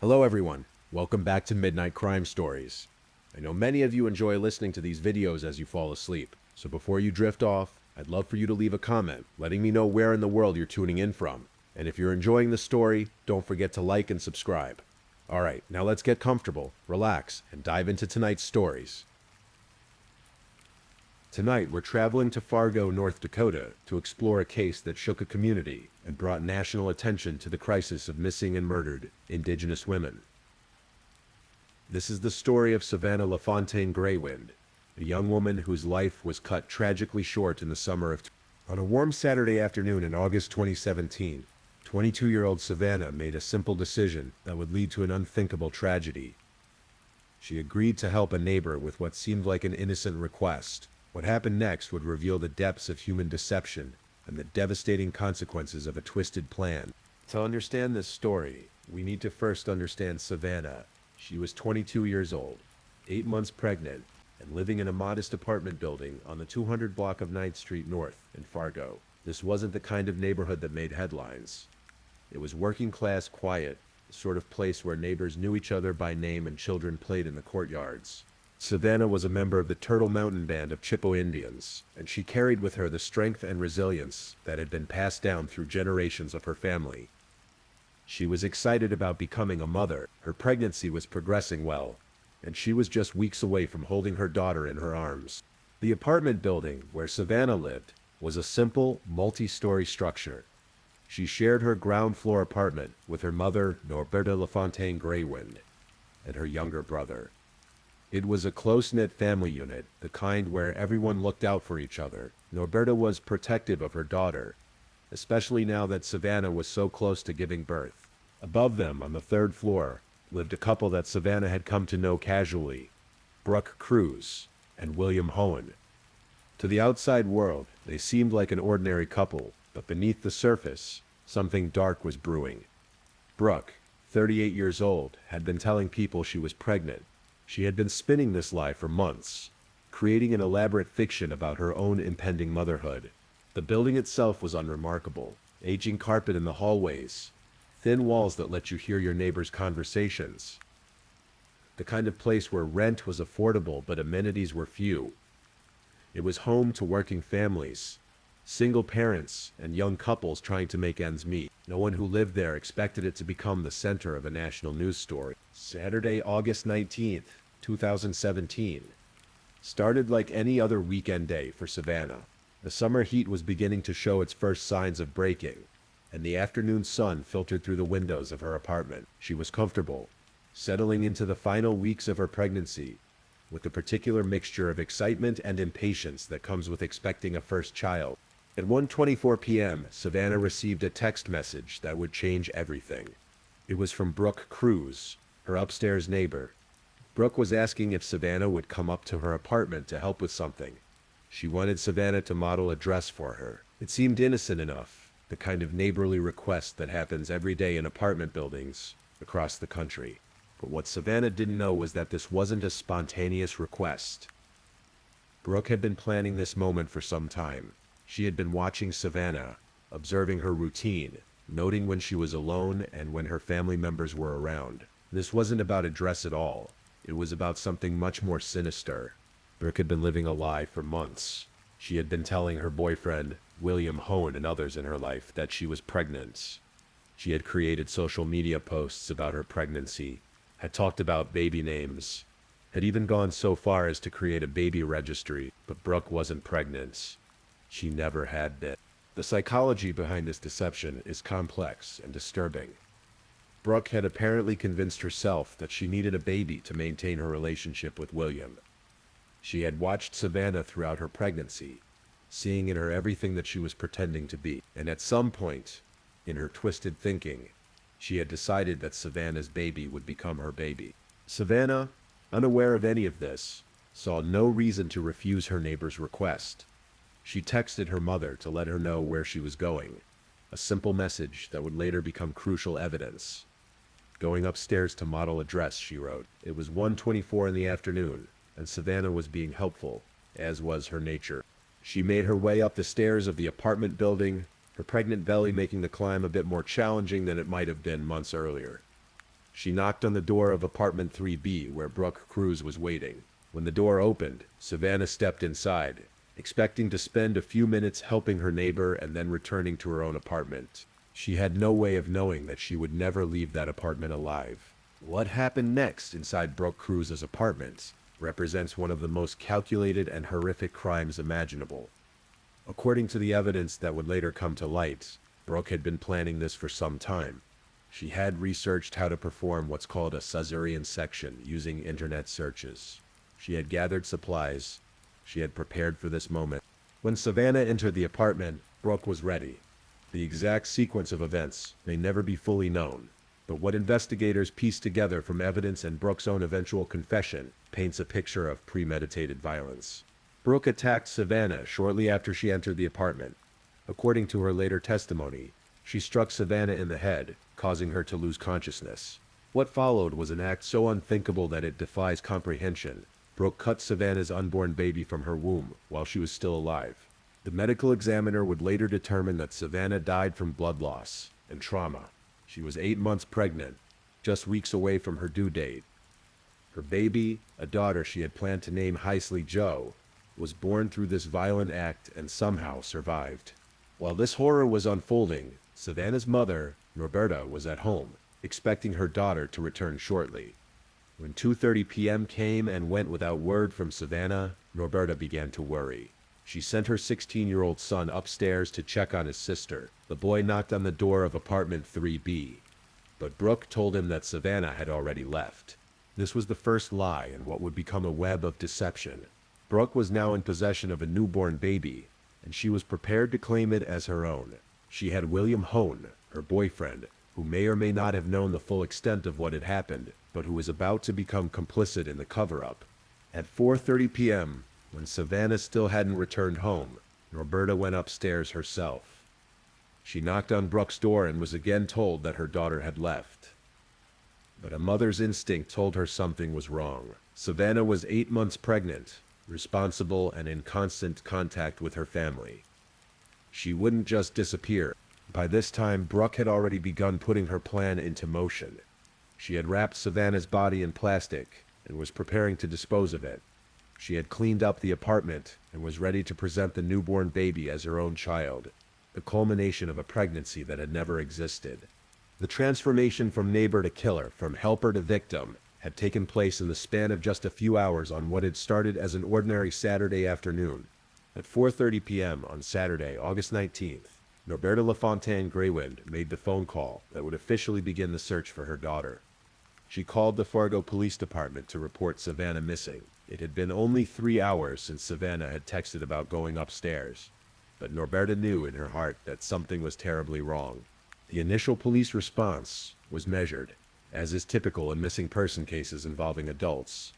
Hello everyone, welcome back to Midnight Crime Stories. I know many of you enjoy listening to these videos as you fall asleep, so before you drift off, I'd love for you to leave a comment letting me know where in the world you're tuning in from. And if you're enjoying the story, don't forget to like and subscribe. Alright, now let's get comfortable, relax, and dive into tonight's stories. Tonight, we're traveling to Fargo, North Dakota to explore a case that shook a community and brought national attention to the crisis of missing and murdered Indigenous women. This is the story of Savannah Greywind, a young woman whose life was cut tragically short in the summer of... On a warm Saturday afternoon in August 2017, 22-year-old Savannah made a simple decision that would lead to an unthinkable tragedy. She agreed to help a neighbor with what seemed like an innocent request. What happened next would reveal the depths of human deception and the devastating consequences of a twisted plan. To understand this story, we need to first understand Savannah. She was 22 years old, 8 months pregnant, and living in a modest apartment building on the 200 block of 9th Street North in Fargo. This wasn't the kind of neighborhood that made headlines. It was working class, quiet, the sort of place where neighbors knew each other by name and children played in the courtyards. Savannah was a member of the Turtle Mountain Band of Chippewa Indians, and she carried with her the strength and resilience that had been passed down through generations of her family. She was excited about becoming a mother. Her pregnancy was progressing well, and she was just weeks away from holding her daughter in her arms. The apartment building where Savannah lived was a simple, multi-story structure. She shared her ground floor apartment with her mother, Natalie Greywind, and her younger brother. It was a close-knit family unit, the kind where everyone looked out for each other. Nuroder was protective of her daughter, especially now that Savannah was so close to giving birth. Above them, on the 3rd floor, lived a couple that Savannah had come to know casually, Brooke Cruz and William Hohen. To the outside world, they seemed like an ordinary couple, but beneath the surface, something dark was brewing. Brooke, 38 years old, had been telling people she was pregnant. She had been spinning this lie for months, creating an elaborate fiction about her own impending motherhood. The building itself was unremarkable. Aging carpet in the hallways, thin walls that let you hear your neighbors' conversations. The kind of place where rent was affordable but amenities were few. It was home to working families, single parents, and young couples trying to make ends meet. No one who lived there expected it to become the center of a national news story. Saturday, August 19th, 2017, started like any other weekend day for Savannah. The summer heat was beginning to show its first signs of breaking, and the afternoon sun filtered through the windows of her apartment. She was comfortable, settling into the final weeks of her pregnancy, with a particular mixture of excitement and impatience that comes with expecting a first child. At 1:24 p.m., Savannah received a text message that would change everything. It was from Brooke Cruz, her upstairs neighbor. Brooke was asking if Savannah would come up to her apartment to help with something. She wanted Savannah to model a dress for her. It seemed innocent enough, the kind of neighborly request that happens every day in apartment buildings across the country. But what Savannah didn't know was that this wasn't a spontaneous request. Brooke had been planning this moment for some time. She had been watching Savannah, observing her routine, noting when she was alone and when her family members were around. This wasn't about a dress at all. It was about something much more sinister. Brooke had been living a lie for months. She had been telling her boyfriend, William Hohen, and others in her life that she was pregnant. She had created social media posts about her pregnancy, had talked about baby names, had even gone so far as to create a baby registry, but Brooke wasn't pregnant. She never had been. The psychology behind this deception is complex and disturbing. Brooke had apparently convinced herself that she needed a baby to maintain her relationship with William. She had watched Savannah throughout her pregnancy, seeing in her everything that she was pretending to be, and at some point, in her twisted thinking, she had decided that Savannah's baby would become her baby. Savannah, unaware of any of this, saw no reason to refuse her neighbor's request. She texted her mother to let her know where she was going, a simple message that would later become crucial evidence. Going upstairs to model a dress, she wrote. It was 1:24 in the afternoon, and Savannah was being helpful, as was her nature. She made her way up the stairs of the apartment building, her pregnant belly making the climb a bit more challenging than it might have been months earlier. She knocked on the door of apartment 3B where Brooke Cruz was waiting. When the door opened, Savannah stepped inside, expecting to spend a few minutes helping her neighbor and then returning to her own apartment. She had no way of knowing that she would never leave that apartment alive. What happened next inside Brooke Cruz's apartment represents one of the most calculated and horrific crimes imaginable. According to the evidence that would later come to light, Brooke had been planning this for some time. She had researched how to perform what's called a cesarean section using internet searches. She had gathered supplies. She had prepared for this moment. When Savannah entered the apartment, Brooke was ready. The exact sequence of events may never be fully known, but what investigators pieced together from evidence and Brooke's own eventual confession paints a picture of premeditated violence. Brooke attacked Savannah shortly after she entered the apartment. According to her later testimony, she struck Savannah in the head, causing her to lose consciousness. What followed was an act so unthinkable that it defies comprehension. Brooke cut Savannah's unborn baby from her womb while she was still alive. The medical examiner would later determine that Savannah died from blood loss and trauma. She was 8 months pregnant, just weeks away from her due date. Her baby, a daughter she had planned to name Heisley Joe, was born through this violent act and somehow survived. While this horror was unfolding, Savannah's mother, Nuroder, was at home, expecting her daughter to return shortly. When 2:30 p.m. came and went without word from Savannah, Nuroder began to worry. She sent her 16-year-old son upstairs to check on his sister. The boy knocked on the door of apartment 3B, but Brooke told him that Savannah had already left. This was the first lie in what would become a web of deception. Brooke was now in possession of a newborn baby, and she was prepared to claim it as her own. She had William Hone, her boyfriend, who may or may not have known the full extent of what had happened, but who was about to become complicit in the cover-up. At 4:30 p.m., when Savannah still hadn't returned home, Nuroder went upstairs herself. She knocked on Brooke's door and was again told that her daughter had left. But a mother's instinct told her something was wrong. Savannah was 8 months pregnant, responsible and in constant contact with her family. She wouldn't just disappear. By this time, Brooke had already begun putting her plan into motion. She had wrapped Savannah's body in plastic and was preparing to dispose of it. She had cleaned up the apartment and was ready to present the newborn baby as her own child, the culmination of a pregnancy that had never existed. The transformation from neighbor to killer, from helper to victim, had taken place in the span of just a few hours on what had started as an ordinary Saturday afternoon. At 4:30 p.m. on Saturday, August 19th, Natalie Greywind made the phone call that would officially begin the search for her daughter. She called the Fargo Police Department to report Savannah missing. It had been only 3 hours since Savannah had texted about going upstairs, but Nuroder knew in her heart that something was terribly wrong. The initial police response was measured, as is typical in missing person cases involving adults.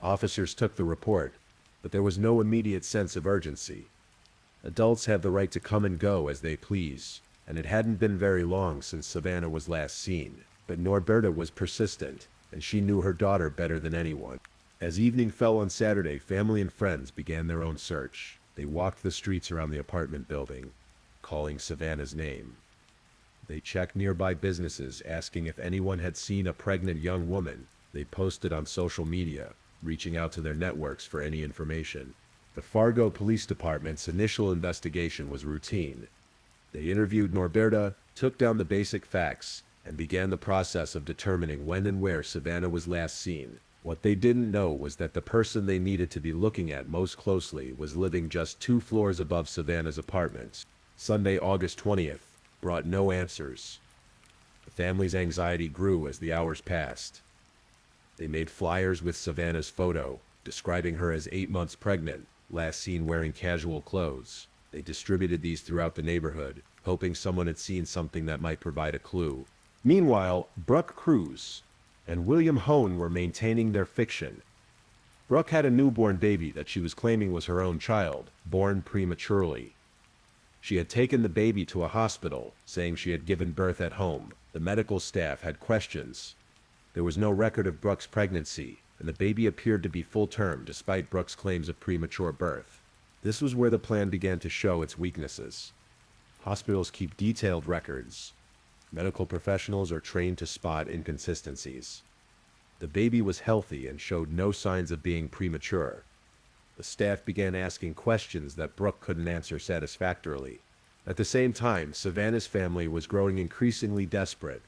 Officers took the report, but there was no immediate sense of urgency. Adults have the right to come and go as they please, and it hadn't been very long since Savannah was last seen. But Nuroder was persistent, and she knew her daughter better than anyone. As evening fell on Saturday, family and friends began their own search. They walked the streets around the apartment building, calling Savannah's name. They checked nearby businesses, asking if anyone had seen a pregnant young woman. They posted on social media, reaching out to their networks for any information. The Fargo Police Department's initial investigation was routine. They interviewed Nuroder, took down the basic facts, and began the process of determining when and where Savannah was last seen. What they didn't know was that the person they needed to be looking at most closely was living just 2 floors above Savannah's apartment. Sunday, August 20th, brought no answers. The family's anxiety grew as the hours passed. They made flyers with Savannah's photo, describing her as 8 months pregnant, last seen wearing casual clothes. They distributed these throughout the neighborhood, hoping someone had seen something that might provide a clue. Meanwhile, Brooke Cruz and William Hone were maintaining their fiction. Brooke had a newborn baby that she was claiming was her own child, born prematurely. She had taken the baby to a hospital, saying she had given birth at home. The medical staff had questions. There was no record of Brooke's pregnancy, and the baby appeared to be full-term despite Brooke's claims of premature birth. This was where the plan began to show its weaknesses. Hospitals keep detailed records, Medical professionals are trained to spot inconsistencies. The baby was healthy and showed no signs of being premature. The staff began asking questions that Brooke couldn't answer satisfactorily. At the same time, Savannah's family was growing increasingly desperate.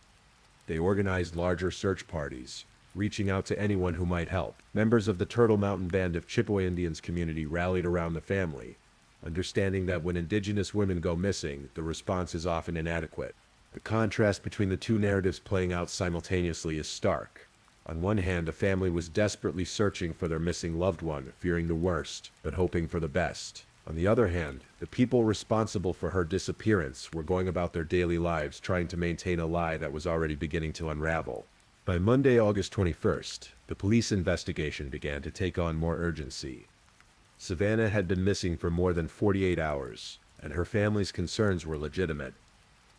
They organized larger search parties, reaching out to anyone who might help. Members of the Turtle Mountain Band of Chippewa Indians community rallied around the family, understanding that when indigenous women go missing, the response is often inadequate. The contrast between the two narratives playing out simultaneously is stark. On one hand, a family was desperately searching for their missing loved one, fearing the worst, but hoping for the best. On the other hand, the people responsible for her disappearance were going about their daily lives trying to maintain a lie that was already beginning to unravel. By Monday, August 21st, the police investigation began to take on more urgency. Savannah had been missing for more than 48 hours, and her family's concerns were legitimate.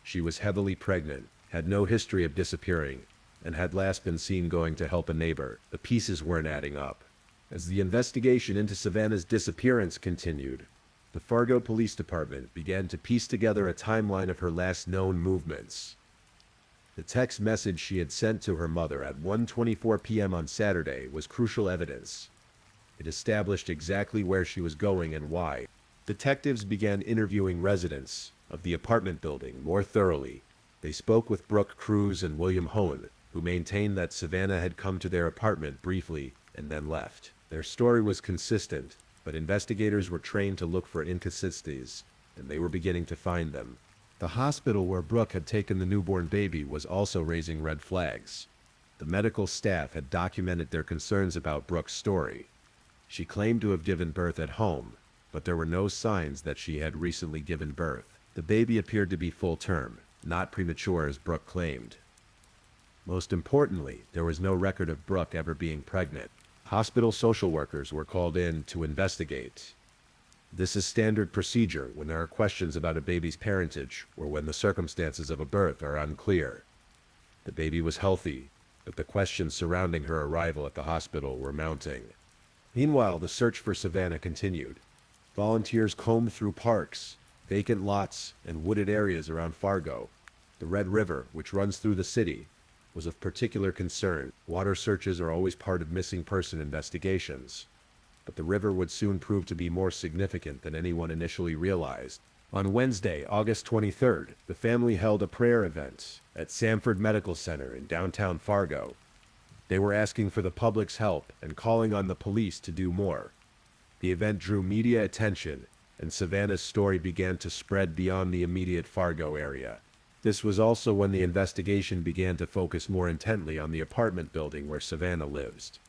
She was heavily pregnant, had no history of disappearing, and had last been seen going to help a neighbor. The pieces weren't adding up. As the investigation into Savannah's disappearance continued, the Fargo Police Department began to piece together a timeline of her last known movements. The text message she had sent to her mother at 1:24 p.m. on Saturday was crucial evidence. It established exactly where she was going and why. Detectives began interviewing residents of the apartment building more thoroughly. They spoke with Brooke Cruz and William Hohen, who maintained that Savannah had come to their apartment briefly and then left. Their story was consistent, but investigators were trained to look for inconsistencies, and they were beginning to find them. The hospital where Brooke had taken the newborn baby was also raising red flags. The medical staff had documented their concerns about Brooke's story. She claimed to have given birth at home, but there were no signs that she had recently given birth. The baby appeared to be full term, not premature as Brooke claimed. Most importantly, there was no record of Brooke ever being pregnant. Hospital social workers were called in to investigate. This is standard procedure when there are questions about a baby's parentage or when the circumstances of a birth are unclear. The baby was healthy, but the questions surrounding her arrival at the hospital were mounting. Meanwhile, the search for Savannah continued. Volunteers combed through parks, vacant lots, and wooded areas around Fargo. The Red River, which runs through the city, was of particular concern. Water searches are always part of missing person investigations, but the river would soon prove to be more significant than anyone initially realized. On Wednesday, August 23rd, the family held a prayer event at Sanford Medical Center in downtown Fargo. They were asking for the public's help and calling on the police to do more. The event drew media attention, and Savannah's story began to spread beyond the immediate Fargo area. This was also when the investigation began to focus more intently on the apartment building where Savannah lives.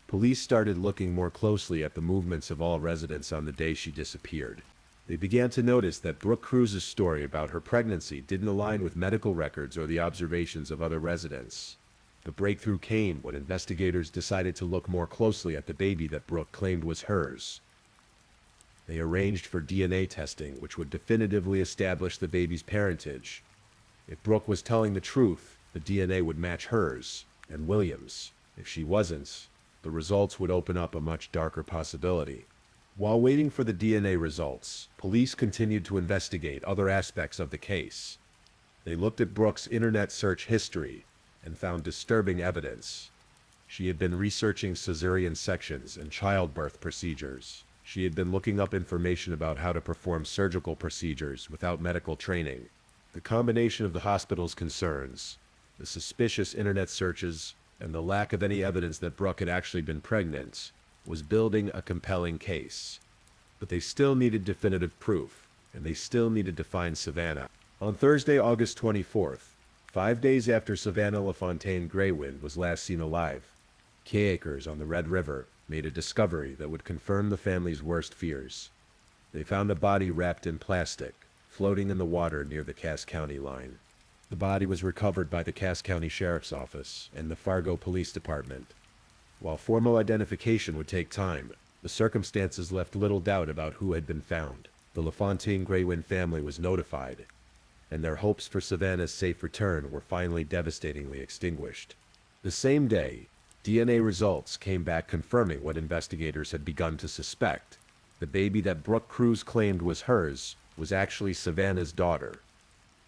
Police started looking more closely at the movements of all residents on the day she disappeared. They began to notice that Brooke Cruz's story about her pregnancy didn't align with medical records or the observations of other residents. The breakthrough came when investigators decided to look more closely at the baby that Brooke claimed was hers. They arranged for DNA testing, which would definitively establish the baby's parentage. If Brooke was telling the truth, the DNA would match hers and William's. If she wasn't, the results would open up a much darker possibility. While waiting for the DNA results, police continued to investigate other aspects of the case. They looked at Brooke's internet search history and found disturbing evidence. She had been researching cesarean sections and childbirth procedures. She had been looking up information about how to perform surgical procedures without medical training. The combination of the hospital's concerns, the suspicious internet searches, and the lack of any evidence that Brooke had actually been pregnant was building a compelling case. But they still needed definitive proof, and they still needed to find Savannah. On Thursday, August 24th, 5 days after Savannah LaFontaine Greywind was last seen alive, kayakers on the Red River made a discovery that would confirm the family's worst fears. They found a body wrapped in plastic, floating in the water near the Cass County line. The body was recovered by the Cass County Sheriff's Office and the Fargo Police Department. While formal identification would take time, the circumstances left little doubt about who had been found. The LaFontaine Greywind family was notified, and their hopes for Savannah's safe return were finally devastatingly extinguished. The same day, DNA results came back confirming what investigators had begun to suspect. The baby that Brooke Cruz claimed was hers was actually Savannah's daughter.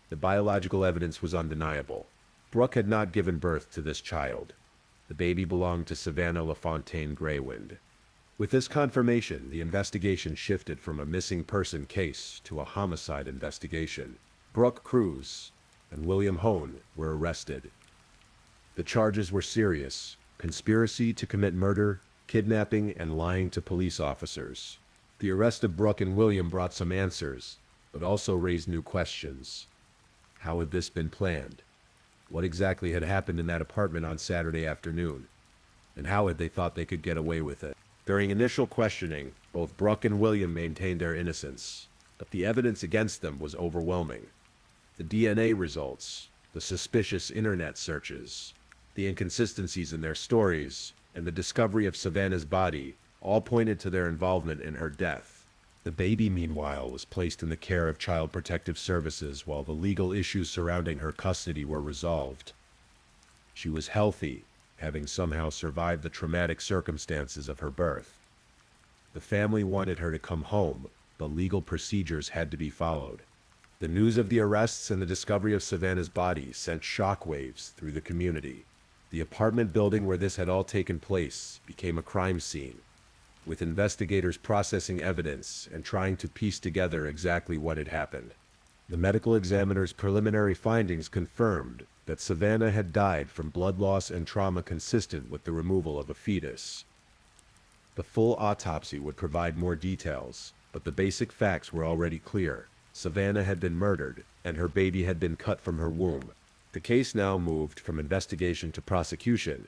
The biological evidence was undeniable. Brooke had not given birth to this child. The baby belonged to Savannah LaFontaine Greywind. With this confirmation, the investigation shifted from a missing person case to a homicide investigation. Brooke Cruz and William Hone were arrested. The charges were serious: conspiracy to commit murder, kidnapping, and lying to police officers. The arrest of Brooke and William brought some answers, but also raised new questions. How had this been planned? What exactly had happened in that apartment on Saturday afternoon? And how had they thought they could get away with it? During initial questioning, both Brooke and William maintained their innocence, but the evidence against them was overwhelming. The DNA results, the suspicious internet searches, the inconsistencies in their stories, and the discovery of Savannah's body all pointed to their involvement in her death. The baby, meanwhile, was placed in the care of Child Protective Services while the legal issues surrounding her custody were resolved. She was healthy, having somehow survived the traumatic circumstances of her birth. The family wanted her to come home, but legal procedures had to be followed. The news of the arrests and the discovery of Savannah's body sent shockwaves through the community. The apartment building where this had all taken place became a crime scene, with investigators processing evidence and trying to piece together exactly what had happened. The medical examiner's preliminary findings confirmed that Savannah had died from blood loss and trauma consistent with the removal of a fetus. The full autopsy would provide more details, but the basic facts were already clear. Savannah had been murdered, and her baby had been cut from her womb. The case now moved from investigation to prosecution,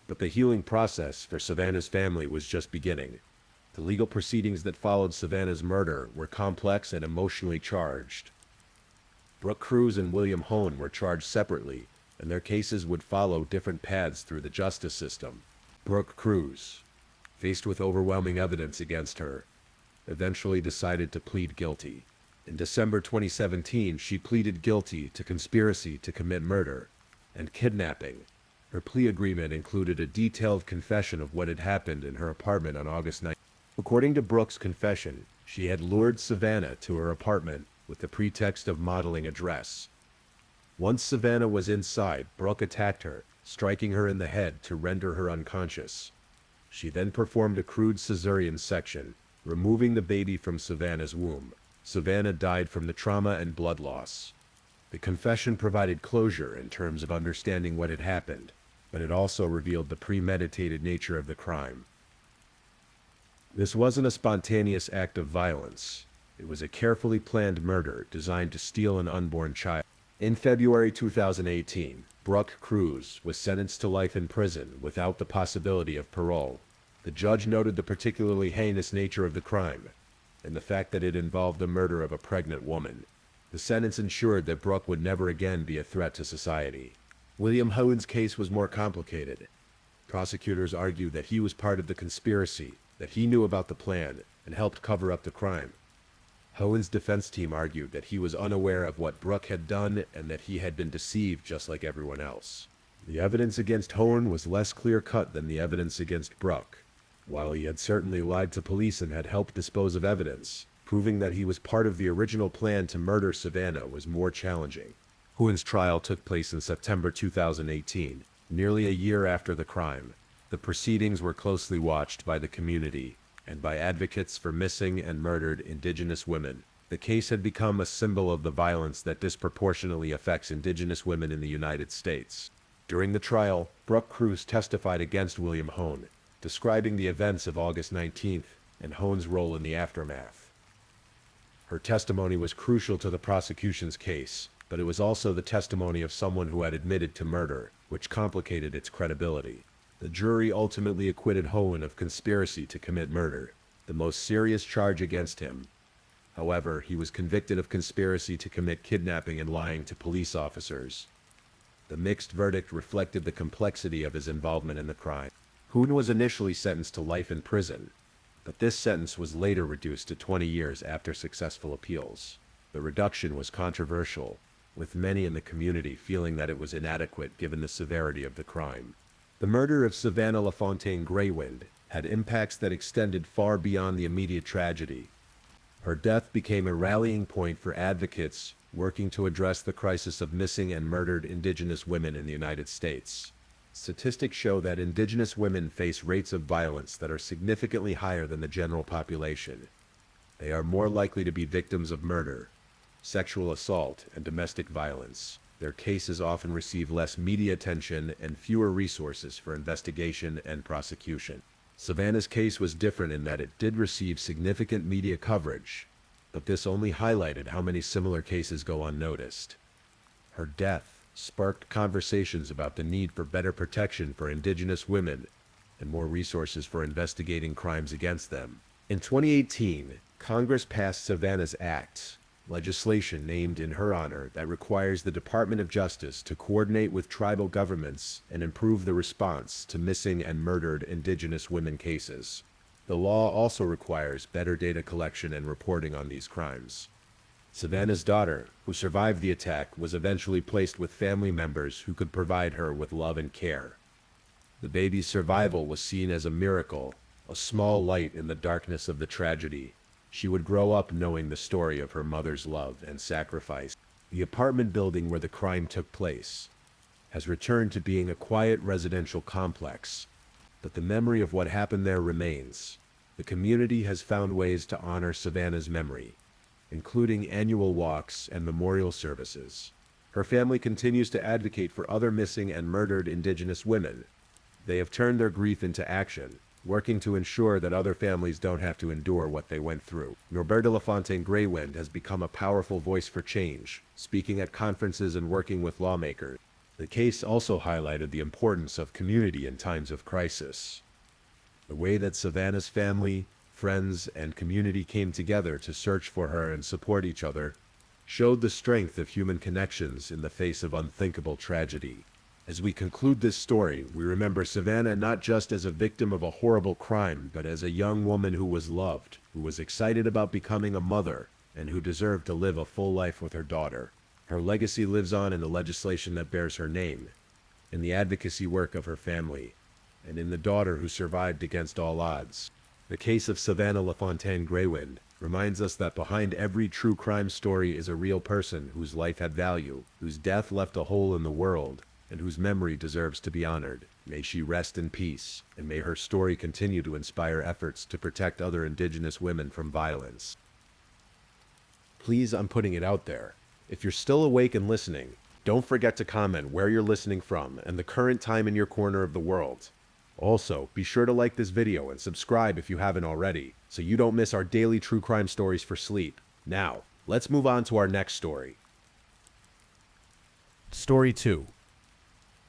but the healing process for Savannah's family was just beginning. The legal proceedings that followed Savannah's murder were complex and emotionally charged. Brooke Cruz and William Hone were charged separately, and their cases would follow different paths through the justice system. Brooke Cruz, faced with overwhelming evidence against her, eventually decided to plead guilty. In December 2017, she pleaded guilty to conspiracy to commit murder and kidnapping. Her plea agreement included a detailed confession of what had happened in her apartment on August 9th. According to Brooke's confession, she had lured Savannah to her apartment with the pretext of modeling a dress. Once Savannah was inside, Brooke attacked her, striking her in the head to render her unconscious. She then performed a crude cesarean section, removing the baby from Savannah's womb. Savannah died from the trauma and blood loss. The confession provided closure in terms of understanding what had happened, but it also revealed the premeditated nature of the crime. This wasn't a spontaneous act of violence. It was a carefully planned murder designed to steal an unborn child. In February 2018, Brooke Cruz was sentenced to life in prison without the possibility of parole. The judge noted the particularly heinous nature of the crime, and the fact that it involved the murder of a pregnant woman. The sentence ensured that Brooke would never again be a threat to society. William Hone's case was more complicated. Prosecutors argued that he was part of the conspiracy, that he knew about the plan, and helped cover up the crime. Hone's defense team argued that he was unaware of what Brooke had done and that he had been deceived just like everyone else. The evidence against Hone was less clear-cut than the evidence against Brooke. While he had certainly lied to police and had helped dispose of evidence, proving that he was part of the original plan to murder Savannah was more challenging. Hone's trial took place in September 2018, nearly a year after the crime. The proceedings were closely watched by the community and by advocates for missing and murdered Indigenous women. The case had become a symbol of the violence that disproportionately affects Indigenous women in the United States. During the trial, Brooke Cruz testified against William Hone, describing the events of August 19th and Hone's role in the aftermath. Her testimony was crucial to the prosecution's case, but it was also the testimony of someone who had admitted to murder, which complicated its credibility. The jury ultimately acquitted Hone of conspiracy to commit murder, the most serious charge against him. However, he was convicted of conspiracy to commit kidnapping and lying to police officers. The mixed verdict reflected the complexity of his involvement in the crime. Hone was initially sentenced to life in prison, but this sentence was later reduced to 20 years after successful appeals. The reduction was controversial, with many in the community feeling that it was inadequate given the severity of the crime. The murder of Savannah LaFontaine Greywind had impacts that extended far beyond the immediate tragedy. Her death became a rallying point for advocates working to address the crisis of missing and murdered Indigenous women in the United States. Statistics show that Indigenous women face rates of violence that are significantly higher than the general population. They are more likely to be victims of murder, sexual assault, and domestic violence. Their cases often receive less media attention and fewer resources for investigation and prosecution. Savannah's case was different in that it did receive significant media coverage, but this only highlighted how many similar cases go unnoticed. Her death sparked conversations about the need for better protection for Indigenous women and more resources for investigating crimes against them. In 2018, Congress passed Savannah's Act, legislation named in her honor that requires the Department of Justice to coordinate with tribal governments and improve the response to missing and murdered Indigenous women cases. The law also requires better data collection and reporting on these crimes. Savannah's daughter, who survived the attack, was eventually placed with family members who could provide her with love and care. The baby's survival was seen as a miracle, a small light in the darkness of the tragedy. She would grow up knowing the story of her mother's love and sacrifice. The apartment building where the crime took place has returned to being a quiet residential complex, but the memory of what happened there remains. The community has found ways to honor Savannah's memory, including annual walks and memorial services. Her family continues to advocate for other missing and murdered Indigenous women. They have turned their grief into action, working to ensure that other families don't have to endure what they went through. Natalie Greywind has become a powerful voice for change, speaking at conferences and working with lawmakers. The case also highlighted the importance of community in times of crisis. The way that Savannah's family, friends, and community came together to search for her and support each other showed the strength of human connections in the face of unthinkable tragedy. As we conclude this story, we remember Savannah not just as a victim of a horrible crime, but as a young woman who was loved, who was excited about becoming a mother, and who deserved to live a full life with her daughter. Her legacy lives on in the legislation that bears her name, in the advocacy work of her family, and in the daughter who survived against all odds. The case of Savannah Greywind reminds us that behind every true crime story is a real person whose life had value, whose death left a hole in the world, and whose memory deserves to be honored. May she rest in peace, and may her story continue to inspire efforts to protect other Indigenous women from violence. Please, I'm putting it out there. If you're still awake and listening, don't forget to comment where you're listening from and the current time in your corner of the world. Also, be sure to like this video and subscribe if you haven't already, so you don't miss our daily true crime stories for sleep. Now, let's move on to our next story. Story 2.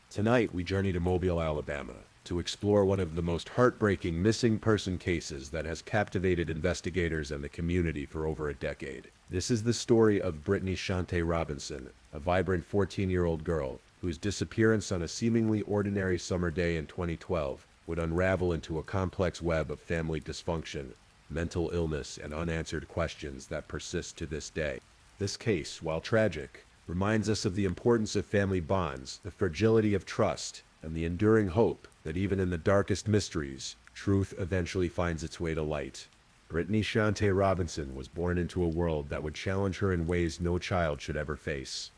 Tonight, we journey to Mobile, Alabama, to explore one of the most heartbreaking missing person cases that has captivated investigators and the community for over a decade. This is the story of Britney Robinson, a vibrant 14-year-old girl whose disappearance on a seemingly ordinary summer day in 2012 would unravel into a complex web of family dysfunction, mental illness, and unanswered questions that persist to this day. This case, while tragic, reminds us of the importance of family bonds, the fragility of trust, and the enduring hope that even in the darkest mysteries, truth eventually finds its way to light. Britney Robinson was born into a world that would challenge her in ways no child should ever face.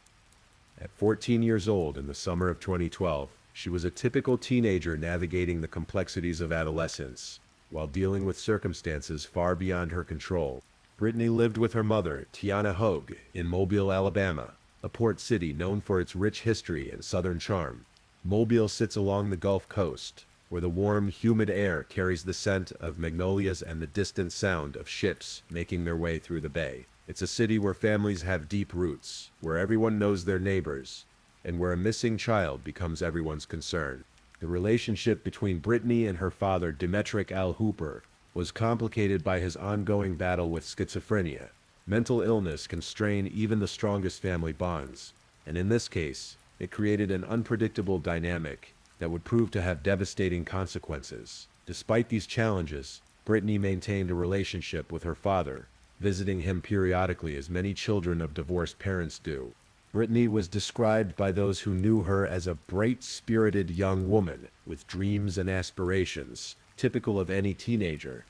At 14 years old in the summer of 2012, she was a typical teenager navigating the complexities of adolescence, while dealing with circumstances far beyond her control. Britney lived with her mother, Tiana Hogue, in Mobile, Alabama, a port city known for its rich history and southern charm. Mobile sits along the Gulf Coast, where the warm, humid air carries the scent of magnolias and the distant sound of ships making their way through the bay. It's a city where families have deep roots, where everyone knows their neighbors, and where a missing child becomes everyone's concern. The relationship between Britney and her father, Demetric Al Hooper, was complicated by his ongoing battle with schizophrenia. Mental illness can strain even the strongest family bonds, and in this case, it created an unpredictable dynamic that would prove to have devastating consequences. Despite these challenges, Britney maintained a relationship with her father, visiting him periodically as many children of divorced parents do. Britney was described by those who knew her as a bright-spirited young woman with dreams and aspirations, typical of any teenager.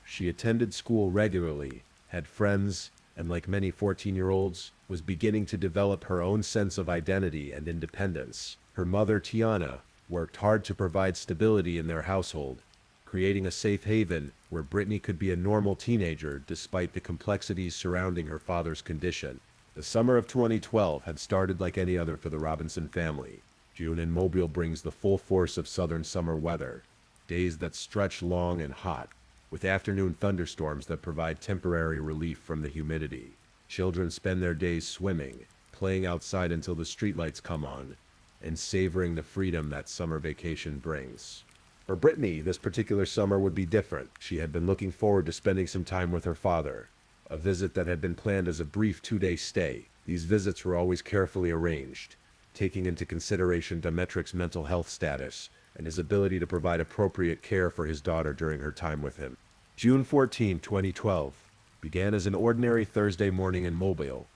She attended school regularly, had friends, and like many 14-year-olds, was beginning to develop her own sense of identity and independence. Her mother, Tiana, worked hard to provide stability in their household, creating a safe haven where Britney could be a normal teenager despite the complexities surrounding her father's condition. The summer of 2012 had started like any other for the Robinson family. June in Mobile brings the full force of southern summer weather, days that stretch long and hot, with afternoon thunderstorms that provide temporary relief from the humidity. Children spend their days swimming, playing outside until the streetlights come on, and savoring the freedom that summer vacation brings. For Britney, this particular summer would be different. She had been looking forward to spending some time with her father, a visit that had been planned as a brief 2-day stay. These visits were always carefully arranged, taking into consideration Demetric's mental health status and his ability to provide appropriate care for his daughter during her time with him. June 14, 2012, began as an ordinary Thursday morning in Mobile.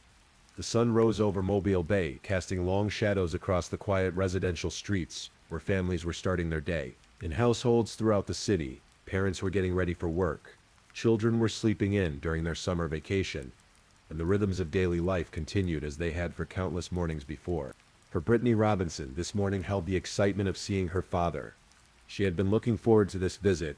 The sun rose over Mobile Bay, casting long shadows across the quiet residential streets where families were starting their day. In households throughout the city, parents were getting ready for work. Children were sleeping in during their summer vacation, and the rhythms of daily life continued as they had for countless mornings before. For Britney Robinson, this morning held the excitement of seeing her father. She had been looking forward to this visit,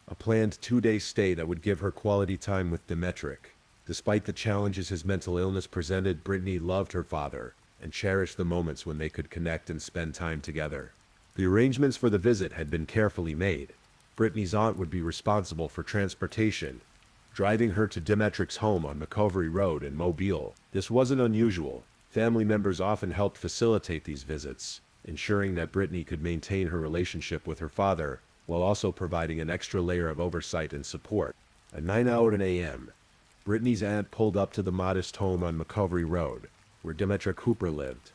a planned 2-day stay that would give her quality time with Demetric. Despite the challenges his mental illness presented, Britney loved her father and cherished the moments when they could connect and spend time together. The arrangements for the visit had been carefully made. Britney's aunt would be responsible for transportation, driving her to Demetric's home on McCovery Road in Mobile. This wasn't unusual. Family members often helped facilitate these visits, ensuring that Britney could maintain her relationship with her father while also providing an extra layer of oversight and support. At 9:00 a.m., Britney's aunt pulled up to the modest home on McCovery Road, where Demetric Hooper lived.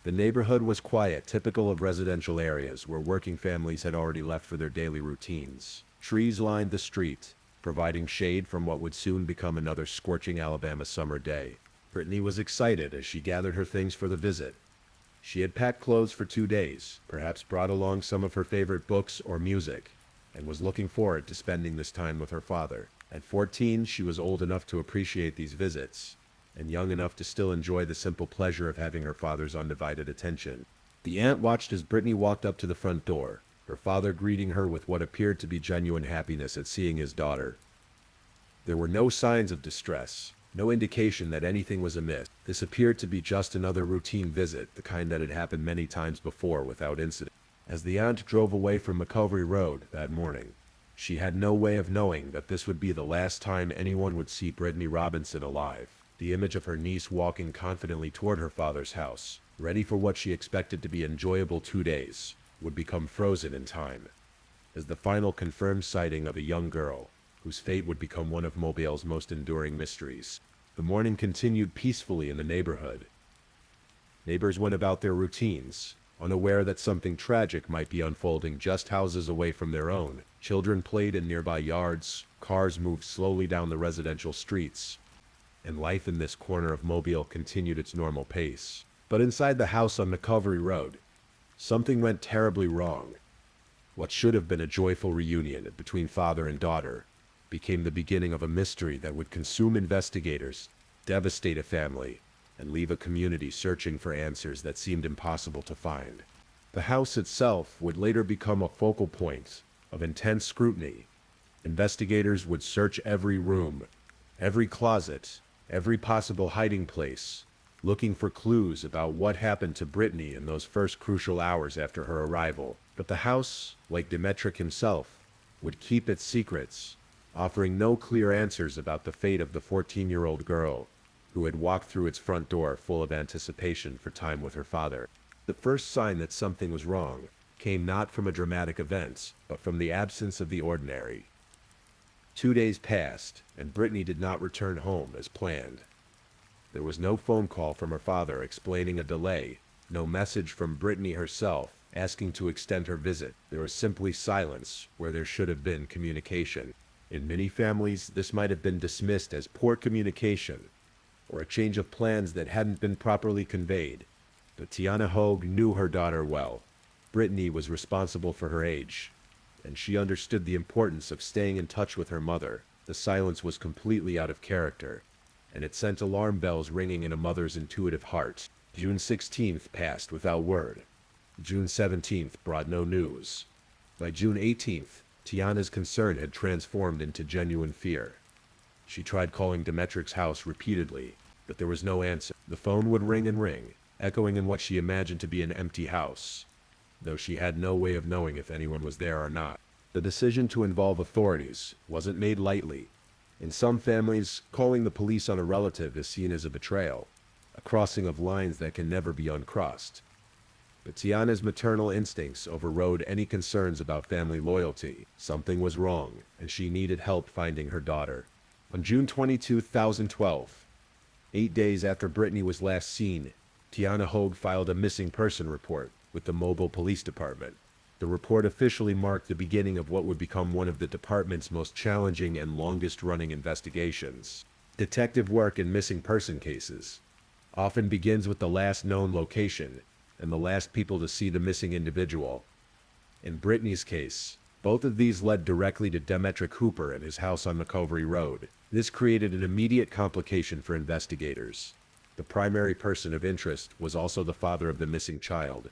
The neighborhood was quiet, typical of residential areas where working families had already left for their daily routines. Trees lined the street, providing shade from what would soon become another scorching Alabama summer day. Britney was excited as she gathered her things for the visit. She had packed clothes for 2 days, perhaps brought along some of her favorite books or music, and was looking forward to spending this time with her father. At 14, she was old enough to appreciate these visits, and young enough to still enjoy the simple pleasure of having her father's undivided attention. The aunt watched as Britney walked up to the front door, her father greeting her with what appeared to be genuine happiness at seeing his daughter. There were no signs of distress, no indication that anything was amiss. This appeared to be just another routine visit, the kind that had happened many times before without incident. As the aunt drove away from McCovery Road that morning, she had no way of knowing that this would be the last time anyone would see Britney Robinson alive. The image of her niece walking confidently toward her father's house, ready for what she expected to be enjoyable 2 days, would become frozen in time, as the final confirmed sighting of a young girl, whose fate would become one of Mobile's most enduring mysteries. The morning continued peacefully in the neighborhood. Neighbors went about their routines, unaware that something tragic might be unfolding just houses away from their own. Children played in nearby yards, cars moved slowly down the residential streets, and life in this corner of Mobile continued its normal pace. But inside the house on McCovery Road, something went terribly wrong. What should have been a joyful reunion between father and daughter became the beginning of a mystery that would consume investigators, devastate a family, and leave a community searching for answers that seemed impossible to find. The house itself would later become a focal point of intense scrutiny. Investigators would search every room, every closet, every possible hiding place, looking for clues about what happened to Britney in those first crucial hours after her arrival. But the house, like Demetric himself, would keep its secrets, offering no clear answers about the fate of the 14-year-old girl who had walked through its front door full of anticipation for time with her father. The first sign that something was wrong came not from a dramatic event, but from the absence of the ordinary. 2 days passed, and Britney did not return home as planned. There was no phone call from her father explaining a delay, no message from Britney herself asking to extend her visit. There was simply silence where there should have been communication. In many families, this might have been dismissed as poor communication, or a change of plans that hadn't been properly conveyed. But Tiana Hogue knew her daughter well. Britney was responsible for her age, and she understood the importance of staying in touch with her mother. The silence was completely out of character. and it sent alarm bells ringing in a mother's intuitive heart. June 16th passed without word. June 17th brought no news. By June 18th, Tiana's concern had transformed into genuine fear. She tried calling Demetric's house repeatedly, but there was no answer. The phone would ring and ring, echoing in what she imagined to be an empty house, though she had no way of knowing if anyone was there or not. The decision to involve authorities wasn't made lightly. In some families, calling the police on a relative is seen as a betrayal, a crossing of lines that can never be uncrossed. But Tiana's maternal instincts overrode any concerns about family loyalty. Something was wrong, and she needed help finding her daughter. On June 22, 2012, 8 days after Britney was last seen, Tiana Hogue filed a missing person report with the Mobile Police Department. The report officially marked the beginning of what would become one of the department's most challenging and longest-running investigations. Detective work in missing person cases often begins with the last known location and the last people to see the missing individual. In Britney's case, both of these led directly to Demetric Hooper and his house on McCovery Road. This created an immediate complication for investigators. The primary person of interest was also the father of the missing child,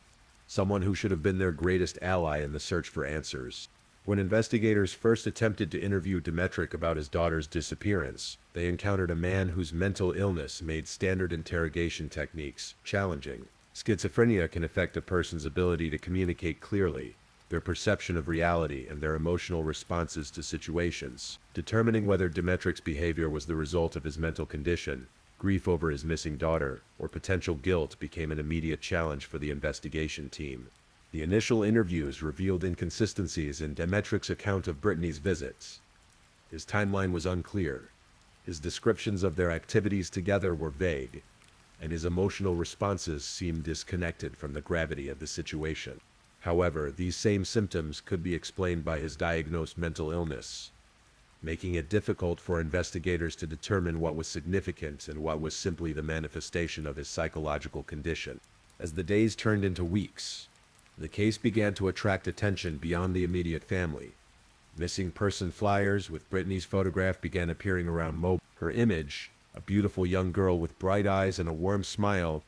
someone who should have been their greatest ally in the search for answers. When investigators first attempted to interview Demetric about his daughter's disappearance, they encountered a man whose mental illness made standard interrogation techniques challenging. Schizophrenia can affect a person's ability to communicate clearly, their perception of reality, and their emotional responses to situations. Determining whether Demetric's behavior was the result of his mental condition, grief over his missing daughter, or potential guilt became an immediate challenge for the investigation team. The initial interviews revealed inconsistencies in Demetric's account of Britney's visits. His timeline was unclear. His descriptions of their activities together were vague, and his emotional responses seemed disconnected from the gravity of the situation. However, these same symptoms could be explained by his diagnosed mental illness, making it difficult for investigators to determine what was significant and what was simply the manifestation of his psychological condition. As the days turned into weeks, the case began to attract attention beyond the immediate family. Missing person flyers with Britney's photograph began appearing around Mobile. Her image, a beautiful young girl with bright eyes and a warm smile,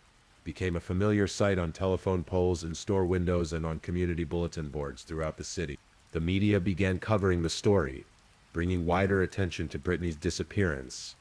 became a familiar sight on telephone poles and store windows and on community bulletin boards throughout the city. The media began covering the story, bringing wider attention to Britney's disappearance.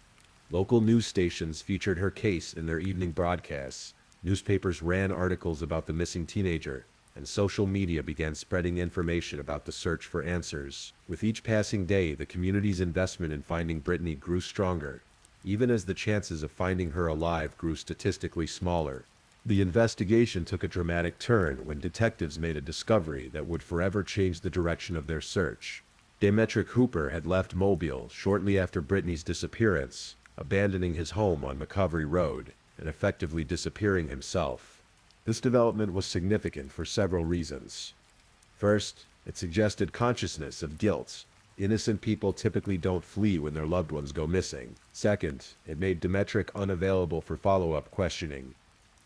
Local news stations featured her case in their evening broadcasts. Newspapers ran articles about the missing teenager, and social media began spreading information about the search for answers. With each passing day, the community's investment in finding Britney grew stronger, even as the chances of finding her alive grew statistically smaller. The investigation took a dramatic turn when detectives made a discovery that would forever change the direction of their search. Demetric Hooper had left Mobile shortly after Britney's disappearance, abandoning his home on McCovery Road and effectively disappearing himself. This development was significant for several reasons. First, it suggested consciousness of guilt. Innocent people typically don't flee when their loved ones go missing. Second, it made Demetric unavailable for follow-up questioning,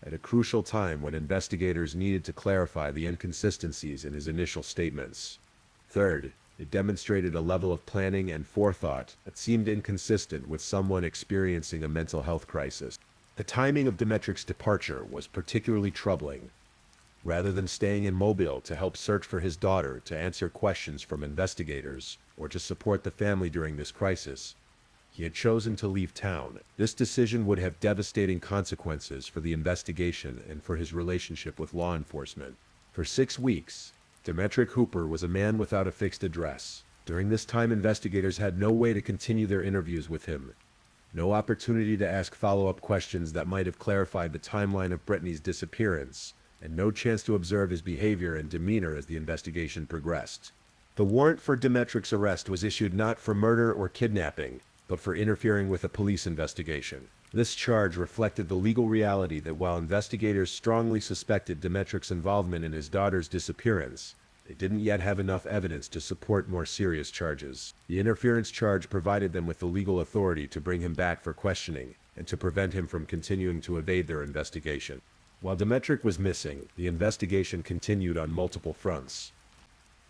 at a crucial time when investigators needed to clarify the inconsistencies in his initial statements. Third, it demonstrated a level of planning and forethought that seemed inconsistent with someone experiencing a mental health crisis. The timing of Demetric's departure was particularly troubling. Rather than staying in Mobile to help search for his daughter, to answer questions from investigators, or to support the family during this crisis, he had chosen to leave town. This decision would have devastating consequences for the investigation and for his relationship with law enforcement. For 6 weeks, Demetric Hooper was a man without a fixed address. During this time, investigators had no way to continue their interviews with him, no opportunity to ask follow-up questions that might have clarified the timeline of Britney's disappearance, and no chance to observe his behavior and demeanor as the investigation progressed. The warrant for Demetric's arrest was issued not for murder or kidnapping, but for interfering with a police investigation. This charge reflected the legal reality that while investigators strongly suspected Demetric's involvement in his daughter's disappearance, they didn't yet have enough evidence to support more serious charges. The interference charge provided them with the legal authority to bring him back for questioning and to prevent him from continuing to evade their investigation. While Demetric was missing, the investigation continued on multiple fronts.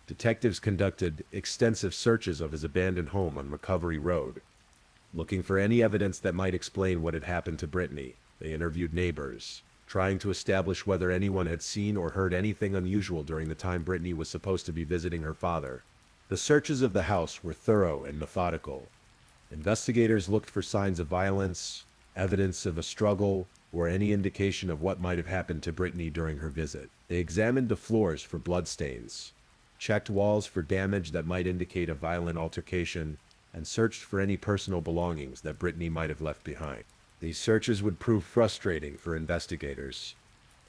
Detectives conducted extensive searches of his abandoned home on McCovery Road. Looking for any evidence that might explain what had happened to Britney, they interviewed neighbors, trying to establish whether anyone had seen or heard anything unusual during the time Britney was supposed to be visiting her father. The searches of the house were thorough and methodical. Investigators looked for signs of violence, evidence of a struggle, or any indication of what might have happened to Britney during her visit. They examined the floors for bloodstains, checked walls for damage that might indicate a violent altercation, and searched for any personal belongings that Britney might have left behind. These searches would prove frustrating for investigators.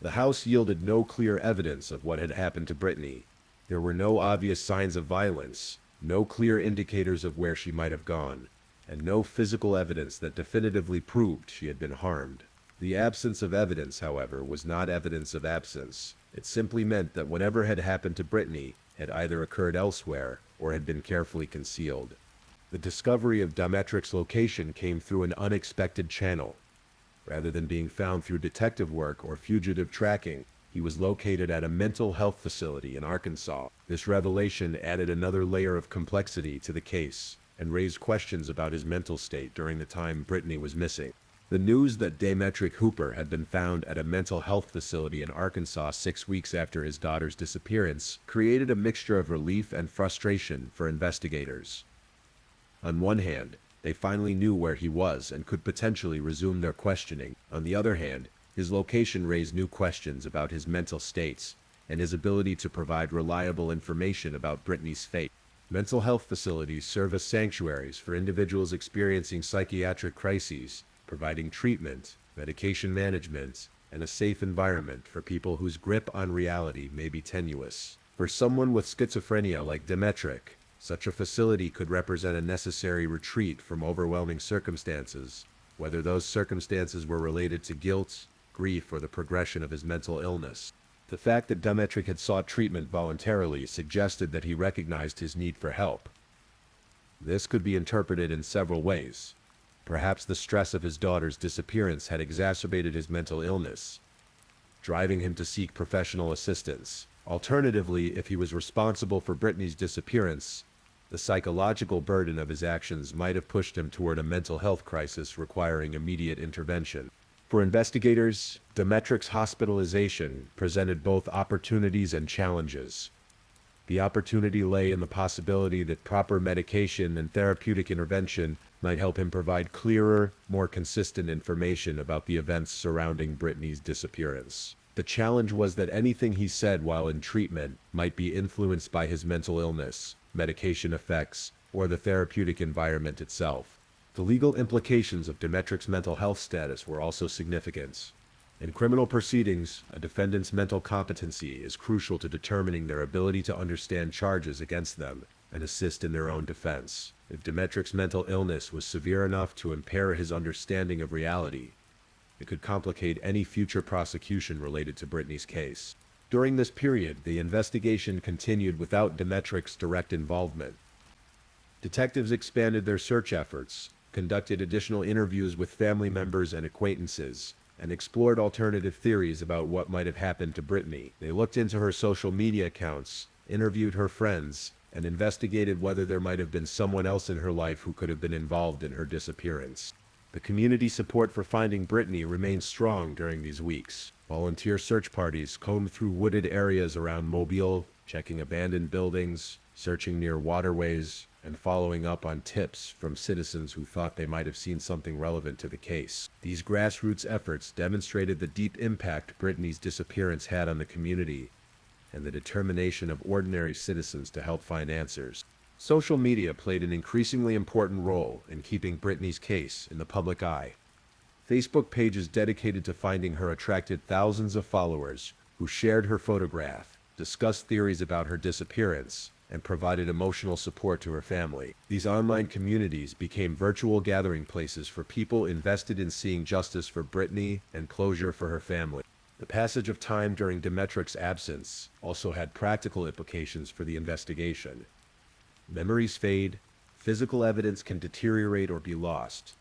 The house yielded no clear evidence of what had happened to Britney. There were no obvious signs of violence, no clear indicators of where she might have gone, and no physical evidence that definitively proved she had been harmed. The absence of evidence, however, was not evidence of absence. It simply meant that whatever had happened to Britney had either occurred elsewhere or had been carefully concealed. The discovery of Demetric's location came through an unexpected channel. Rather than being found through detective work or fugitive tracking, he was located at a mental health facility in Arkansas. This revelation added another layer of complexity to the case and raised questions about his mental state during the time Britney was missing. The news that Demetric Hooper had been found at a mental health facility in Arkansas 6 weeks after his daughter's disappearance created a mixture of relief and frustration for investigators. On one hand, they finally knew where he was and could potentially resume their questioning. On the other hand, his location raised new questions about his mental states and his ability to provide reliable information about Britney's fate. Mental health facilities serve as sanctuaries for individuals experiencing psychiatric crises, providing treatment, medication management, and a safe environment for people whose grip on reality may be tenuous. For someone with schizophrenia like Demetric, such a facility could represent a necessary retreat from overwhelming circumstances, whether those circumstances were related to guilt, grief, or the progression of his mental illness. The fact that Demetric had sought treatment voluntarily suggested that he recognized his need for help. This could be interpreted in several ways. Perhaps the stress of his daughter's disappearance had exacerbated his mental illness, driving him to seek professional assistance. Alternatively, if he was responsible for Britney's disappearance, the psychological burden of his actions might have pushed him toward a mental health crisis requiring immediate intervention. For investigators, Demetric's hospitalization presented both opportunities and challenges. The opportunity lay in the possibility that proper medication and therapeutic intervention might help him provide clearer, more consistent information about the events surrounding Britney's disappearance. The challenge was that anything he said while in treatment might be influenced by his mental illness, medication effects, or the therapeutic environment itself. The legal implications of Demetric's mental health status were also significant. In criminal proceedings, a defendant's mental competency is crucial to determining their ability to understand charges against them and assist in their own defense. If Demetric's mental illness was severe enough to impair his understanding of reality, it could complicate any future prosecution related to Britney's case. During this period, the investigation continued without Demetric's direct involvement. Detectives expanded their search efforts, conducted additional interviews with family members and acquaintances, and explored alternative theories about what might have happened to Britney. They looked into her social media accounts, interviewed her friends, and investigated whether there might have been someone else in her life who could have been involved in her disappearance. The community support for finding Britney remained strong during these weeks. Volunteer search parties combed through wooded areas around Mobile, checking abandoned buildings, searching near waterways, and following up on tips from citizens who thought they might have seen something relevant to the case. These grassroots efforts demonstrated the deep impact Britney's disappearance had on the community and the determination of ordinary citizens to help find answers. Social media played an increasingly important role in keeping Britney's case in the public eye. Facebook pages dedicated to finding her attracted thousands of followers who shared her photograph, discussed theories about her disappearance, and provided emotional support to her family. These online communities became virtual gathering places for people invested in seeing justice for Britney and closure for her family. The passage of time during Demetric's absence also had practical implications for the investigation. Memories fade, physical evidence can deteriorate or be lost,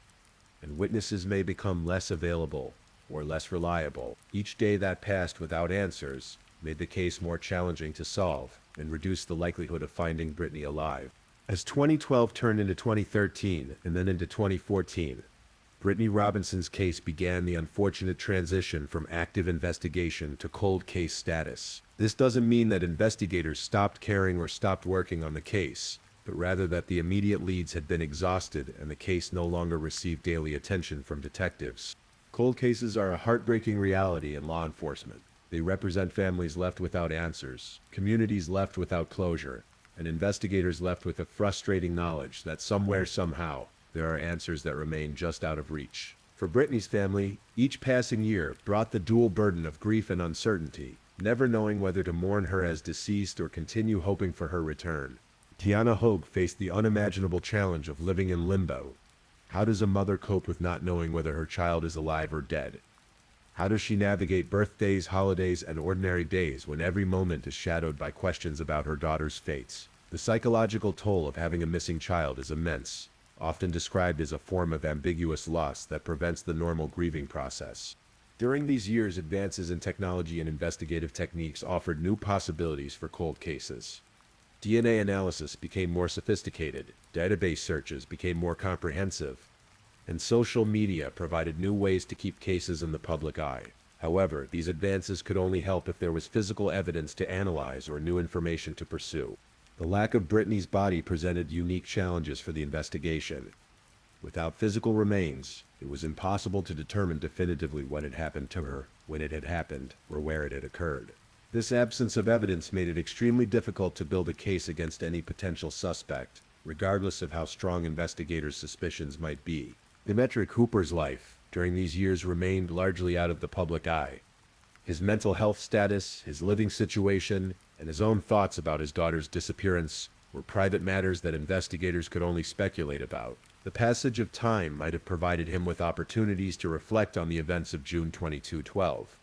and witnesses may become less available or less reliable. Each day that passed without answers made the case more challenging to solve and reduced the likelihood of finding Britney alive. As 2012 turned into 2013 and then into 2014, Britney Robinson's case began the unfortunate transition from active investigation to cold case status. This doesn't mean that investigators stopped caring or stopped working on the case, but rather that the immediate leads had been exhausted and the case no longer received daily attention from detectives. Cold cases are a heartbreaking reality in law enforcement. They represent families left without answers, communities left without closure, and investigators left with a frustrating knowledge that somewhere, somehow, there are answers that remain just out of reach. For Britney's family, each passing year brought the dual burden of grief and uncertainty, never knowing whether to mourn her as deceased or continue hoping for her return. Tiana Hogue faced the unimaginable challenge of living in limbo. How does a mother cope with not knowing whether her child is alive or dead? How does she navigate birthdays, holidays, and ordinary days when every moment is shadowed by questions about her daughter's fate? The psychological toll of having a missing child is immense, often described as a form of ambiguous loss that prevents the normal grieving process. During these years, advances in technology and investigative techniques offered new possibilities for cold cases. DNA analysis became more sophisticated, database searches became more comprehensive, and social media provided new ways to keep cases in the public eye. However, these advances could only help if there was physical evidence to analyze or new information to pursue. The lack of Britney's body presented unique challenges for the investigation. Without physical remains, it was impossible to determine definitively what had happened to her, when it had happened, or where it had occurred. This absence of evidence made it extremely difficult to build a case against any potential suspect, regardless of how strong investigators' suspicions might be. Demetric Hooper's life, during these years, remained largely out of the public eye. His mental health status, his living situation, and his own thoughts about his daughter's disappearance were private matters that investigators could only speculate about. The passage of time might have provided him with opportunities to reflect on the events of June 2012,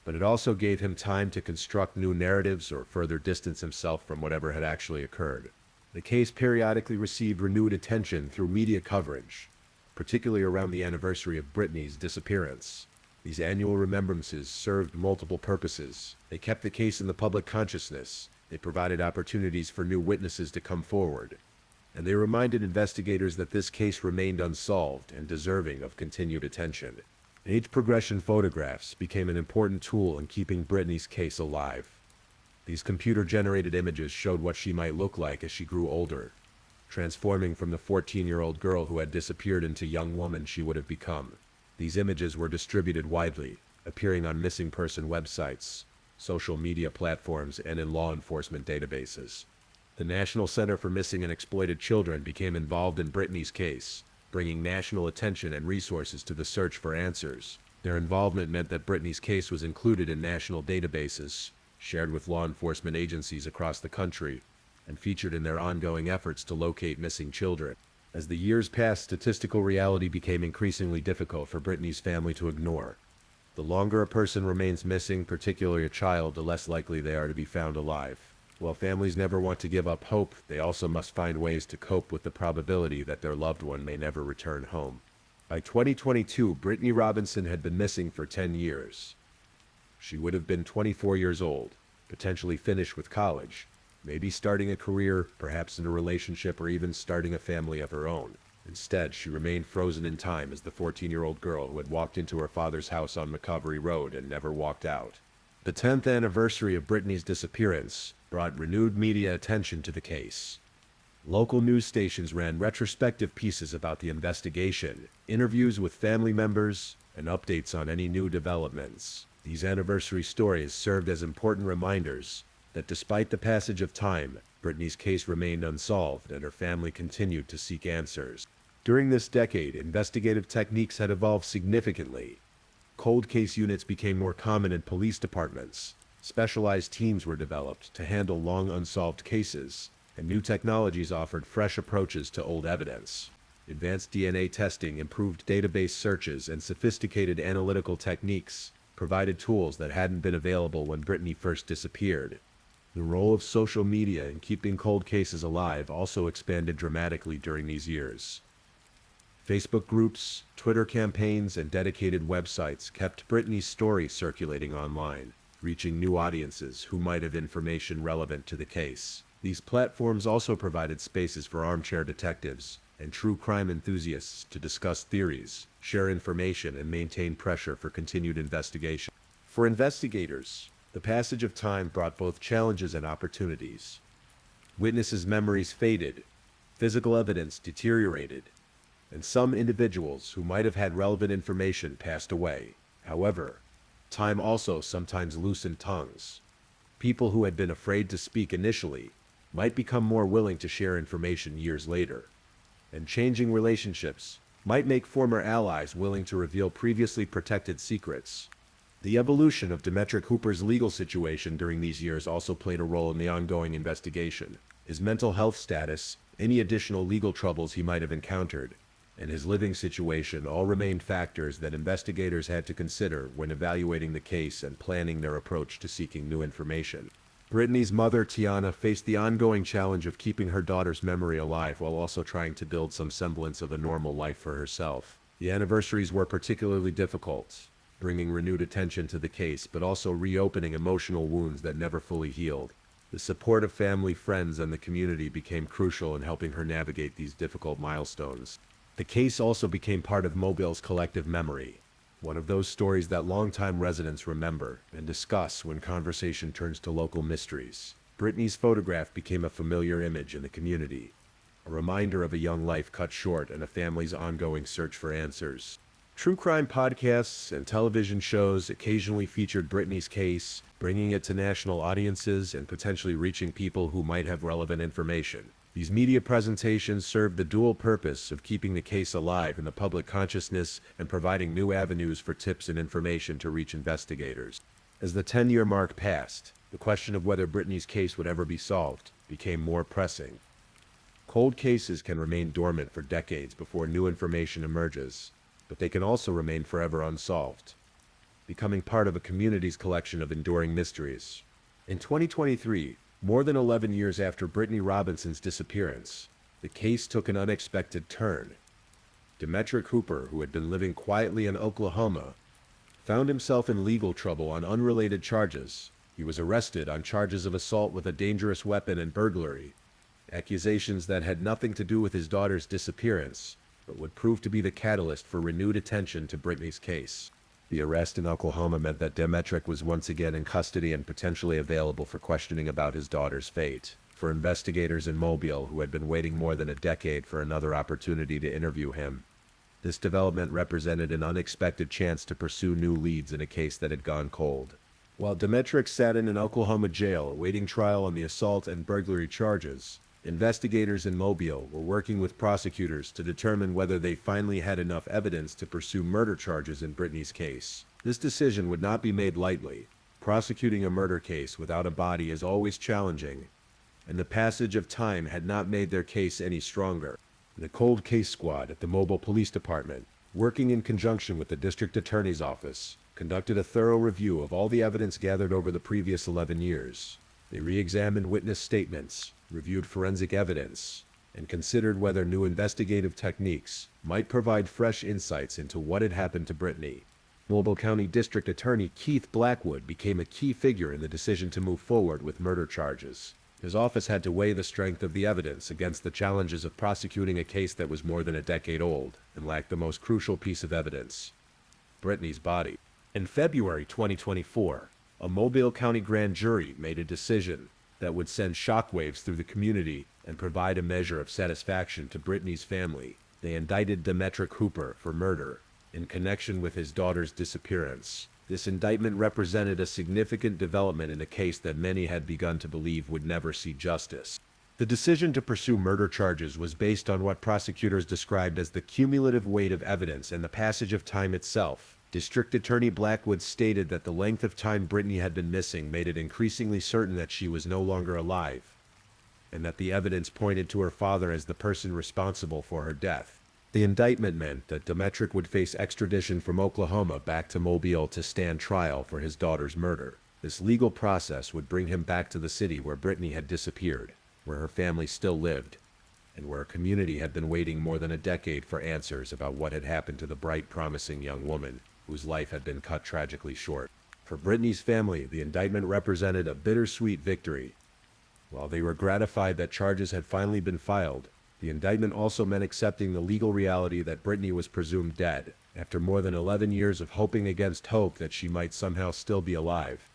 but it also gave him time to construct new narratives or further distance himself from whatever had actually occurred. The case periodically received renewed attention through media coverage, particularly around the anniversary of Britney's disappearance. These annual remembrances served multiple purposes. They kept the case in the public consciousness, they provided opportunities for new witnesses to come forward, and they reminded investigators that this case remained unsolved and deserving of continued attention. Age progression photographs became an important tool in keeping Britney's case alive. These computer-generated images showed what she might look like as she grew older, transforming from the 14-year-old girl who had disappeared into young woman she would have become. These images were distributed widely, appearing on missing person websites, social media platforms, and in law enforcement databases. The National Center for Missing and Exploited Children became involved in Britney's case, bringing national attention and resources to the search for answers. Their involvement meant that Britney's case was included in national databases, shared with law enforcement agencies across the country, and featured in their ongoing efforts to locate missing children. As the years passed, statistical reality became increasingly difficult for Britney's family to ignore. The longer a person remains missing, particularly a child, the less likely they are to be found alive. While families never want to give up hope, they also must find ways to cope with the probability that their loved one may never return home. By 2022, Britney Robinson had been missing for 10 years. She would have been 24 years old, potentially finished with college, maybe starting a career, perhaps in a relationship, or even starting a family of her own. Instead, she remained frozen in time as the 14-year-old girl who had walked into her father's house on McCovery Road and never walked out. The 10th anniversary of Britney's disappearance brought renewed media attention to the case. Local news stations ran retrospective pieces about the investigation, interviews with family members, and updates on any new developments. These anniversary stories served as important reminders that despite the passage of time, Britney's case remained unsolved and her family continued to seek answers. During this decade, investigative techniques had evolved significantly. Cold case units became more common in police departments. Specialized teams were developed to handle long unsolved cases, and new technologies offered fresh approaches to old evidence. Advanced DNA testing, improved database searches, and sophisticated analytical techniques provided tools that hadn't been available when Britney first disappeared. The role of social media in keeping cold cases alive also expanded dramatically during these years. Facebook groups, Twitter campaigns, and dedicated websites kept Britney's story circulating online, reaching new audiences who might have information relevant to the case. These platforms also provided spaces for armchair detectives and true crime enthusiasts to discuss theories, share information, and maintain pressure for continued investigation. For investigators, the passage of time brought both challenges and opportunities. Witnesses' memories faded, physical evidence deteriorated, and some individuals who might have had relevant information passed away. However, time also sometimes loosened tongues. People who had been afraid to speak initially might become more willing to share information years later. And changing relationships might make former allies willing to reveal previously protected secrets. The evolution of Demetric Hooper's legal situation during these years also played a role in the ongoing investigation. His mental health status, any additional legal troubles he might have encountered, and his living situation all remained factors that investigators had to consider when evaluating the case and planning their approach to seeking new information. Britney's mother, Tiana, faced the ongoing challenge of keeping her daughter's memory alive while also trying to build some semblance of a normal life for herself. The anniversaries were particularly difficult, bringing renewed attention to the case but also reopening emotional wounds that never fully healed. The support of family, friends, and the community became crucial in helping her navigate these difficult milestones. The case also became part of Mobile's collective memory, one of those stories that longtime residents remember and discuss when conversation turns to local mysteries. Britney's photograph became a familiar image in the community, a reminder of a young life cut short and a family's ongoing search for answers. True crime podcasts and television shows occasionally featured Britney's case, bringing it to national audiences and potentially reaching people who might have relevant information. These media presentations served the dual purpose of keeping the case alive in the public consciousness and providing new avenues for tips and information to reach investigators. As the 10-year mark passed, the question of whether Britney's case would ever be solved became more pressing. Cold cases can remain dormant for decades before new information emerges, but they can also remain forever unsolved, becoming part of a community's collection of enduring mysteries. In 2023, more than 11 years after Britney Robinson's disappearance, the case took an unexpected turn. Demetric Hooper, who had been living quietly in Oklahoma, found himself in legal trouble on unrelated charges. He was arrested on charges of assault with a dangerous weapon and burglary, accusations that had nothing to do with his daughter's disappearance, but would prove to be the catalyst for renewed attention to Britney's case. The arrest in Oklahoma meant that Demetric was once again in custody and potentially available for questioning about his daughter's fate. For investigators in Mobile who had been waiting more than a decade for another opportunity to interview him, this development represented an unexpected chance to pursue new leads in a case that had gone cold. While Demetric sat in an Oklahoma jail awaiting trial on the assault and burglary charges, investigators in Mobile were working with prosecutors to determine whether they finally had enough evidence to pursue murder charges in Britney's case. This decision would not be made lightly. Prosecuting a murder case without a body is always challenging, and the passage of time had not made their case any stronger. The Cold Case Squad at the Mobile Police Department, working in conjunction with the District Attorney's Office, conducted a thorough review of all the evidence gathered over the previous 11 years. They re-examined witness statements, reviewed forensic evidence, and considered whether new investigative techniques might provide fresh insights into what had happened to Britney. Mobile County District Attorney Keith Blackwood became a key figure in the decision to move forward with murder charges. His office had to weigh the strength of the evidence against the challenges of prosecuting a case that was more than a decade old and lacked the most crucial piece of evidence: Britney's body. In February 2024, a Mobile County grand jury made a decision that would send shockwaves through the community and provide a measure of satisfaction to Britney's family. They indicted Demetric Hooper for murder in connection with his daughter's disappearance. This indictment represented a significant development in a case that many had begun to believe would never see justice. The decision to pursue murder charges was based on what prosecutors described as the cumulative weight of evidence and the passage of time itself. District Attorney Blackwood stated that the length of time Britney had been missing made it increasingly certain that she was no longer alive, and that the evidence pointed to her father as the person responsible for her death. The indictment meant that Demetric would face extradition from Oklahoma back to Mobile to stand trial for his daughter's murder. This legal process would bring him back to the city where Britney had disappeared, where her family still lived, and where a community had been waiting more than a decade for answers about what had happened to the bright, promising young woman whose life had been cut tragically short. For Britney's family, the indictment represented a bittersweet victory. While they were gratified that charges had finally been filed, the indictment also meant accepting the legal reality that Britney was presumed dead, after more than 11 years of hoping against hope that she might somehow still be alive.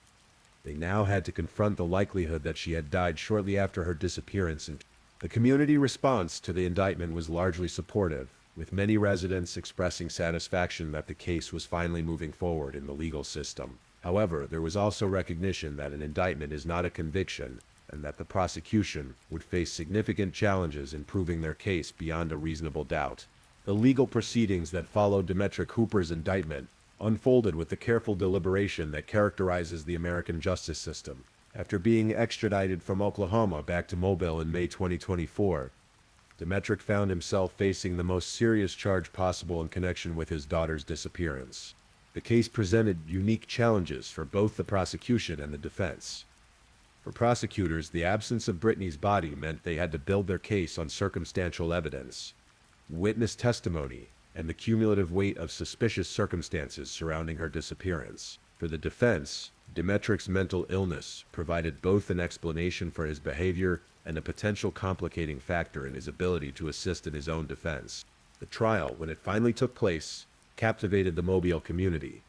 They now had to confront the likelihood that she had died shortly after her disappearance. And the community response to the indictment was largely supportive, with many residents expressing satisfaction that the case was finally moving forward in the legal system. However, there was also recognition that an indictment is not a conviction, and that the prosecution would face significant challenges in proving their case beyond a reasonable doubt. The legal proceedings that followed Demetric Hooper's indictment unfolded with the careful deliberation that characterizes the American justice system. After being extradited from Oklahoma back to Mobile in May 2024, Demetric found himself facing the most serious charge possible in connection with his daughter's disappearance. The case presented unique challenges for both the prosecution and the defense. For prosecutors, the absence of Britney's body meant they had to build their case on circumstantial evidence, witness testimony, and the cumulative weight of suspicious circumstances surrounding her disappearance. For the defense, Demetric's mental illness provided both an explanation for his behavior and a potential complicating factor in his ability to assist in his own defense. The trial, when it finally took place, captivated the Mobile community.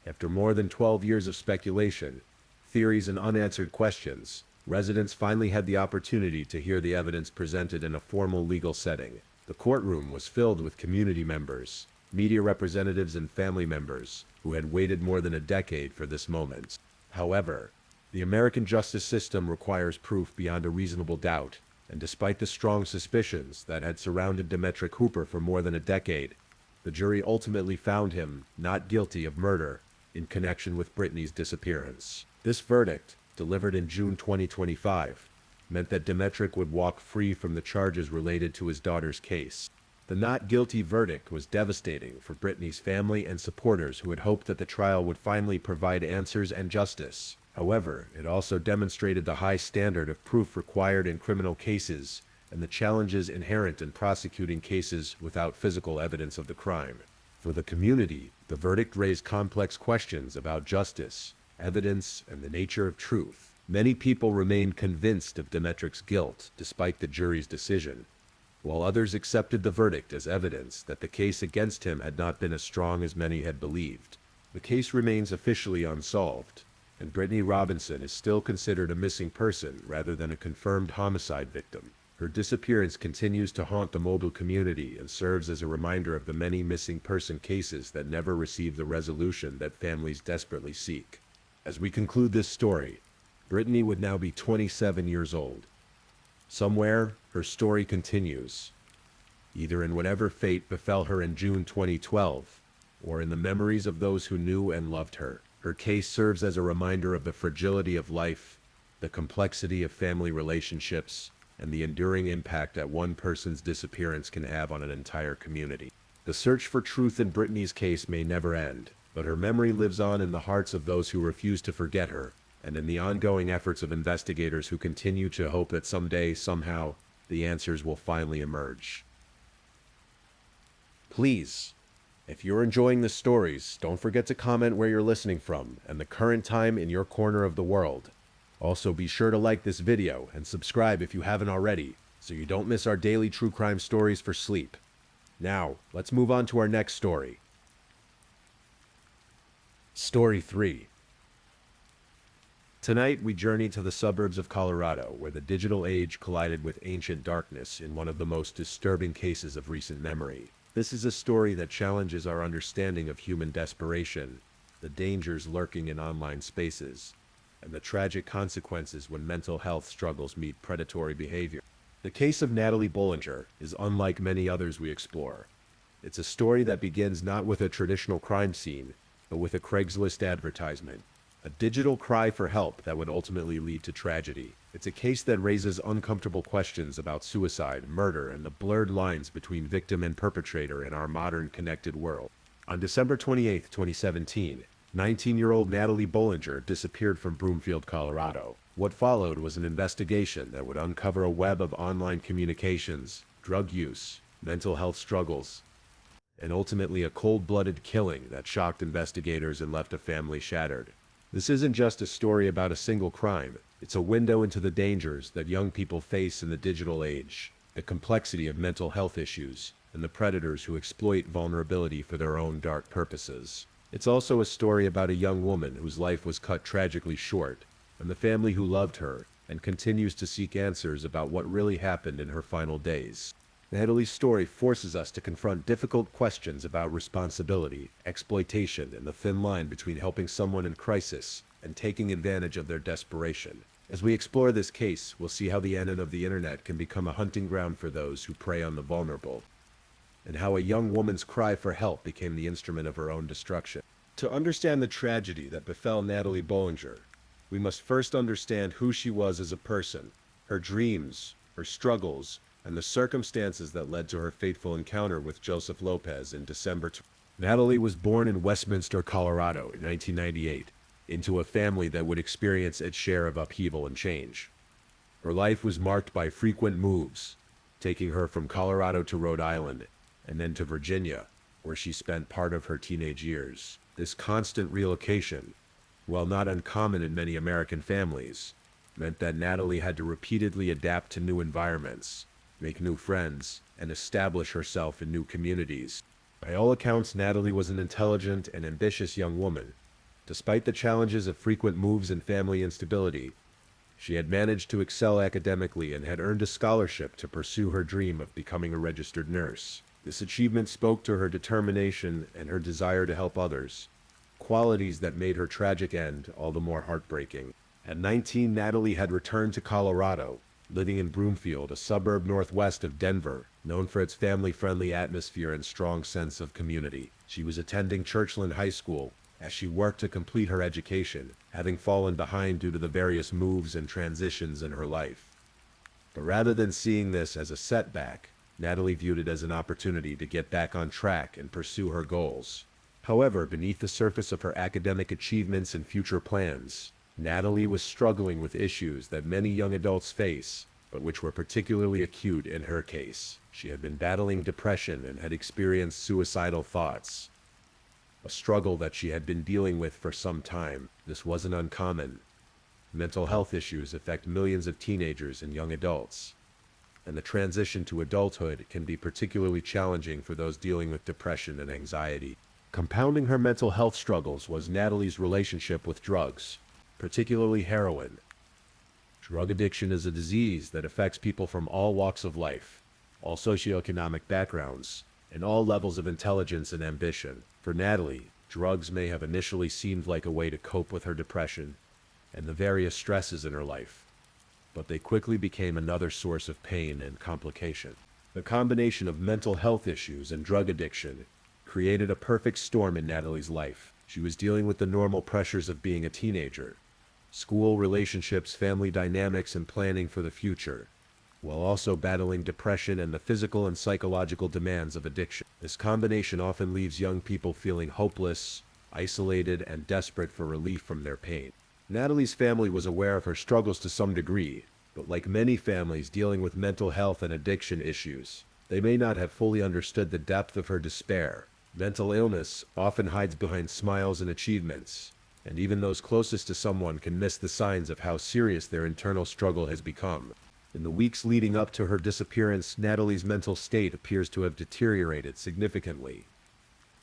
After more than 12 years of speculation, theories, and unanswered questions, residents finally had the opportunity to hear the evidence presented in a formal legal setting. The courtroom was filled with community members, media representatives, and family members who had waited more than a decade for this moment. However, the American justice system requires proof beyond a reasonable doubt, and despite the strong suspicions that had surrounded Demetric Hooper for more than a decade, the jury ultimately found him not guilty of murder in connection with Britney's disappearance. This verdict, delivered in June 2025, meant that Demetric would walk free from the charges related to his daughter's case. The not guilty verdict was devastating for Britney's family and supporters who had hoped that the trial would finally provide answers and justice. However, it also demonstrated the high standard of proof required in criminal cases and the challenges inherent in prosecuting cases without physical evidence of the crime. For the community, the verdict raised complex questions about justice, evidence, and the nature of truth. Many people remained convinced of Demetric's guilt despite the jury's decision, while others accepted the verdict as evidence that the case against him had not been as strong as many had believed. The case remains officially unsolved, and Britney Robinson is still considered a missing person rather than a confirmed homicide victim. Her disappearance continues to haunt the Mobile community and serves as a reminder of the many missing person cases that never receive the resolution that families desperately seek. As we conclude this story, Britney would now be 27 years old. Somewhere, her story continues, either in whatever fate befell her in June 2012, or in the memories of those who knew and loved her. Her case serves as a reminder of the fragility of life, the complexity of family relationships, and the enduring impact that one person's disappearance can have on an entire community. The search for truth in Britney's case may never end, but her memory lives on in the hearts of those who refuse to forget her, and in the ongoing efforts of investigators who continue to hope that someday, somehow, the answers will finally emerge. Please, if you're enjoying the stories, don't forget to comment where you're listening from and the current time in your corner of the world. Also, be sure to like this video and subscribe if you haven't already, so you don't miss our daily true crime stories for sleep. Now, let's move on to our next story. Story 3. Tonight, we journey to the suburbs of Colorado, where the digital age collided with ancient darkness in one of the most disturbing cases of recent memory. This is a story that challenges our understanding of human desperation, the dangers lurking in online spaces, and the tragic consequences when mental health struggles meet predatory behavior. The case of Natalie Bolinger is unlike many others we explore. It's a story that begins not with a traditional crime scene, but with a Craigslist advertisement. A digital cry for help that would ultimately lead to tragedy. It's a case that raises uncomfortable questions about suicide, murder, and the blurred lines between victim and perpetrator in our modern connected world. On December 28, 2017, 19-year-old Natalie Bolinger disappeared from Broomfield, Colorado. What followed was an investigation that would uncover a web of online communications, drug use, mental health struggles, and ultimately a cold-blooded killing that shocked investigators and left a family shattered. This isn't just a story about a single crime. It's a window into the dangers that young people face in the digital age, the complexity of mental health issues, and the predators who exploit vulnerability for their own dark purposes. It's also a story about a young woman whose life was cut tragically short, and the family who loved her, and continues to seek answers about what really happened in her final days. Natalie's story forces us to confront difficult questions about responsibility, exploitation, and the thin line between helping someone in crisis and taking advantage of their desperation. As we explore this case, we'll see how the end of the internet can become a hunting ground for those who prey on the vulnerable, and how a young woman's cry for help became the instrument of her own destruction. To understand the tragedy that befell Natalie Bolinger, we must first understand who she was as a person, her dreams, her struggles, and the circumstances that led to her fateful encounter with Joseph Lopez in December. Natalie was born in Westminster, Colorado in 1998, into a family that would experience its share of upheaval and change. Her life was marked by frequent moves, taking her from Colorado to Rhode Island, and then to Virginia, where she spent part of her teenage years. This constant relocation, while not uncommon in many American families, meant that Natalie had to repeatedly adapt to new environments, make new friends, and establish herself in new communities. By all accounts, Natalie was an intelligent and ambitious young woman. Despite the challenges of frequent moves and family instability, she had managed to excel academically and had earned a scholarship to pursue her dream of becoming a registered nurse. This achievement spoke to her determination and her desire to help others, qualities that made her tragic end all the more heartbreaking. At 19, Natalie had returned to Colorado, living in Broomfield, a suburb northwest of Denver, known for its family-friendly atmosphere and strong sense of community. She was attending Churchland High School as she worked to complete her education, having fallen behind due to the various moves and transitions in her life. But rather than seeing this as a setback, Natalie viewed it as an opportunity to get back on track and pursue her goals. However, beneath the surface of her academic achievements and future plans, Natalie was struggling with issues that many young adults face, but which were particularly acute in her case. She had been battling depression and had experienced suicidal thoughts, a struggle that she had been dealing with for some time. This wasn't uncommon. Mental health issues affect millions of teenagers and young adults, and the transition to adulthood can be particularly challenging for those dealing with depression and anxiety. Compounding her mental health struggles was Natalie's relationship with drugs, particularly heroin. Drug addiction is a disease that affects people from all walks of life, all socioeconomic backgrounds, and all levels of intelligence and ambition. For Natalie, drugs may have initially seemed like a way to cope with her depression and the various stresses in her life, but they quickly became another source of pain and complication. The combination of mental health issues and drug addiction created a perfect storm in Natalie's life. She was dealing with the normal pressures of being a teenager, school, relationships, family dynamics, and planning for the future, while also battling depression and the physical and psychological demands of addiction. This combination often leaves young people feeling hopeless, isolated, and desperate for relief from their pain. Natalie's family was aware of her struggles to some degree, but like many families dealing with mental health and addiction issues, they may not have fully understood the depth of her despair. Mental illness often hides behind smiles and achievements, and even those closest to someone can miss the signs of how serious their internal struggle has become. In the weeks leading up to her disappearance, Natalie's mental state appears to have deteriorated significantly.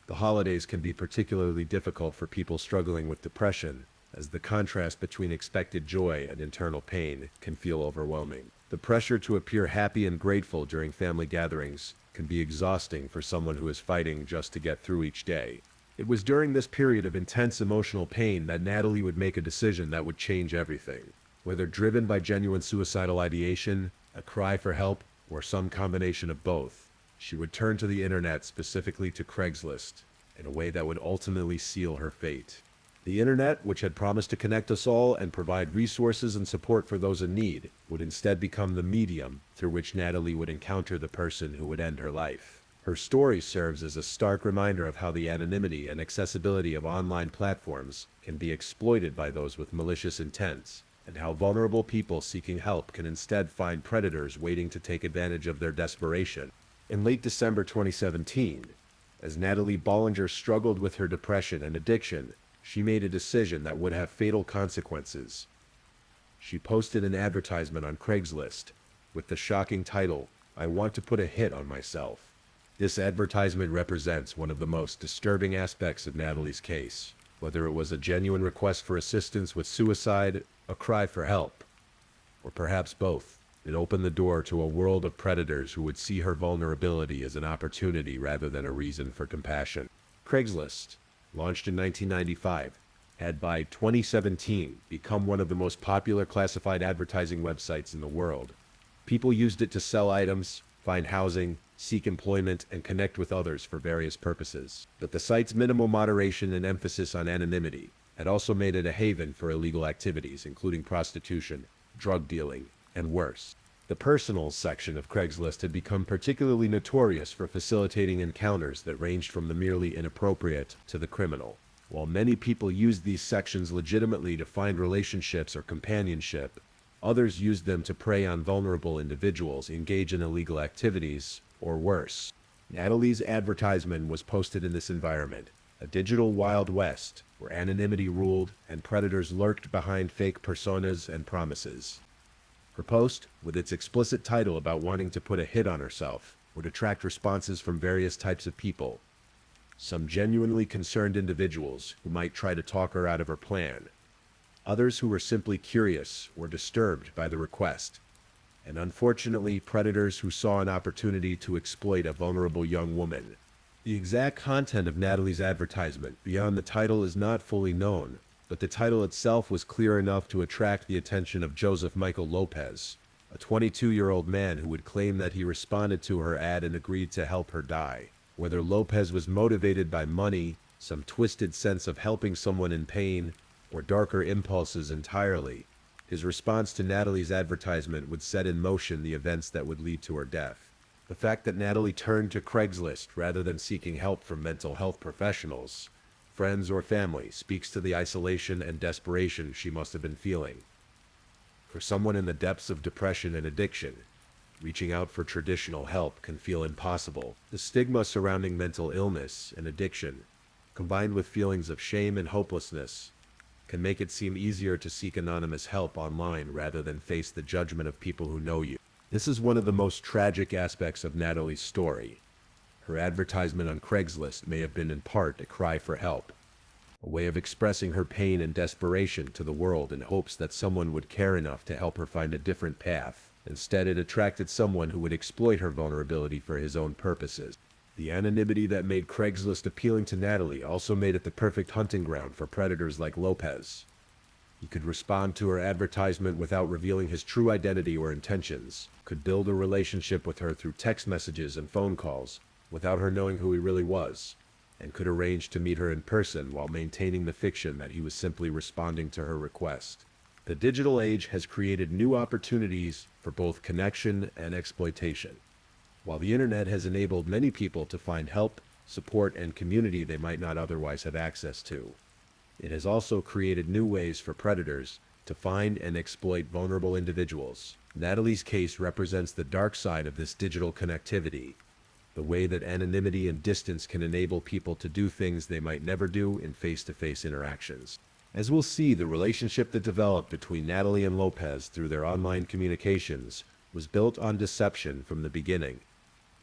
The holidays can be particularly difficult for people struggling with depression, as the contrast between expected joy and internal pain can feel overwhelming. The pressure to appear happy and grateful during family gatherings can be exhausting for someone who is fighting just to get through each day. It was during this period of intense emotional pain that Natalie would make a decision that would change everything. Whether driven by genuine suicidal ideation, a cry for help, or some combination of both, she would turn to the internet, specifically to Craigslist, in a way that would ultimately seal her fate. The internet, which had promised to connect us all and provide resources and support for those in need, would instead become the medium through which Natalie would encounter the person who would end her life. Her story serves as a stark reminder of how the anonymity and accessibility of online platforms can be exploited by those with malicious intents, and how vulnerable people seeking help can instead find predators waiting to take advantage of their desperation. In late December 2017, as Natalie Bolinger struggled with her depression and addiction, she made a decision that would have fatal consequences. she posted an advertisement on Craigslist with the shocking title, "I want to put a hit on myself." This advertisement represents one of the most disturbing aspects of Natalie's case. Whether it was a genuine request for assistance with suicide, a cry for help, or perhaps both, it opened the door to a world of predators who would see her vulnerability as an opportunity rather than a reason for compassion. Craigslist, launched in 1995, had by 2017 become one of the most popular classified advertising websites in the world. People used it to sell items, find housing, seek employment, and connect with others for various purposes. But the site's minimal moderation and emphasis on anonymity had also made it a haven for illegal activities, including prostitution, drug dealing, and worse. The personals section of Craigslist had become particularly notorious for facilitating encounters that ranged from the merely inappropriate to the criminal. While many people used these sections legitimately to find relationships or companionship, others used them to prey on vulnerable individuals, engage in illegal activities, or worse. Natalie's advertisement was posted in this environment, a digital Wild West, where anonymity ruled and predators lurked behind fake personas and promises. Her post, with its explicit title about wanting to put a hit on herself, would attract responses from various types of people. Some genuinely concerned individuals who might try to talk her out of her plan. Others who were simply curious or disturbed by the request. And unfortunately, predators who saw an opportunity to exploit a vulnerable young woman. The exact content of Natalie's advertisement beyond the title is not fully known, but the title itself was clear enough to attract the attention of Joseph Michael Lopez, a 22-year-old man who would claim that he responded to her ad and agreed to help her die. Whether Lopez was motivated by money, some twisted sense of helping someone in pain, or darker impulses entirely, his response to Natalie's advertisement would set in motion the events that would lead to her death. The fact that Natalie turned to Craigslist rather than seeking help from mental health professionals, friends, or family speaks to the isolation and desperation she must have been feeling. For someone in the depths of depression and addiction, reaching out for traditional help can feel impossible. The stigma surrounding mental illness and addiction, combined with feelings of shame and hopelessness, can make it seem easier to seek anonymous help online rather than face the judgment of people who know you. This is one of the most tragic aspects of Natalie's story. Her advertisement on Craigslist may have been in part a cry for help, a way of expressing her pain and desperation to the world in hopes that someone would care enough to help her find a different path. Instead, it attracted someone who would exploit her vulnerability for his own purposes. The anonymity that made Craigslist appealing to Natalie also made it the perfect hunting ground for predators like Lopez. He could respond to her advertisement without revealing his true identity or intentions, could build a relationship with her through text messages and phone calls, without her knowing who he really was, and could arrange to meet her in person while maintaining the fiction that he was simply responding to her request. The digital age has created new opportunities for both connection and exploitation. While the internet has enabled many people to find help, support, and community they might not otherwise have access to, it has also created new ways for predators to find and exploit vulnerable individuals. Natalie's case represents the dark side of this digital connectivity, the way that anonymity and distance can enable people to do things they might never do in face-to-face interactions. As we'll see, the relationship that developed between Natalie and Lopez through their online communications was built on deception from the beginning,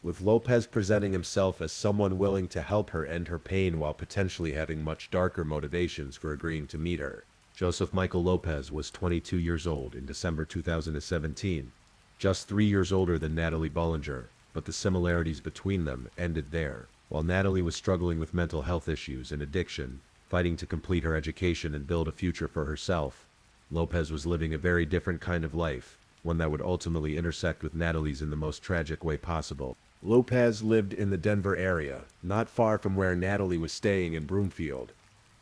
with Lopez presenting himself as someone willing to help her end her pain while potentially having much darker motivations for agreeing to meet her. Joseph Michael Lopez was 22 years old in December 2017, just 3 years older than Natalie Bolinger, but the similarities between them ended there. While Natalie was struggling with mental health issues and addiction, fighting to complete her education and build a future for herself, Lopez was living a very different kind of life, one that would ultimately intersect with Natalie's in the most tragic way possible. Lopez lived in the Denver area, not far from where Natalie was staying in Broomfield.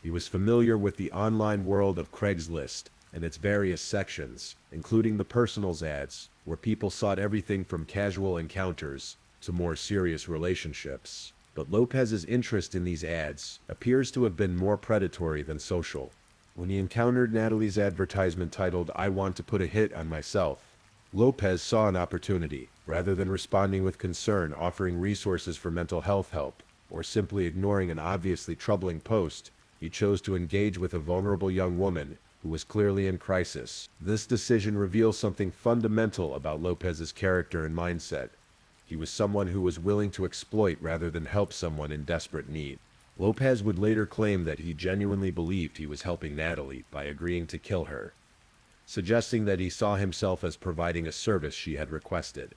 He was familiar with the online world of Craigslist and its various sections, including the personals ads, where people sought everything from casual encounters to more serious relationships. But Lopez's interest in these ads appears to have been more predatory than social. When he encountered Natalie's advertisement titled, "I want to put a hit on myself," Lopez saw an opportunity. Rather than responding with concern, offering resources for mental health help, or simply ignoring an obviously troubling post, he chose to engage with a vulnerable young woman who was clearly in crisis. This decision reveals something fundamental about Lopez's character and mindset. He was someone who was willing to exploit rather than help someone in desperate need. Lopez would later claim that he genuinely believed he was helping Natalie by agreeing to kill her, suggesting that he saw himself as providing a service she had requested.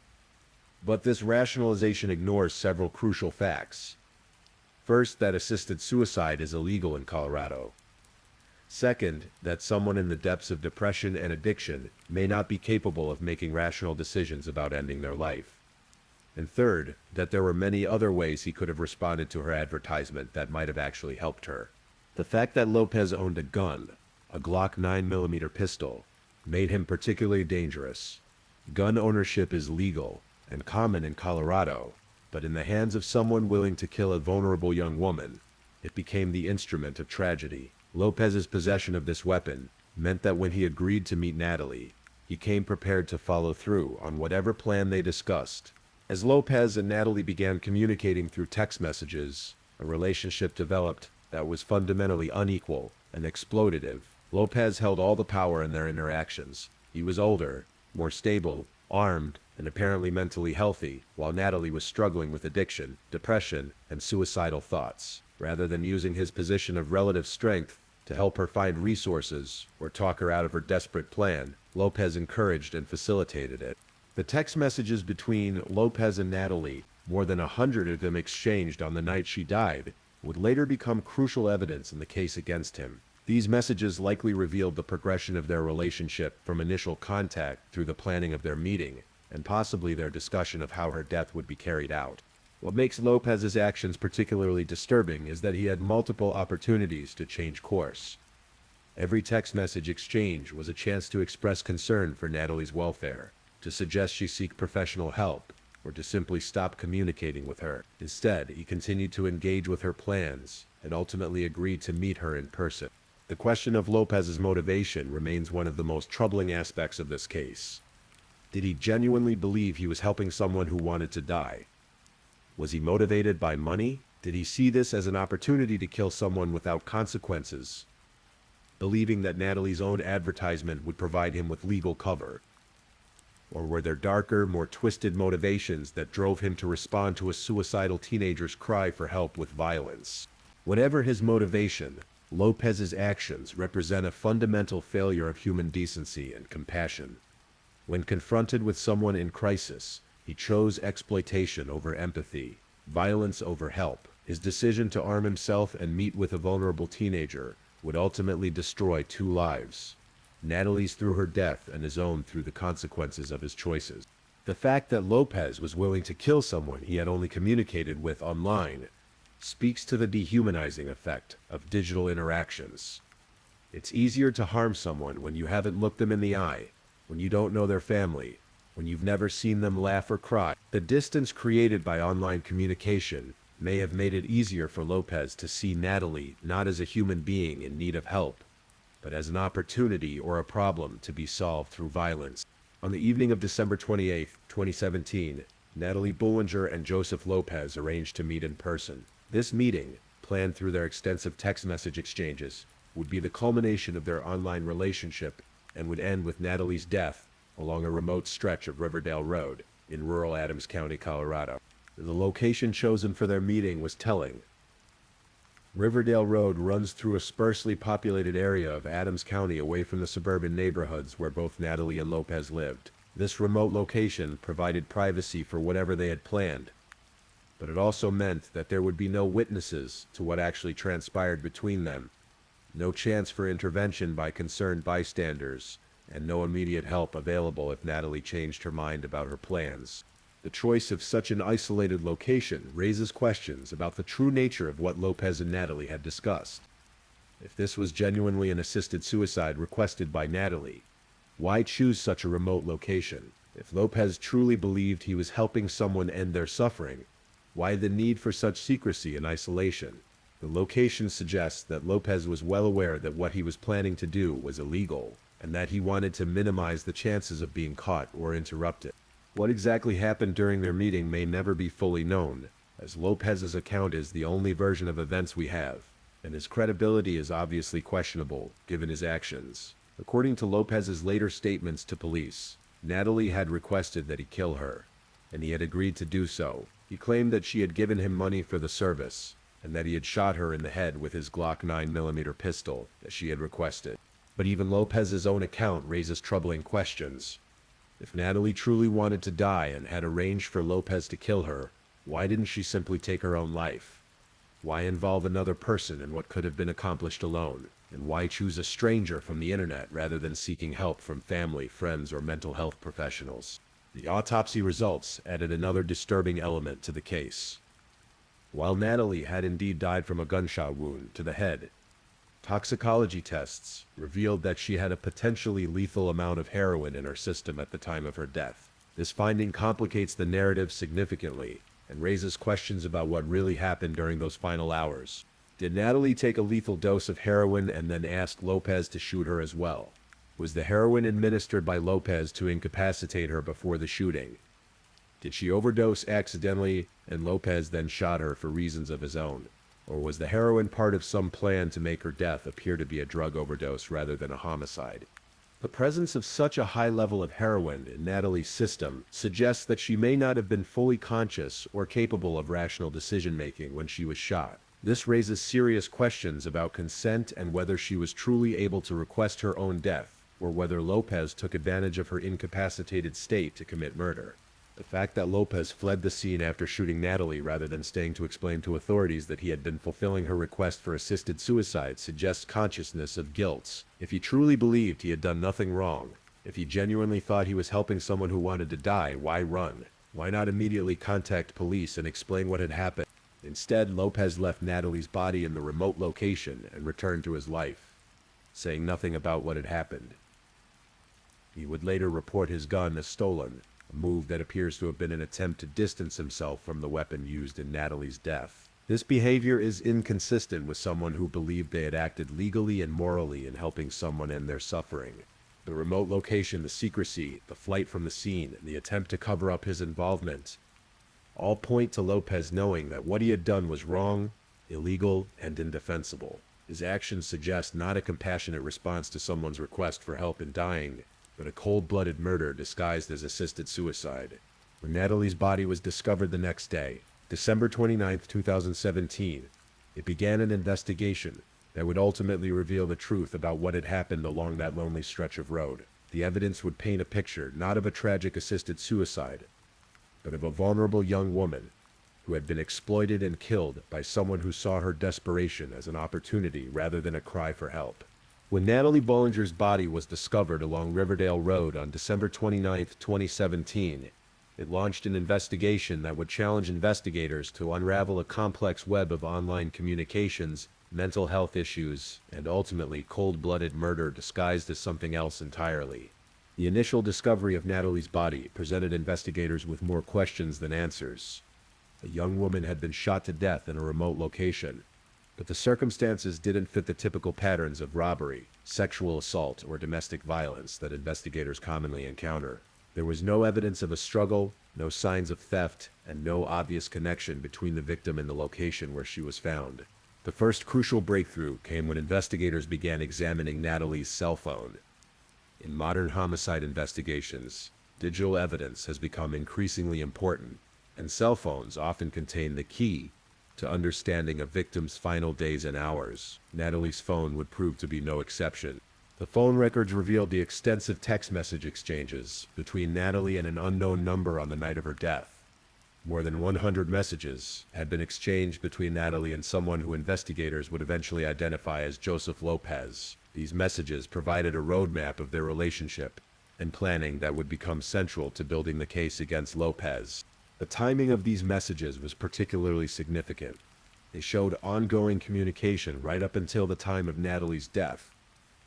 But this rationalization ignores several crucial facts. First, that assisted suicide is illegal in Colorado. Second, that someone in the depths of depression and addiction may not be capable of making rational decisions about ending their life. And third, that there were many other ways he could have responded to her advertisement that might have actually helped her. The fact that Lopez owned a gun, a Glock 9mm pistol, made him particularly dangerous. Gun ownership is legal and common in Colorado, but in the hands of someone willing to kill a vulnerable young woman, it became the instrument of tragedy. Lopez's possession of this weapon meant that when he agreed to meet Natalie, he came prepared to follow through on whatever plan they discussed. As Lopez and Natalie began communicating through text messages, a relationship developed that was fundamentally unequal and exploitative. Lopez held all the power in their interactions. He was older, more stable, armed, and apparently mentally healthy, while Natalie was struggling with addiction, depression, and suicidal thoughts. Rather than using his position of relative strength to help her find resources or talk her out of her desperate plan, Lopez encouraged and facilitated it. The text messages between Lopez and Natalie, more than 100 of them exchanged on the night she died, would later become crucial evidence in the case against him. These messages likely revealed the progression of their relationship from initial contact through the planning of their meeting, and possibly their discussion of how her death would be carried out. What makes Lopez's actions particularly disturbing is that he had multiple opportunities to change course. Every text message exchange was a chance to express concern for Natalie's welfare, to suggest she seek professional help, or to simply stop communicating with her. Instead, he continued to engage with her plans, and ultimately agreed to meet her in person. The question of Lopez's motivation remains one of the most troubling aspects of this case. Did he genuinely believe he was helping someone who wanted to die? Was he motivated by money? Did he see this as an opportunity to kill someone without consequences, believing that Natalie's own advertisement would provide him with legal cover? Or were there darker, more twisted motivations that drove him to respond to a suicidal teenager's cry for help with violence? Whatever his motivation, Lopez's actions represent a fundamental failure of human decency and compassion. When confronted with someone in crisis, he chose exploitation over empathy, violence over help. His decision to arm himself and meet with a vulnerable teenager would ultimately destroy 2 lives. Natalie's through her death and his own through the consequences of his choices. The fact that Lopez was willing to kill someone he had only communicated with online speaks to the dehumanizing effect of digital interactions. It's easier to harm someone when you haven't looked them in the eye, when you don't know their family, when you've never seen them laugh or cry. The distance created by online communication may have made it easier for Lopez to see Natalie not as a human being in need of help, but as an opportunity or a problem to be solved through violence. On the evening of December 28, 2017, Natalie Bolinger and Joseph Lopez arranged to meet in person. This meeting, planned through their extensive text message exchanges, would be the culmination of their online relationship and would end with Natalie's death along a remote stretch of Riverdale Road in rural Adams County, Colorado. The location chosen for their meeting was telling. Riverdale Road runs through a sparsely populated area of Adams County away from the suburban neighborhoods where both Natalie and Lopez lived. This remote location provided privacy for whatever they had planned, but it also meant that there would be no witnesses to what actually transpired between them, no chance for intervention by concerned bystanders, and no immediate help available if Natalie changed her mind about her plans. The choice of such an isolated location raises questions about the true nature of what Lopez and Natalie had discussed. If this was genuinely an assisted suicide requested by Natalie, why choose such a remote location? If Lopez truly believed he was helping someone end their suffering, why the need for such secrecy and isolation? The location suggests that Lopez was well aware that what he was planning to do was illegal, and that he wanted to minimize the chances of being caught or interrupted. What exactly happened during their meeting may never be fully known, as Lopez's account is the only version of events we have, and his credibility is obviously questionable given his actions. According to Lopez's later statements to police, Natalie had requested that he kill her, and he had agreed to do so. He claimed that she had given him money for the service, and that he had shot her in the head with his Glock 9mm pistol that she had requested. But even Lopez's own account raises troubling questions. If Natalie truly wanted to die and had arranged for Lopez to kill her, why didn't she simply take her own life? Why involve another person in what could have been accomplished alone? And why choose a stranger from the internet rather than seeking help from family, friends, or mental health professionals? The autopsy results added another disturbing element to the case. While Natalie had indeed died from a gunshot wound to the head, toxicology tests revealed that she had a potentially lethal amount of heroin in her system at the time of her death. This finding complicates the narrative significantly and raises questions about what really happened during those final hours. Did Natalie take a lethal dose of heroin and then ask Lopez to shoot her as well? Was the heroin administered by Lopez to incapacitate her before the shooting? Did she overdose accidentally and Lopez then shot her for reasons of his own? Or was the heroin part of some plan to make her death appear to be a drug overdose rather than a homicide? The presence of such a high level of heroin in Natalie's system suggests that she may not have been fully conscious or capable of rational decision-making when she was shot. This raises serious questions about consent and whether she was truly able to request her own death, or whether Lopez took advantage of her incapacitated state to commit murder. The fact that Lopez fled the scene after shooting Natalie rather than staying to explain to authorities that he had been fulfilling her request for assisted suicide suggests consciousness of guilt. If he truly believed he had done nothing wrong, if he genuinely thought he was helping someone who wanted to die, why run? Why not immediately contact police and explain what had happened? Instead, Lopez left Natalie's body in the remote location and returned to his life, saying nothing about what had happened. He would later report his gun as stolen, a move that appears to have been an attempt to distance himself from the weapon used in Natalie's death. This behavior is inconsistent with someone who believed they had acted legally and morally in helping someone end their suffering. The remote location, the secrecy, the flight from the scene, and the attempt to cover up his involvement all point to Lopez knowing that what he had done was wrong, illegal, and indefensible. His actions suggest not a compassionate response to someone's request for help in dying, but a cold-blooded murder disguised as assisted suicide. When Natalie's body was discovered the next day, December 29, 2017, it began an investigation that would ultimately reveal the truth about what had happened along that lonely stretch of road. The evidence would paint a picture not of a tragic assisted suicide, but of a vulnerable young woman who had been exploited and killed by someone who saw her desperation as an opportunity rather than a cry for help. When Natalie Bolinger's body was discovered along Riverdale Road on December 29, 2017, it launched an investigation that would challenge investigators to unravel a complex web of online communications, mental health issues, and ultimately cold-blooded murder disguised as something else entirely. The initial discovery of Natalie's body presented investigators with more questions than answers. A young woman had been shot to death in a remote location, but the circumstances didn't fit the typical patterns of robbery, sexual assault, or domestic violence that investigators commonly encounter. There was no evidence of a struggle, no signs of theft, and no obvious connection between the victim and the location where she was found. The first crucial breakthrough came when investigators began examining Natalie's cell phone. In modern homicide investigations, digital evidence has become increasingly important, and cell phones often contain the key to understanding a victim's final days and hours. Natalie's phone would prove to be no exception. The phone records revealed the extensive text message exchanges between Natalie and an unknown number on the night of her death. More than 100 messages had been exchanged between Natalie and someone who investigators would eventually identify as Joseph Lopez. These messages provided a roadmap of their relationship and planning that would become central to building the case against Lopez. The timing of these messages was particularly significant. They showed ongoing communication right up until the time of Natalie's death,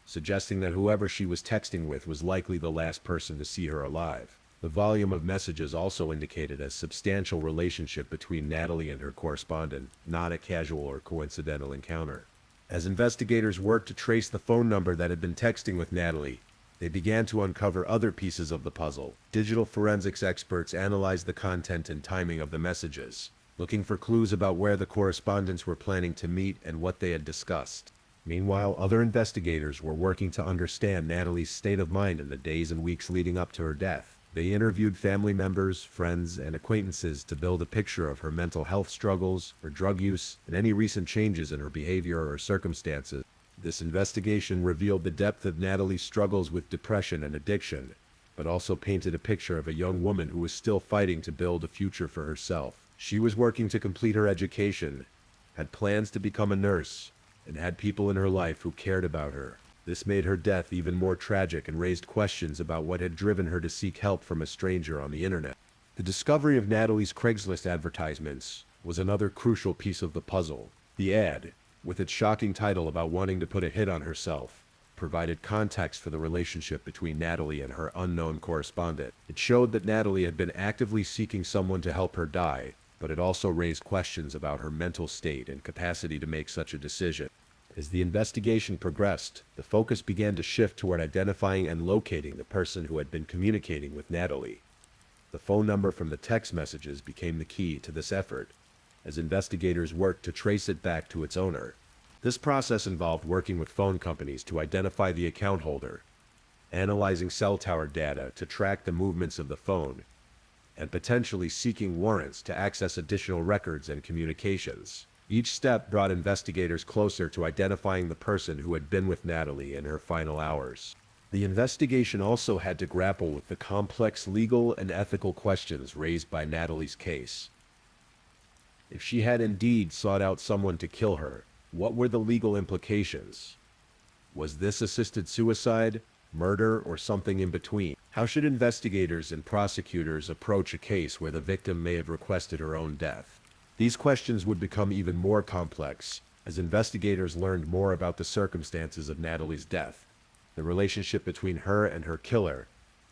suggesting that whoever she was texting with was likely the last person to see her alive. The volume of messages also indicated a substantial relationship between Natalie and her correspondent, not a casual or coincidental encounter. As investigators worked to trace the phone number that had been texting with Natalie, they began to uncover other pieces of the puzzle. Digital forensics experts analyzed the content and timing of the messages, looking for clues about where the correspondents were planning to meet and what they had discussed. Meanwhile, other investigators were working to understand Natalie's state of mind in the days and weeks leading up to her death. They interviewed family members, friends, and acquaintances to build a picture of her mental health struggles, her drug use, and any recent changes in her behavior or circumstances. This investigation revealed the depth of Natalie's struggles with depression and addiction, but also painted a picture of a young woman who was still fighting to build a future for herself. She was working to complete her education, had plans to become a nurse, and had people in her life who cared about her. This made her death even more tragic and raised questions about what had driven her to seek help from a stranger on the internet. The discovery of Natalie's Craigslist advertisements was another crucial piece of the puzzle. The ad, with its shocking title about wanting to put a hit on herself, provided context for the relationship between Natalie and her unknown correspondent. It showed that Natalie had been actively seeking someone to help her die, but it also raised questions about her mental state and capacity to make such a decision. As the investigation progressed, the focus began to shift toward identifying and locating the person who had been communicating with Natalie. The phone number from the text messages became the key to this effort, as investigators worked to trace it back to its owner. This process involved working with phone companies to identify the account holder, analyzing cell tower data to track the movements of the phone, and potentially seeking warrants to access additional records and communications. Each step brought investigators closer to identifying the person who had been with Natalie in her final hours. The investigation also had to grapple with the complex legal and ethical questions raised by Natalie's case. If she had indeed sought out someone to kill her, what were the legal implications? Was this assisted suicide, murder, or something in between? How should investigators and prosecutors approach a case where the victim may have requested her own death? These questions would become even more complex as investigators learned more about the circumstances of Natalie's death, the relationship between her and her killer,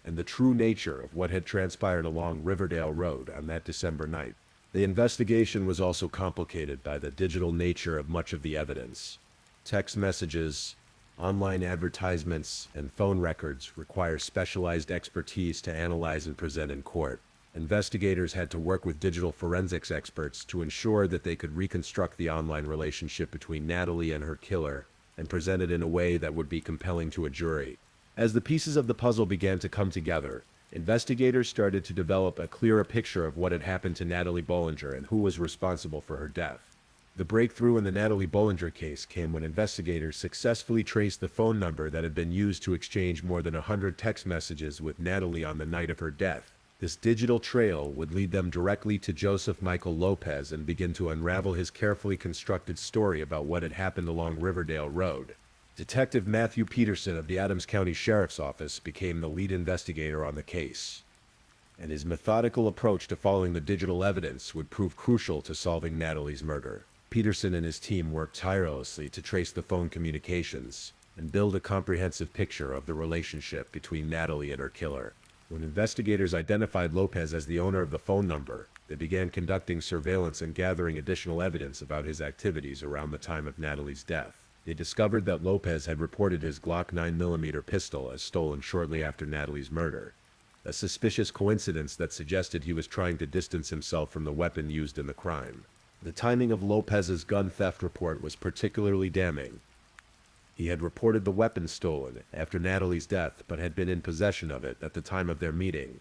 and the true nature of what had transpired along Riverdale Road on that December night. The investigation was also complicated by the digital nature of much of the evidence. Text messages, online advertisements, and phone records require specialized expertise to analyze and present in court. Investigators had to work with digital forensics experts to ensure that they could reconstruct the online relationship between Natalie and her killer and present it in a way that would be compelling to a jury. As the pieces of the puzzle began to come together, investigators started to develop a clearer picture of what had happened to Natalie Bolinger and who was responsible for her death. The breakthrough in the Natalie Bolinger case came when investigators successfully traced the phone number that had been used to exchange more than 100 text messages with Natalie on the night of her death. This digital trail would lead them directly to Joseph Michael Lopez and begin to unravel his carefully constructed story about what had happened along Riverdale Road. Detective Matthew Peterson of the Adams County Sheriff's Office became the lead investigator on the case, and his methodical approach to following the digital evidence would prove crucial to solving Natalie's murder. Peterson and his team worked tirelessly to trace the phone communications and build a comprehensive picture of the relationship between Natalie and her killer. When investigators identified Lopez as the owner of the phone number, they began conducting surveillance and gathering additional evidence about his activities around the time of Natalie's death. They discovered that Lopez had reported his Glock 9mm pistol as stolen shortly after Natalie's murder, a suspicious coincidence that suggested he was trying to distance himself from the weapon used in the crime. The timing of Lopez's gun theft report was particularly damning. He had reported the weapon stolen after Natalie's death, but had been in possession of it at the time of their meeting,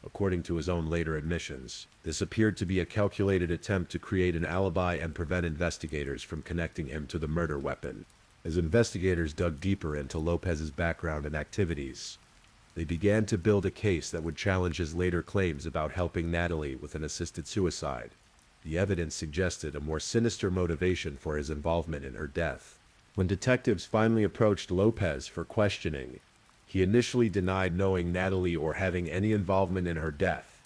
according to his own later admissions. This appeared to be a calculated attempt to create an alibi and prevent investigators from connecting him to the murder weapon. As investigators dug deeper into Lopez's background and activities, they began to build a case that would challenge his later claims about helping Natalie with an assisted suicide. The evidence suggested a more sinister motivation for his involvement in her death. When detectives finally approached Lopez for questioning, he initially denied knowing Natalie or having any involvement in her death.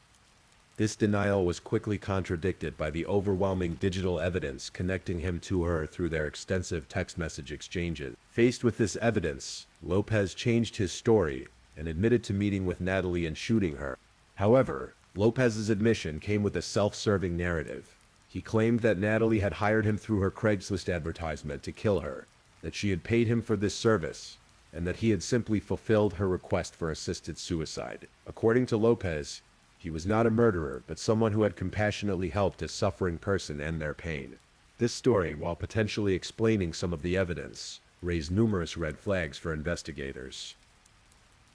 This denial was quickly contradicted by the overwhelming digital evidence connecting him to her through their extensive text message exchanges. Faced with this evidence, Lopez changed his story and admitted to meeting with Natalie and shooting her. However, Lopez's admission came with a self-serving narrative. He claimed that Natalie had hired him through her Craigslist advertisement to kill her, that she had paid him for this service, and that he had simply fulfilled her request for assisted suicide. According to Lopez, he was not a murderer, but someone who had compassionately helped a suffering person end their pain. This story, while potentially explaining some of the evidence, raised numerous red flags for investigators.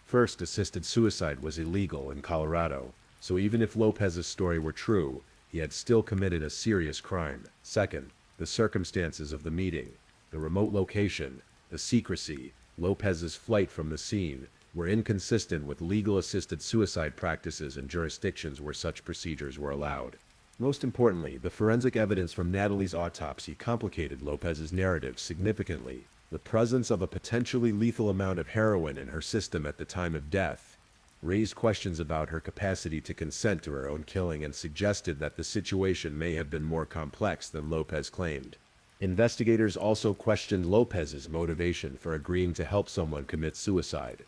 First, assisted suicide was illegal in Colorado, so even if Lopez's story were true, he had still committed a serious crime. Second, the circumstances of the meeting, the remote location, the secrecy, Lopez's flight from the scene, were inconsistent with legal assisted suicide practices in jurisdictions where such procedures were allowed. Most importantly, the forensic evidence from Natalie's autopsy complicated Lopez's narrative significantly. The presence of a potentially lethal amount of heroin in her system at the time of death raised questions about her capacity to consent to her own killing and suggested that the situation may have been more complex than Lopez claimed. Investigators also questioned Lopez's motivation for agreeing to help someone commit suicide.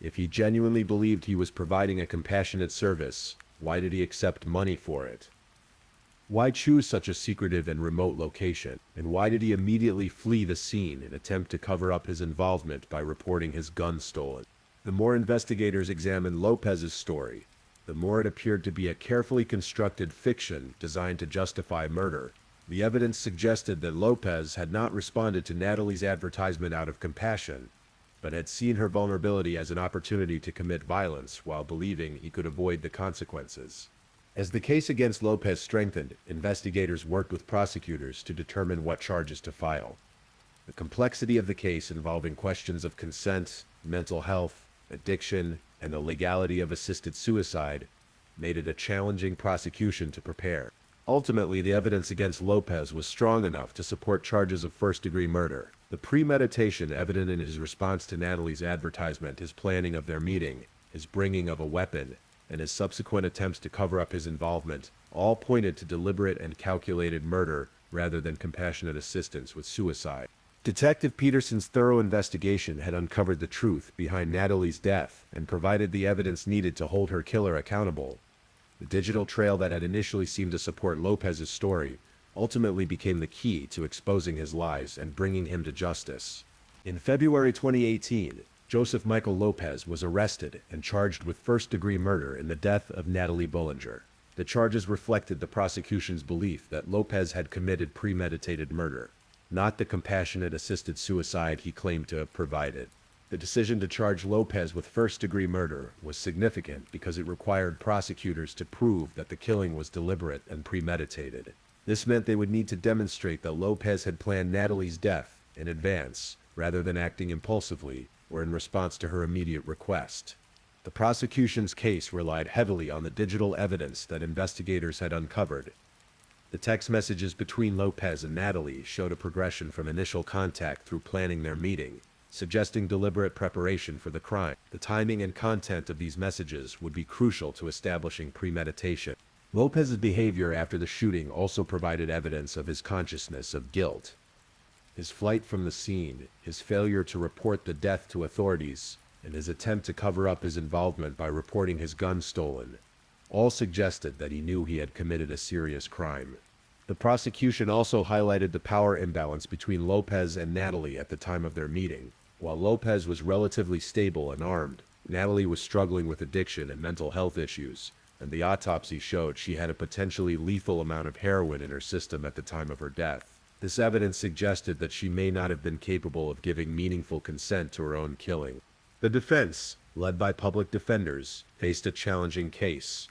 If he genuinely believed he was providing a compassionate service, why did he accept money for it? Why choose such a secretive and remote location? And why did he immediately flee the scene in an attempt to cover up his involvement by reporting his gun stolen? The more investigators examined Lopez's story, the more it appeared to be a carefully constructed fiction designed to justify murder. The evidence suggested that Lopez had not responded to Natalie's advertisement out of compassion, but had seen her vulnerability as an opportunity to commit violence while believing he could avoid the consequences. As the case against Lopez strengthened, investigators worked with prosecutors to determine what charges to file. The complexity of the case involving questions of consent, mental health, addiction, and the legality of assisted suicide made it a challenging prosecution to prepare. Ultimately, the evidence against Lopez was strong enough to support charges of first-degree murder. The premeditation evident in his response to Natalie's advertisement, his planning of their meeting, his bringing of a weapon, and his subsequent attempts to cover up his involvement, all pointed to deliberate and calculated murder rather than compassionate assistance with suicide. Detective Peterson's thorough investigation had uncovered the truth behind Natalie's death and provided the evidence needed to hold her killer accountable. The digital trail that had initially seemed to support Lopez's story ultimately became the key to exposing his lies and bringing him to justice. In February 2018, Joseph Michael Lopez was arrested and charged with first-degree murder in the death of Natalie Bolinger. The charges reflected the prosecution's belief that Lopez had committed premeditated murder, not the compassionate assisted suicide he claimed to have provided. The decision to charge Lopez with first-degree murder was significant because it required prosecutors to prove that the killing was deliberate and premeditated. This meant they would need to demonstrate that Lopez had planned Natalie's death in advance, rather than acting impulsively or in response to her immediate request. The prosecution's case relied heavily on the digital evidence that investigators had uncovered. The text messages between Lopez and Natalie showed a progression from initial contact through planning their meeting, suggesting deliberate preparation for the crime. The timing and content of these messages would be crucial to establishing premeditation. Lopez's behavior after the shooting also provided evidence of his consciousness of guilt. His flight from the scene, his failure to report the death to authorities, and his attempt to cover up his involvement by reporting his gun stolen, all suggested that he knew he had committed a serious crime. The prosecution also highlighted the power imbalance between Lopez and Natalie at the time of their meeting. While Lopez was relatively stable and armed, Natalie was struggling with addiction and mental health issues, and the autopsy showed she had a potentially lethal amount of heroin in her system at the time of her death. This evidence suggested that she may not have been capable of giving meaningful consent to her own killing. The defense, led by public defenders, faced a challenging case.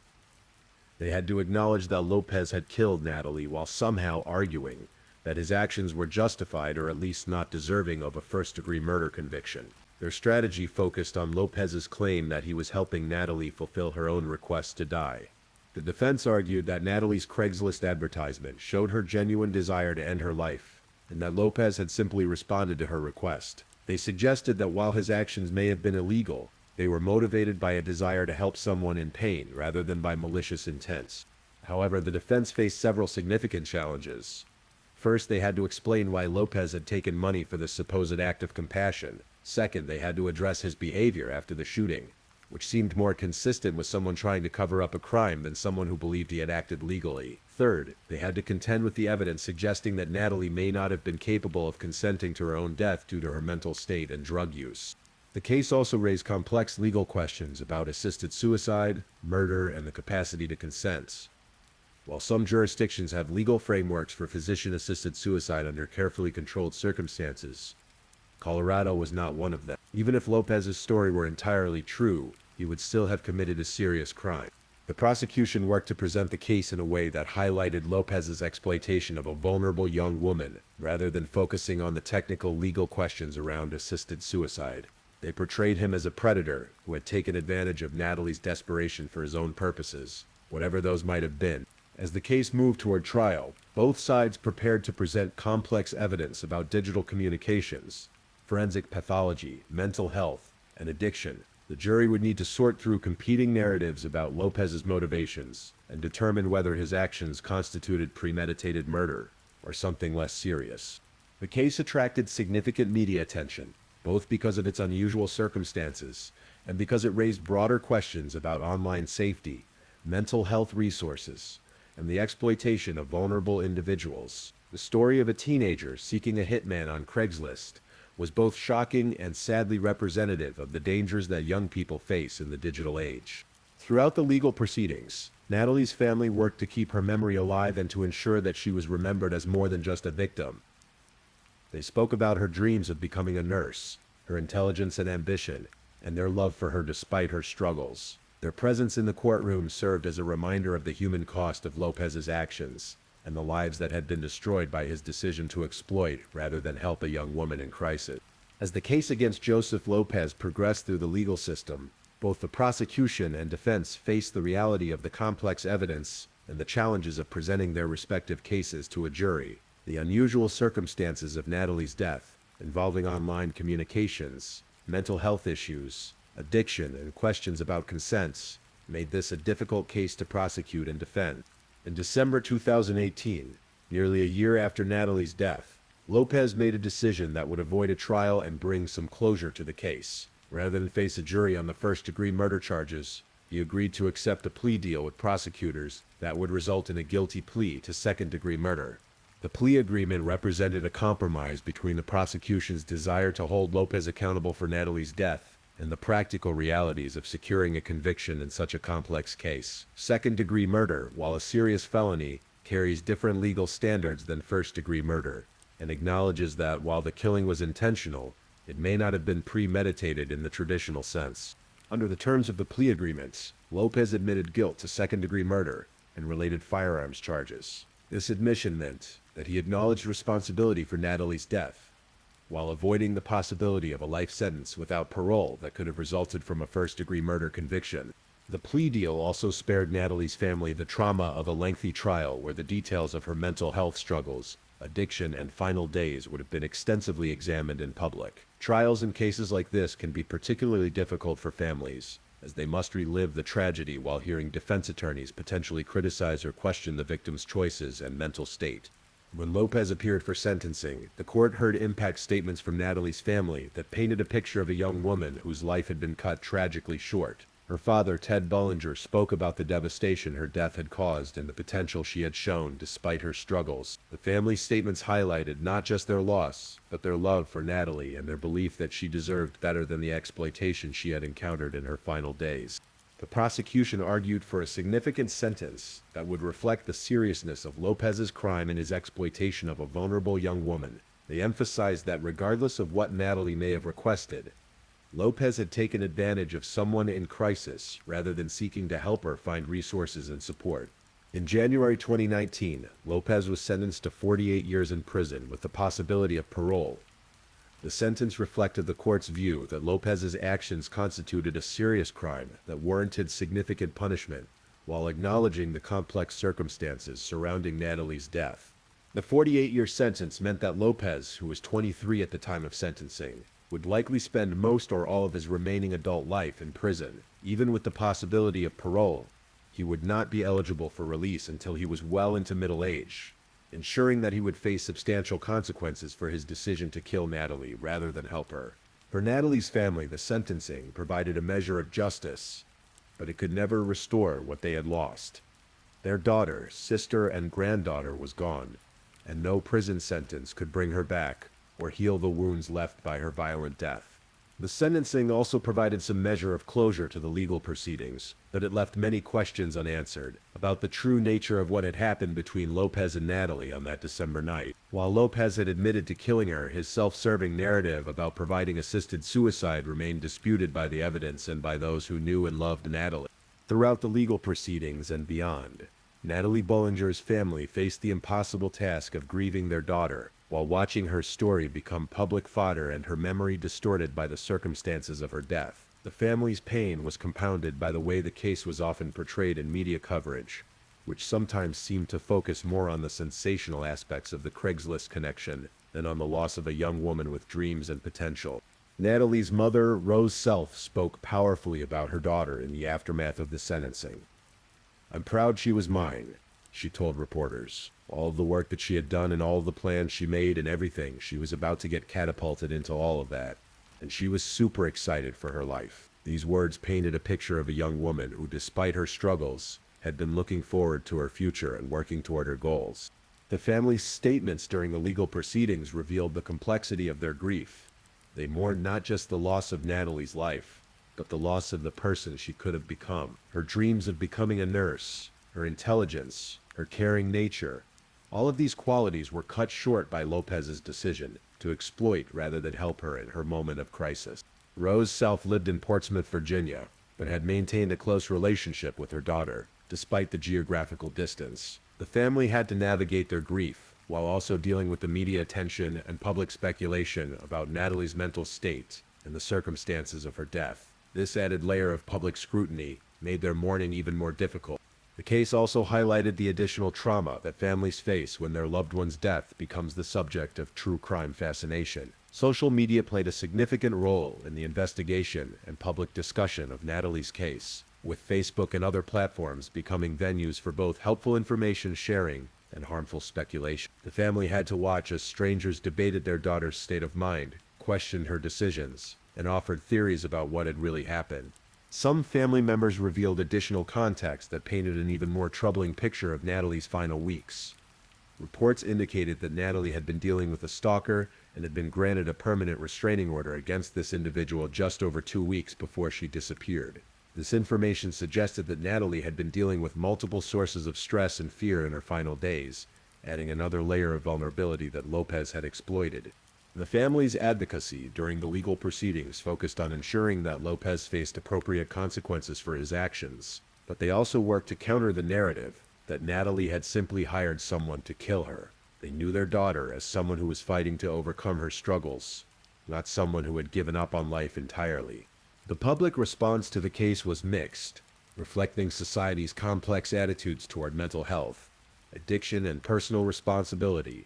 They had to acknowledge that Lopez had killed Natalie while somehow arguing that his actions were justified or at least not deserving of a first-degree murder conviction. Their strategy focused on Lopez's claim that he was helping Natalie fulfill her own request to die. The defense argued that Natalie's Craigslist advertisement showed her genuine desire to end her life, and that Lopez had simply responded to her request. They suggested that while his actions may have been illegal, they were motivated by a desire to help someone in pain rather than by malicious intents. However, the defense faced several significant challenges. First, they had to explain why Lopez had taken money for this supposed act of compassion. Second, they had to address his behavior after the shooting, which seemed more consistent with someone trying to cover up a crime than someone who believed he had acted legally. Third, they had to contend with the evidence suggesting that Natalie may not have been capable of consenting to her own death due to her mental state and drug use. The case also raised complex legal questions about assisted suicide, murder, and the capacity to consent. While some jurisdictions have legal frameworks for physician-assisted suicide under carefully controlled circumstances, Colorado was not one of them. Even if Lopez's story were entirely true, he would still have committed a serious crime. The prosecution worked to present the case in a way that highlighted Lopez's exploitation of a vulnerable young woman, rather than focusing on the technical legal questions around assisted suicide. They portrayed him as a predator who had taken advantage of Natalie's desperation for his own purposes, whatever those might have been. As the case moved toward trial, both sides prepared to present complex evidence about digital communications, forensic pathology, mental health, and addiction. The jury would need to sort through competing narratives about Lopez's motivations and determine whether his actions constituted premeditated murder or something less serious. The case attracted significant media attention, both because of its unusual circumstances and because it raised broader questions about online safety, mental health resources, and the exploitation of vulnerable individuals. The story of a teenager seeking a hitman on Craigslist was both shocking and sadly representative of the dangers that young people face in the digital age. Throughout the legal proceedings, Natalie's family worked to keep her memory alive and to ensure that she was remembered as more than just a victim. They spoke about her dreams of becoming a nurse, her intelligence and ambition, and their love for her despite her struggles. Their presence in the courtroom served as a reminder of the human cost of Lopez's actions and the lives that had been destroyed by his decision to exploit rather than help a young woman in crisis. As the case against Joseph Lopez progressed through the legal system, both the prosecution and defense faced the reality of the complex evidence and the challenges of presenting their respective cases to a jury. The unusual circumstances of Natalie's death, involving online communications, mental health issues, addiction, and questions about consent, made this a difficult case to prosecute and defend. In December 2018, nearly a year after Natalie's death, Lopez made a decision that would avoid a trial and bring some closure to the case. Rather than face a jury on the first-degree murder charges, he agreed to accept a plea deal with prosecutors that would result in a guilty plea to second-degree murder. The plea agreement represented a compromise between the prosecution's desire to hold Lopez accountable for Natalie's death and the practical realities of securing a conviction in such a complex case. Second-degree murder, while a serious felony, carries different legal standards than first-degree murder, and acknowledges that while the killing was intentional, it may not have been premeditated in the traditional sense. Under the terms of the plea agreement, Lopez admitted guilt to second-degree murder and related firearms charges. This admission meant that he acknowledged responsibility for Natalie's death, while avoiding the possibility of a life sentence without parole that could have resulted from a first-degree murder conviction. The plea deal also spared Natalie's family the trauma of a lengthy trial where the details of her mental health struggles, addiction, and final days would have been extensively examined in public. Trials in cases like this can be particularly difficult for families, as they must relive the tragedy while hearing defense attorneys potentially criticize or question the victim's choices and mental state. When Lopez appeared for sentencing, the court heard impact statements from Natalie's family that painted a picture of a young woman whose life had been cut tragically short. Her father, Ted Bolinger, spoke about the devastation her death had caused and the potential she had shown despite her struggles. The family's statements highlighted not just their loss, but their love for Natalie and their belief that she deserved better than the exploitation she had encountered in her final days. The prosecution argued for a significant sentence that would reflect the seriousness of Lopez's crime and his exploitation of a vulnerable young woman. They emphasized that regardless of what Natalie may have requested, Lopez had taken advantage of someone in crisis rather than seeking to help her find resources and support. In January 2019, Lopez was sentenced to 48 years in prison with the possibility of parole. The sentence reflected the court's view that Lopez's actions constituted a serious crime that warranted significant punishment, while acknowledging the complex circumstances surrounding Natalie's death. The 48-year sentence meant that Lopez, who was 23 at the time of sentencing, would likely spend most or all of his remaining adult life in prison. Even with the possibility of parole, he would not be eligible for release until he was well into middle age, ensuring that he would face substantial consequences for his decision to kill Natalie rather than help her. For Natalie's family, the sentencing provided a measure of justice, but it could never restore what they had lost. Their daughter, sister, and granddaughter was gone, and no prison sentence could bring her back or heal the wounds left by her violent death. The sentencing also provided some measure of closure to the legal proceedings, but it left many questions unanswered about the true nature of what had happened between Lopez and Natalie on that December night. While Lopez had admitted to killing her, his self-serving narrative about providing assisted suicide remained disputed by the evidence and by those who knew and loved Natalie. Throughout the legal proceedings and beyond, Natalie Bolinger's family faced the impossible task of grieving their daughter, while watching her story become public fodder and her memory distorted by the circumstances of her death. The family's pain was compounded by the way the case was often portrayed in media coverage, which sometimes seemed to focus more on the sensational aspects of the Craigslist connection than on the loss of a young woman with dreams and potential. Natalie's mother, Rose Self, spoke powerfully about her daughter in the aftermath of the sentencing. "I'm proud she was mine," she told reporters. All of the work that she had done and all of the plans she made and everything, she was about to get catapulted into all of that. And she was super excited for her life. These words painted a picture of a young woman who, despite her struggles, had been looking forward to her future and working toward her goals. The family's statements during the legal proceedings revealed the complexity of their grief. They mourned not just the loss of Natalie's life, but the loss of the person she could have become. Her dreams of becoming a nurse, her intelligence, her caring nature, all of these qualities were cut short by Lopez's decision to exploit rather than help her in her moment of crisis. Rose Self lived in Portsmouth, Virginia, but had maintained a close relationship with her daughter, despite the geographical distance. The family had to navigate their grief, while also dealing with the media attention and public speculation about Natalie's mental state and the circumstances of her death. This added layer of public scrutiny made their mourning even more difficult. The case also highlighted the additional trauma that families face when their loved one's death becomes the subject of true crime fascination. Social media played a significant role in the investigation and public discussion of Natalie's case, with Facebook and other platforms becoming venues for both helpful information sharing and harmful speculation. The family had to watch as strangers debated their daughter's state of mind, questioned her decisions, and offered theories about what had really happened. Some family members revealed additional context that painted an even more troubling picture of Natalie's final weeks. Reports indicated that Natalie had been dealing with a stalker and had been granted a permanent restraining order against this individual just over 2 weeks before she disappeared. This information suggested that Natalie had been dealing with multiple sources of stress and fear in her final days, adding another layer of vulnerability that Lopez had exploited. The family's advocacy during the legal proceedings focused on ensuring that Lopez faced appropriate consequences for his actions, but they also worked to counter the narrative that Natalie had simply hired someone to kill her. They knew their daughter as someone who was fighting to overcome her struggles, not someone who had given up on life entirely. The public response to the case was mixed, reflecting society's complex attitudes toward mental health, addiction, and personal responsibility.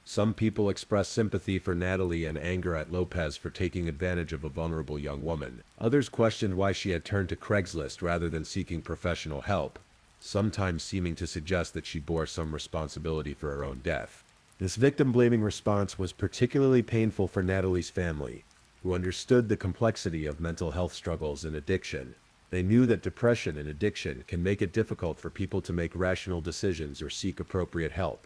Some people expressed sympathy for Natalie and anger at Lopez for taking advantage of a vulnerable young woman. Others questioned why she had turned to Craigslist rather than seeking professional help, sometimes seeming to suggest that she bore some responsibility for her own death. This victim-blaming response was particularly painful for Natalie's family, who understood the complexity of mental health struggles and addiction. They knew that depression and addiction can make it difficult for people to make rational decisions or seek appropriate help,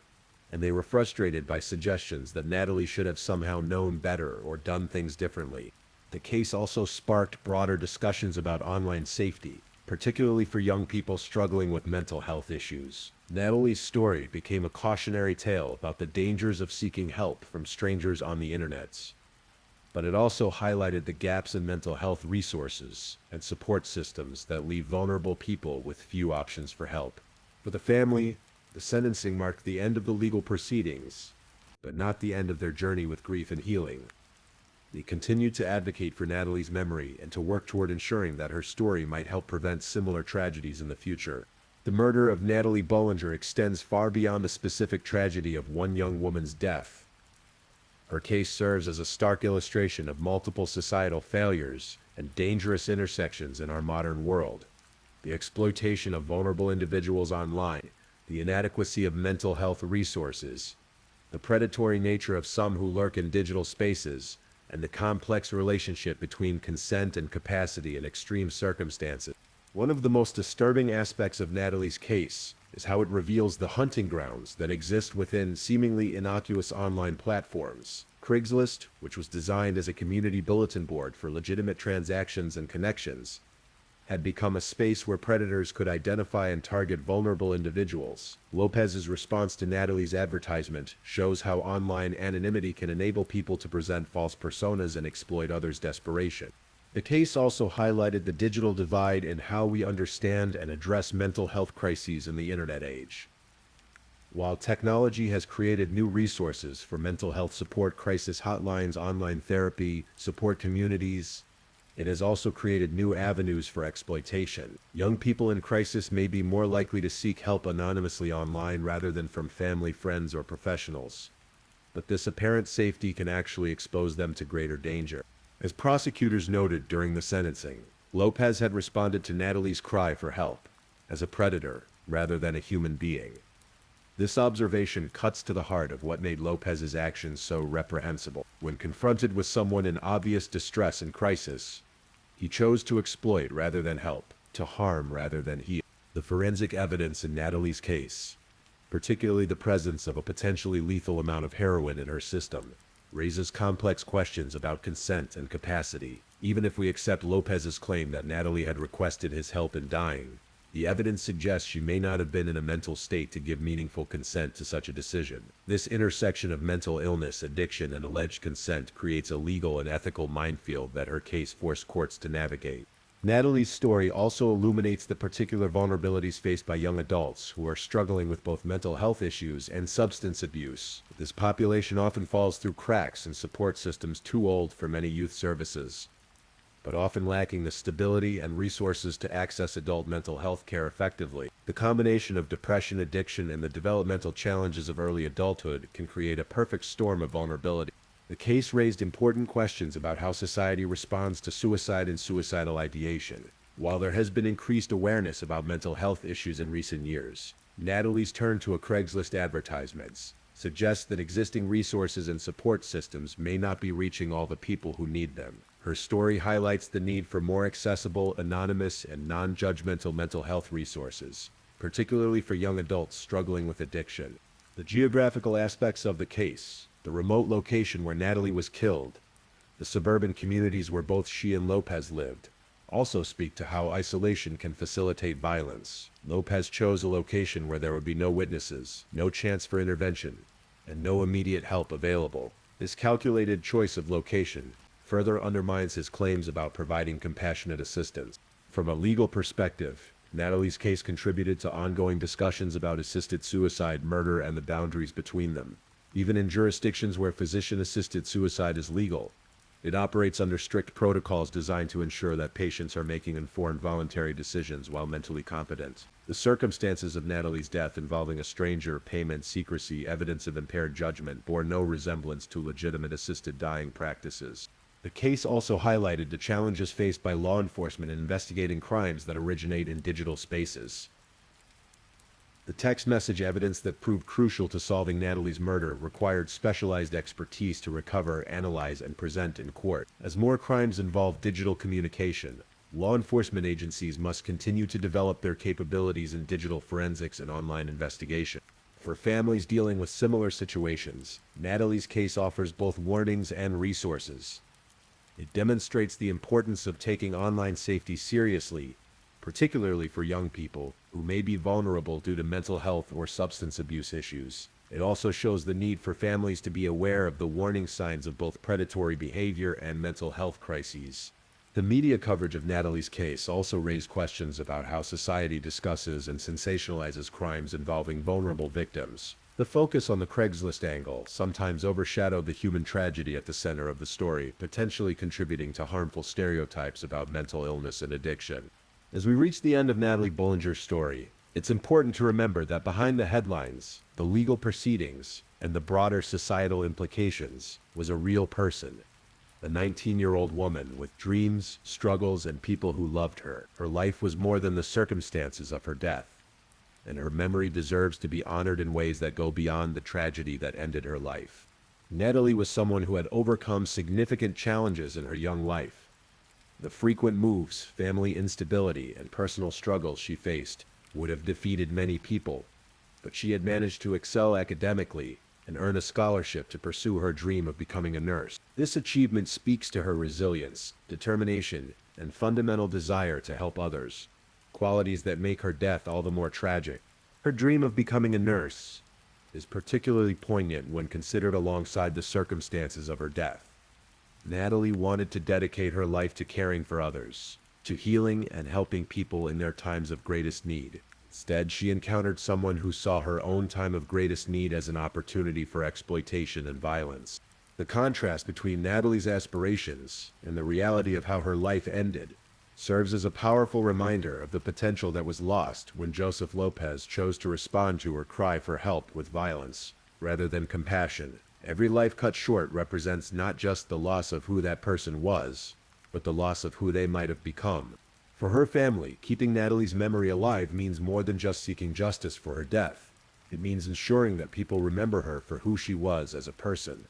and they were frustrated by suggestions that Natalie should have somehow known better or done things differently. The case also sparked broader discussions about online safety, particularly for young people struggling with mental health issues. Natalie's story became a cautionary tale about the dangers of seeking help from strangers on the internet, but it also highlighted the gaps in mental health resources and support systems that leave vulnerable people with few options for help. For the family, the sentencing marked the end of the legal proceedings, but not the end of their journey with grief and healing. They continued to advocate for Natalie's memory and to work toward ensuring that her story might help prevent similar tragedies in the future. The murder of Natalie Bolinger extends far beyond the specific tragedy of one young woman's death. Her case serves as a stark illustration of multiple societal failures and dangerous intersections in our modern world. The exploitation of vulnerable individuals online, the inadequacy of mental health resources, the predatory nature of some who lurk in digital spaces, and the complex relationship between consent and capacity in extreme circumstances. One of the most disturbing aspects of Natalie's case is how it reveals the hunting grounds that exist within seemingly innocuous online platforms. Craigslist, which was designed as a community bulletin board for legitimate transactions and connections, had become a space where predators could identify and target vulnerable individuals. Lopez's response to Natalie's advertisement shows how online anonymity can enable people to present false personas and exploit others' desperation. The case also highlighted the digital divide in how we understand and address mental health crises in the internet age. While technology has created new resources for mental health support, crisis hotlines, online therapy, support communities, it has also created new avenues for exploitation. Young people in crisis may be more likely to seek help anonymously online rather than from family, friends, or professionals. But this apparent safety can actually expose them to greater danger. As prosecutors noted during the sentencing, Lopez had responded to Natalie's cry for help as a predator rather than a human being. This observation cuts to the heart of what made Lopez's actions so reprehensible. When confronted with someone in obvious distress and crisis, he chose to exploit rather than help, to harm rather than heal. The forensic evidence in Natalie's case, particularly the presence of a potentially lethal amount of heroin in her system, raises complex questions about consent and capacity. Even if we accept Lopez's claim that Natalie had requested his help in dying, the evidence suggests she may not have been in a mental state to give meaningful consent to such a decision. This intersection of mental illness, addiction, and alleged consent creates a legal and ethical minefield that her case forced courts to navigate. Natalie's story also illuminates the particular vulnerabilities faced by young adults who are struggling with both mental health issues and substance abuse. This population often falls through cracks in support systems too old for many youth services, but often lacking the stability and resources to access adult mental health care effectively. The combination of depression, addiction, and the developmental challenges of early adulthood can create a perfect storm of vulnerability. The case raised important questions about how society responds to suicide and suicidal ideation. While there has been increased awareness about mental health issues in recent years, Natalie's turn to a Craigslist advertisements suggests that existing resources and support systems may not be reaching all the people who need them. Her story highlights the need for more accessible, anonymous, and non-judgmental mental health resources, particularly for young adults struggling with addiction. The geographical aspects of the case, the remote location where Natalie was killed, the suburban communities where both she and Lopez lived, also speak to how isolation can facilitate violence. Lopez chose a location where there would be no witnesses, no chance for intervention, and no immediate help available. This calculated choice of location further undermines his claims about providing compassionate assistance. From a legal perspective, Natalie's case contributed to ongoing discussions about assisted suicide, murder, and the boundaries between them. Even in jurisdictions where physician-assisted suicide is legal, it operates under strict protocols designed to ensure that patients are making informed voluntary decisions while mentally competent. The circumstances of Natalie's death involving a stranger, payment, secrecy, evidence of impaired judgment bore no resemblance to legitimate assisted dying practices. The case also highlighted the challenges faced by law enforcement in investigating crimes that originate in digital spaces. The text message evidence that proved crucial to solving Natalie's murder required specialized expertise to recover, analyze, and present in court. As more crimes involve digital communication, law enforcement agencies must continue to develop their capabilities in digital forensics and online investigation. For families dealing with similar situations, Natalie's case offers both warnings and resources. It demonstrates the importance of taking online safety seriously, particularly for young people who may be vulnerable due to mental health or substance abuse issues. It also shows the need for families to be aware of the warning signs of both predatory behavior and mental health crises. The media coverage of Natalie's case also raised questions about how society discusses and sensationalizes crimes involving vulnerable victims. The focus on the Craigslist angle sometimes overshadowed the human tragedy at the center of the story, potentially contributing to harmful stereotypes about mental illness and addiction. As we reach the end of Natalie Bolinger's story, it's important to remember that behind the headlines, the legal proceedings, and the broader societal implications was a real person. A 19-year-old woman with dreams, struggles, and people who loved her. Her life was more than the circumstances of her death, and her memory deserves to be honored in ways that go beyond the tragedy that ended her life. Natalie was someone who had overcome significant challenges in her young life. The frequent moves, family instability, and personal struggles she faced would have defeated many people, but she had managed to excel academically, and earn a scholarship to pursue her dream of becoming a nurse. This achievement speaks to her resilience, determination, and fundamental desire to help others, qualities that make her death all the more tragic. Her dream of becoming a nurse is particularly poignant when considered alongside the circumstances of her death. Natalie wanted to dedicate her life to caring for others, to healing and helping people in their times of greatest need. Instead, she encountered someone who saw her own time of greatest need as an opportunity for exploitation and violence. The contrast between Natalie's aspirations and the reality of how her life ended serves as a powerful reminder of the potential that was lost when Joseph Lopez chose to respond to her cry for help with violence rather than compassion. Every life cut short represents not just the loss of who that person was, but the loss of who they might have become. For her family, keeping Natalie's memory alive means more than just seeking justice for her death. It means ensuring that people remember her for who she was as a person.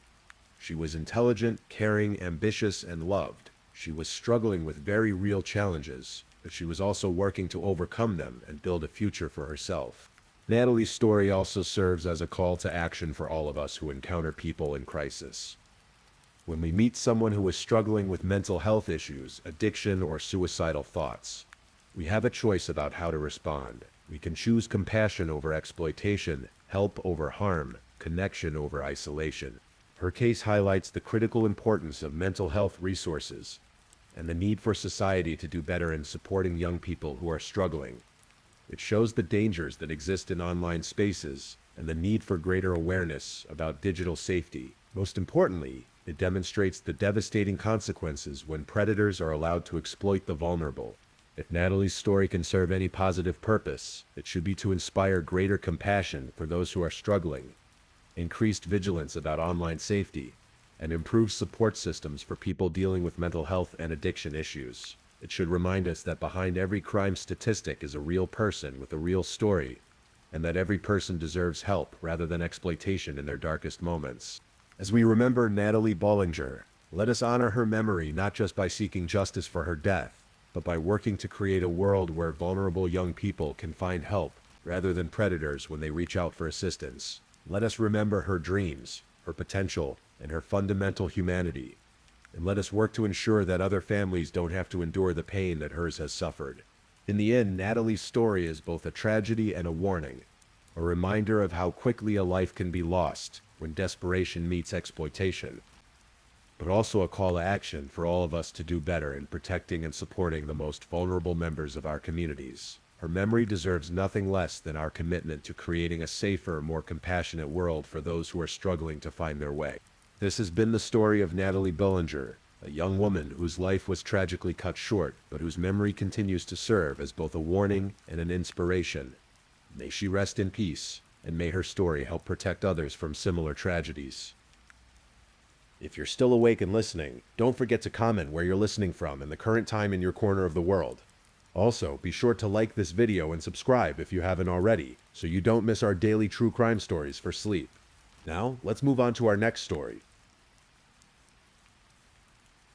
She was intelligent, caring, ambitious, and loved. She was struggling with very real challenges, but she was also working to overcome them and build a future for herself. Natalie's story also serves as a call to action for all of us who encounter people in crisis. When we meet someone who is struggling with mental health issues, addiction, or suicidal thoughts, we have a choice about how to respond. We can choose compassion over exploitation, help over harm, connection over isolation. Her case highlights the critical importance of mental health resources and the need for society to do better in supporting young people who are struggling. It shows the dangers that exist in online spaces and the need for greater awareness about digital safety. Most importantly, it demonstrates the devastating consequences when predators are allowed to exploit the vulnerable. If Natalie's story can serve any positive purpose, it should be to inspire greater compassion for those who are struggling, increased vigilance about online safety, and improved support systems for people dealing with mental health and addiction issues. It should remind us that behind every crime statistic is a real person with a real story, and that every person deserves help rather than exploitation in their darkest moments. As we remember Natalie Bolinger, let us honor her memory not just by seeking justice for her death, but by working to create a world where vulnerable young people can find help rather than predators when they reach out for assistance. Let us remember her dreams, her potential, and her fundamental humanity. And let us work to ensure that other families don't have to endure the pain that hers has suffered. In the end, Natalie's story is both a tragedy and a warning, a reminder of how quickly a life can be lost when desperation meets exploitation, but also a call to action for all of us to do better in protecting and supporting the most vulnerable members of our communities. Her memory deserves nothing less than our commitment to creating a safer, more compassionate world for those who are struggling to find their way. This has been the story of Natalie Bolinger, a young woman whose life was tragically cut short, but whose memory continues to serve as both a warning and an inspiration. May she rest in peace, and may her story help protect others from similar tragedies. If you're still awake and listening, don't forget to comment where you're listening from and the current time in your corner of the world. Also, be sure to like this video and subscribe if you haven't already, so you don't miss our daily true crime stories for sleep. Now, let's move on to our next story.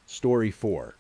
Story 4.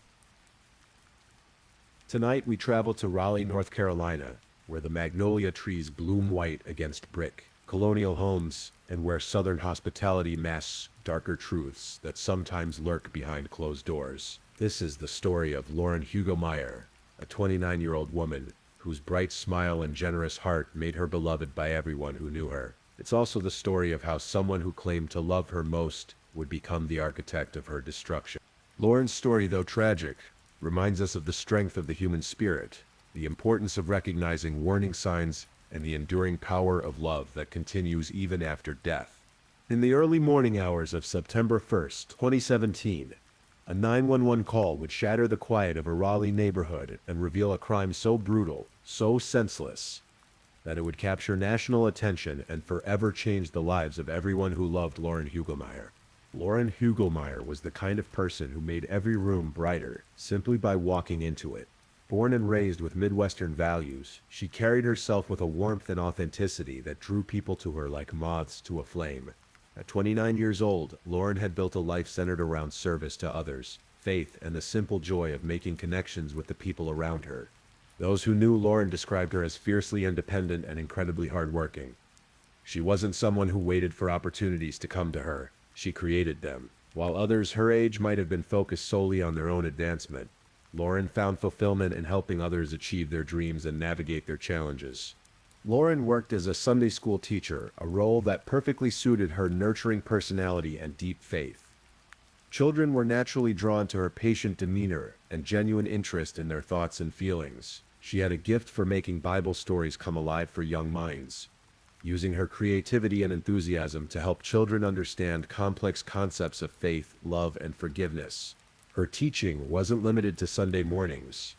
Tonight we travel to Raleigh, North Carolina, where the magnolia trees bloom white against brick, colonial homes, and where Southern hospitality masks darker truths that sometimes lurk behind closed doors. This is the story of Lauren Hugo-Meyer, a 29-year-old woman whose bright smile and generous heart made her beloved by everyone who knew her. It's also the story of how someone who claimed to love her most would become the architect of her destruction. Lauren's story, though tragic, reminds us of the strength of the human spirit, the importance of recognizing warning signs, and the enduring power of love that continues even after death. In the early morning hours of September 1st, 2017, a 911 call would shatter the quiet of a Raleigh neighborhood and reveal a crime so brutal, so senseless, that it would capture national attention and forever change the lives of everyone who loved Lauren Hugo-Meyer. Lauren Hugo-Meyer was the kind of person who made every room brighter simply by walking into it. Born and raised with Midwestern values, she carried herself with a warmth and authenticity that drew people to her like moths to a flame. At 29 years old, Lauren had built a life centered around service to others, faith, and the simple joy of making connections with the people around her. Those who knew Lauren described her as fiercely independent and incredibly hardworking. She wasn't someone who waited for opportunities to come to her. She created them. While others her age might have been focused solely on their own advancement, Lauren found fulfillment in helping others achieve their dreams and navigate their challenges. Lauren worked as a Sunday school teacher, a role that perfectly suited her nurturing personality and deep faith. Children were naturally drawn to her patient demeanor and genuine interest in their thoughts and feelings. She had a gift for making Bible stories come alive for young minds, using her creativity and enthusiasm to help children understand complex concepts of faith, love, and forgiveness. Her teaching wasn't limited to Sunday mornings.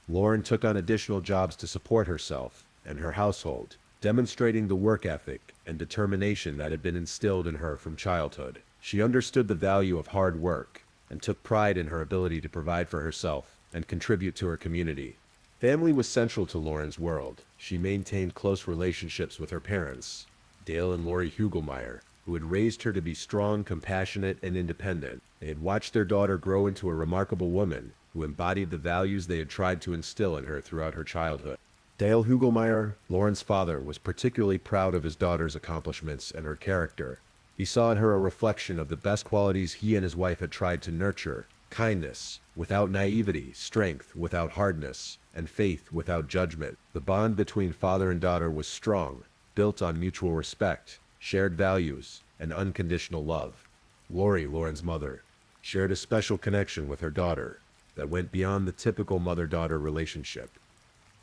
Lauren took on additional jobs to support herself and her household, demonstrating the work ethic and determination that had been instilled in her from childhood. She understood the value of hard work and took pride in her ability to provide for herself and contribute to her community. Family was central to Lauren's world. She maintained close relationships with her parents, Dale and Lori Hugelmeyer, who had raised her to be strong, compassionate, and independent. They had watched their daughter grow into a remarkable woman who embodied the values they had tried to instill in her throughout her childhood. Dale Hugelmeyer, Lauren's father, was particularly proud of his daughter's accomplishments and her character. He saw in her a reflection of the best qualities he and his wife had tried to nurture: kindness without naivety, strength without hardness, and faith without judgment. The bond between father and daughter was strong, built on mutual respect, shared values, and unconditional love. Lori, Lauren's mother, shared a special connection with her daughter that went beyond the typical mother-daughter relationship.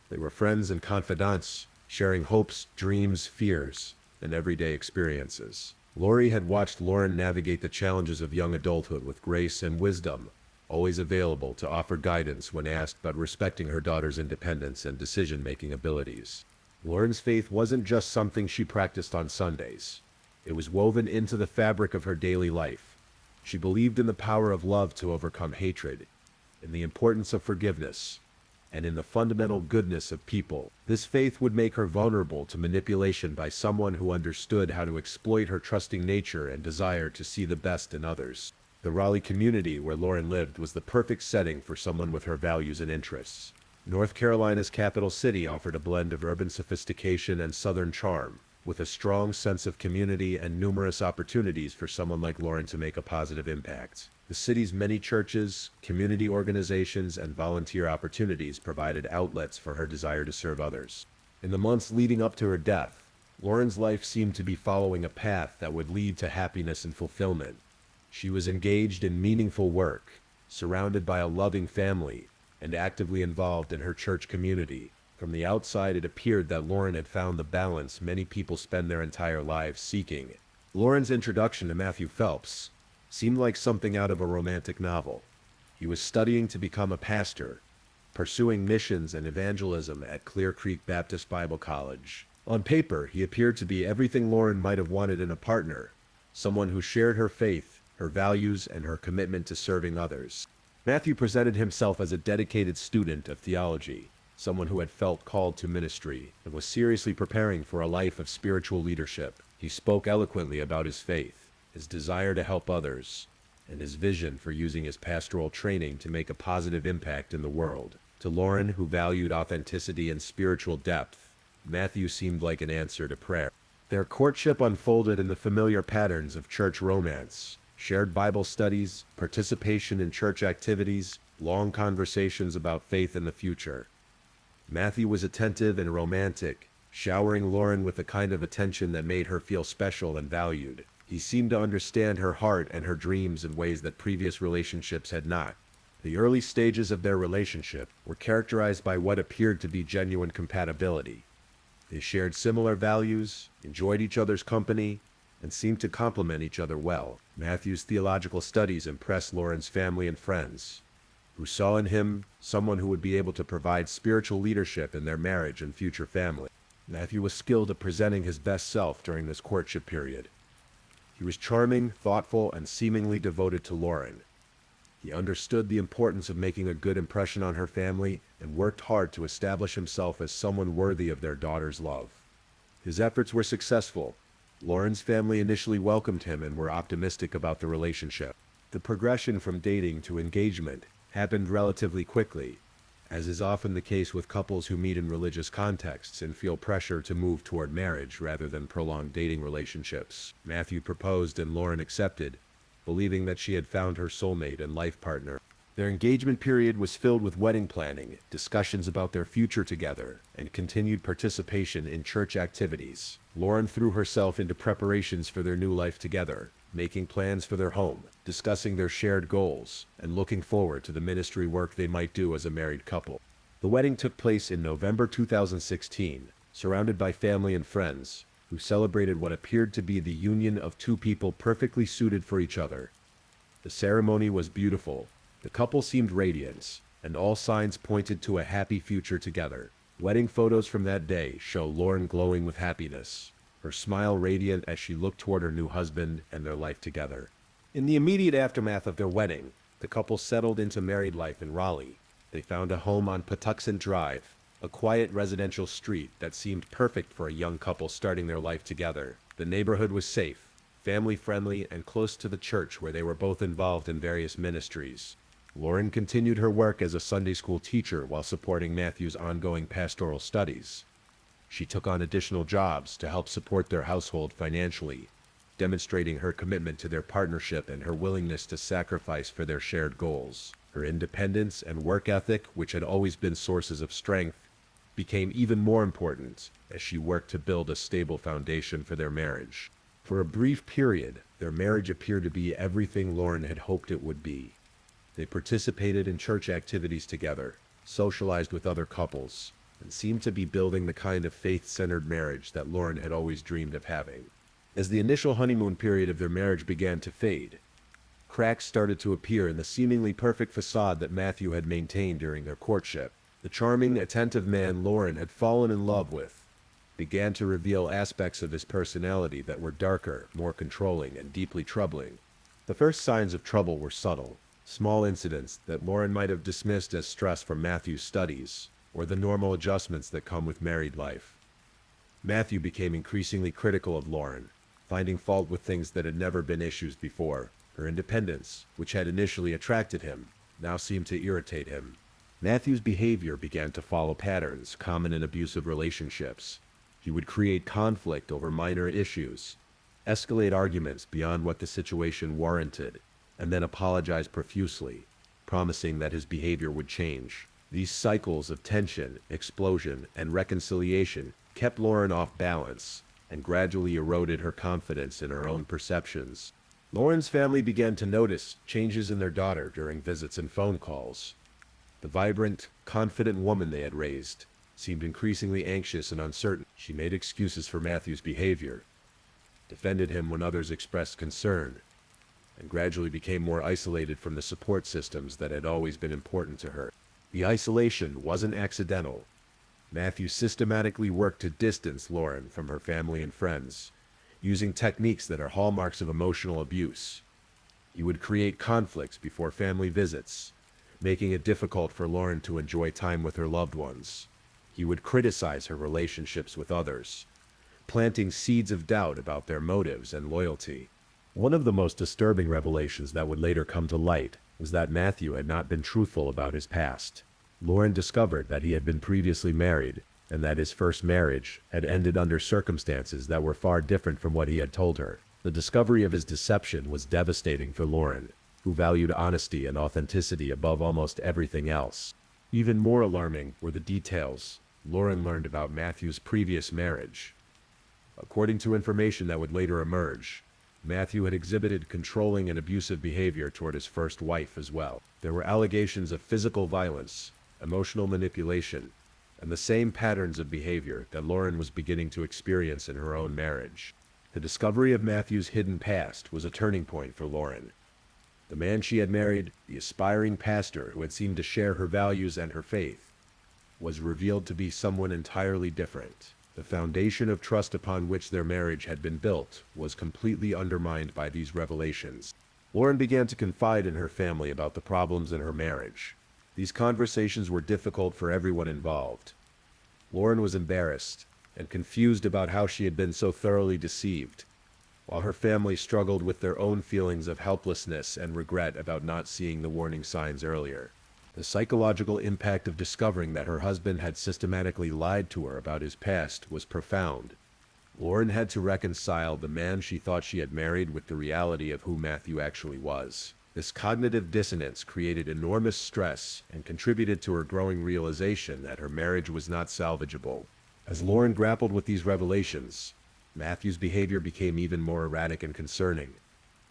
They were friends and confidants, sharing hopes, dreams, fears, and everyday experiences. Lori had watched Lauren navigate the challenges of young adulthood with grace and wisdom, always available to offer guidance when asked, but respecting her daughter's independence and decision-making abilities. Lauren's faith wasn't just something she practiced on Sundays. It was woven into the fabric of her daily life. She believed in the power of love to overcome hatred, in the importance of forgiveness, and in the fundamental goodness of people. This faith would make her vulnerable to manipulation by someone who understood how to exploit her trusting nature and desire to see the best in others. The Raleigh community where Lauren lived was the perfect setting for someone with her values and interests. North Carolina's capital city offered a blend of urban sophistication and southern charm, with a strong sense of community and numerous opportunities for someone like Lauren to make a positive impact. The city's many churches, community organizations, and volunteer opportunities provided outlets for her desire to serve others. In the months leading up to her death, Lauren's life seemed to be following a path that would lead to happiness and fulfillment. She was engaged in meaningful work, surrounded by a loving family, and actively involved in her church community. From the outside, it appeared that Lauren had found the balance many people spend their entire lives seeking. Lauren's introduction to Matthew Phelps seemed like something out of a romantic novel. He was studying to become a pastor, pursuing missions and evangelism at Clear Creek Baptist Bible College. On paper, he appeared to be everything Lauren might have wanted in a partner, someone who shared her faith, her values, and her commitment to serving others. Matthew presented himself as a dedicated student of theology, someone who had felt called to ministry and was seriously preparing for a life of spiritual leadership. He spoke eloquently about his faith, his desire to help others, and his vision for using his pastoral training to make a positive impact in the world. To Lauren, who valued authenticity and spiritual depth, Matthew seemed like an answer to prayer. Their courtship unfolded in the familiar patterns of church romance: shared Bible studies, participation in church activities, long conversations about faith and the future. Matthew was attentive and romantic, showering Lauren with the kind of attention that made her feel special and valued. He seemed to understand her heart and her dreams in ways that previous relationships had not. The early stages of their relationship were characterized by what appeared to be genuine compatibility. They shared similar values, enjoyed each other's company, and seemed to complement each other well. Matthew's theological studies impressed Lauren's family and friends, who saw in him someone who would be able to provide spiritual leadership in their marriage and future family. Matthew was skilled at presenting his best self during this courtship period. He was charming, thoughtful, and seemingly devoted to Lauren. He understood the importance of making a good impression on her family and worked hard to establish himself as someone worthy of their daughter's love. His efforts were successful. Lauren's family initially welcomed him and were optimistic about the relationship. The progression from dating to engagement happened relatively quickly. As is often the case with couples who meet in religious contexts and feel pressure to move toward marriage rather than prolonged dating relationships, Matthew proposed and Lauren accepted, believing that she had found her soulmate and life partner. Their engagement period was filled with wedding planning, discussions about their future together, and continued participation in church activities. Lauren threw herself into preparations for their new life together, making plans for their home, discussing their shared goals, and looking forward to the ministry work they might do as a married couple. The wedding took place in November 2016, surrounded by family and friends, who celebrated what appeared to be the union of two people perfectly suited for each other. The ceremony was beautiful. The couple seemed radiant, and all signs pointed to a happy future together. Wedding photos from that day show Lauren glowing with happiness, her smile radiant as she looked toward her new husband and their life together. In the immediate aftermath of their wedding, the couple settled into married life in Raleigh. They found a home on Patuxent Drive, a quiet residential street that seemed perfect for a young couple starting their life together. The neighborhood was safe, family-friendly, and close to the church where they were both involved in various ministries. Lauren continued her work as a Sunday school teacher while supporting Matthew's ongoing pastoral studies. She took on additional jobs to help support their household financially, demonstrating her commitment to their partnership and her willingness to sacrifice for their shared goals. Her independence and work ethic, which had always been sources of strength, became even more important as she worked to build a stable foundation for their marriage. For a brief period, their marriage appeared to be everything Lauren had hoped it would be. They participated in church activities together, socialized with other couples, and seemed to be building the kind of faith-centered marriage that Lauren had always dreamed of having. As the initial honeymoon period of their marriage began to fade, cracks started to appear in the seemingly perfect facade that Matthew had maintained during their courtship. The charming, attentive man Lauren had fallen in love with began to reveal aspects of his personality that were darker, more controlling, and deeply troubling. The first signs of trouble were subtle. Small incidents that Lauren might have dismissed as stress from Matthew's studies, or the normal adjustments that come with married life. Matthew became increasingly critical of Lauren, finding fault with things that had never been issues before. Her independence, which had initially attracted him, now seemed to irritate him. Matthew's behavior began to follow patterns common in abusive relationships. He would create conflict over minor issues, escalate arguments beyond what the situation warranted, and then apologize profusely, promising that his behavior would change. These cycles of tension, explosion, and reconciliation kept Lauren off balance and gradually eroded her confidence in her own perceptions. Lauren's family began to notice changes in their daughter during visits and phone calls. The vibrant, confident woman they had raised seemed increasingly anxious and uncertain. She made excuses for Matthew's behavior, defended him when others expressed concern, and gradually became more isolated from the support systems that had always been important to her. The isolation wasn't accidental. Matthew systematically worked to distance Lauren from her family and friends, using techniques that are hallmarks of emotional abuse. He would create conflicts before family visits, making it difficult for Lauren to enjoy time with her loved ones. He would criticize her relationships with others, planting seeds of doubt about their motives and loyalty. One of the most disturbing revelations that would later come to light was that Matthew had not been truthful about his past. Lauren discovered that he had been previously married, and that his first marriage had ended under circumstances that were far different from what he had told her. The discovery of his deception was devastating for Lauren, who valued honesty and authenticity above almost everything else. Even more alarming were the details Lauren learned about Matthew's previous marriage. According to information that would later emerge, Matthew had exhibited controlling and abusive behavior toward his first wife as well. There were allegations of physical violence, emotional manipulation, and the same patterns of behavior that Lauren was beginning to experience in her own marriage. The discovery of Matthew's hidden past was a turning point for Lauren. The man she had married, the aspiring pastor who had seemed to share her values and her faith, was revealed to be someone entirely different. The foundation of trust upon which their marriage had been built was completely undermined by these revelations. Lauren began to confide in her family about the problems in her marriage. These conversations were difficult for everyone involved. Lauren was embarrassed and confused about how she had been so thoroughly deceived, while her family struggled with their own feelings of helplessness and regret about not seeing the warning signs earlier. The psychological impact of discovering that her husband had systematically lied to her about his past was profound. Lauren had to reconcile the man she thought she had married with the reality of who Matthew actually was. This cognitive dissonance created enormous stress and contributed to her growing realization that her marriage was not salvageable. As Lauren grappled with these revelations, Matthew's behavior became even more erratic and concerning.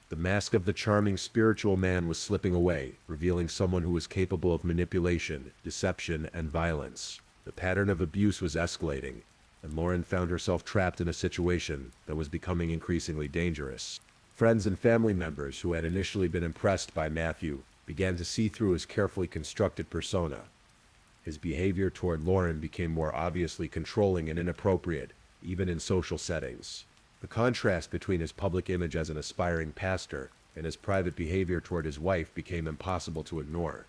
The mask of the charming spiritual man was slipping away, revealing someone who was capable of manipulation, deception, and violence. The pattern of abuse was escalating, and Lauren found herself trapped in a situation that was becoming increasingly dangerous. Friends and family members who had initially been impressed by Matthew began to see through his carefully constructed persona. His behavior toward Lauren became more obviously controlling and inappropriate, even in social settings. The contrast between his public image as an aspiring pastor and his private behavior toward his wife became impossible to ignore.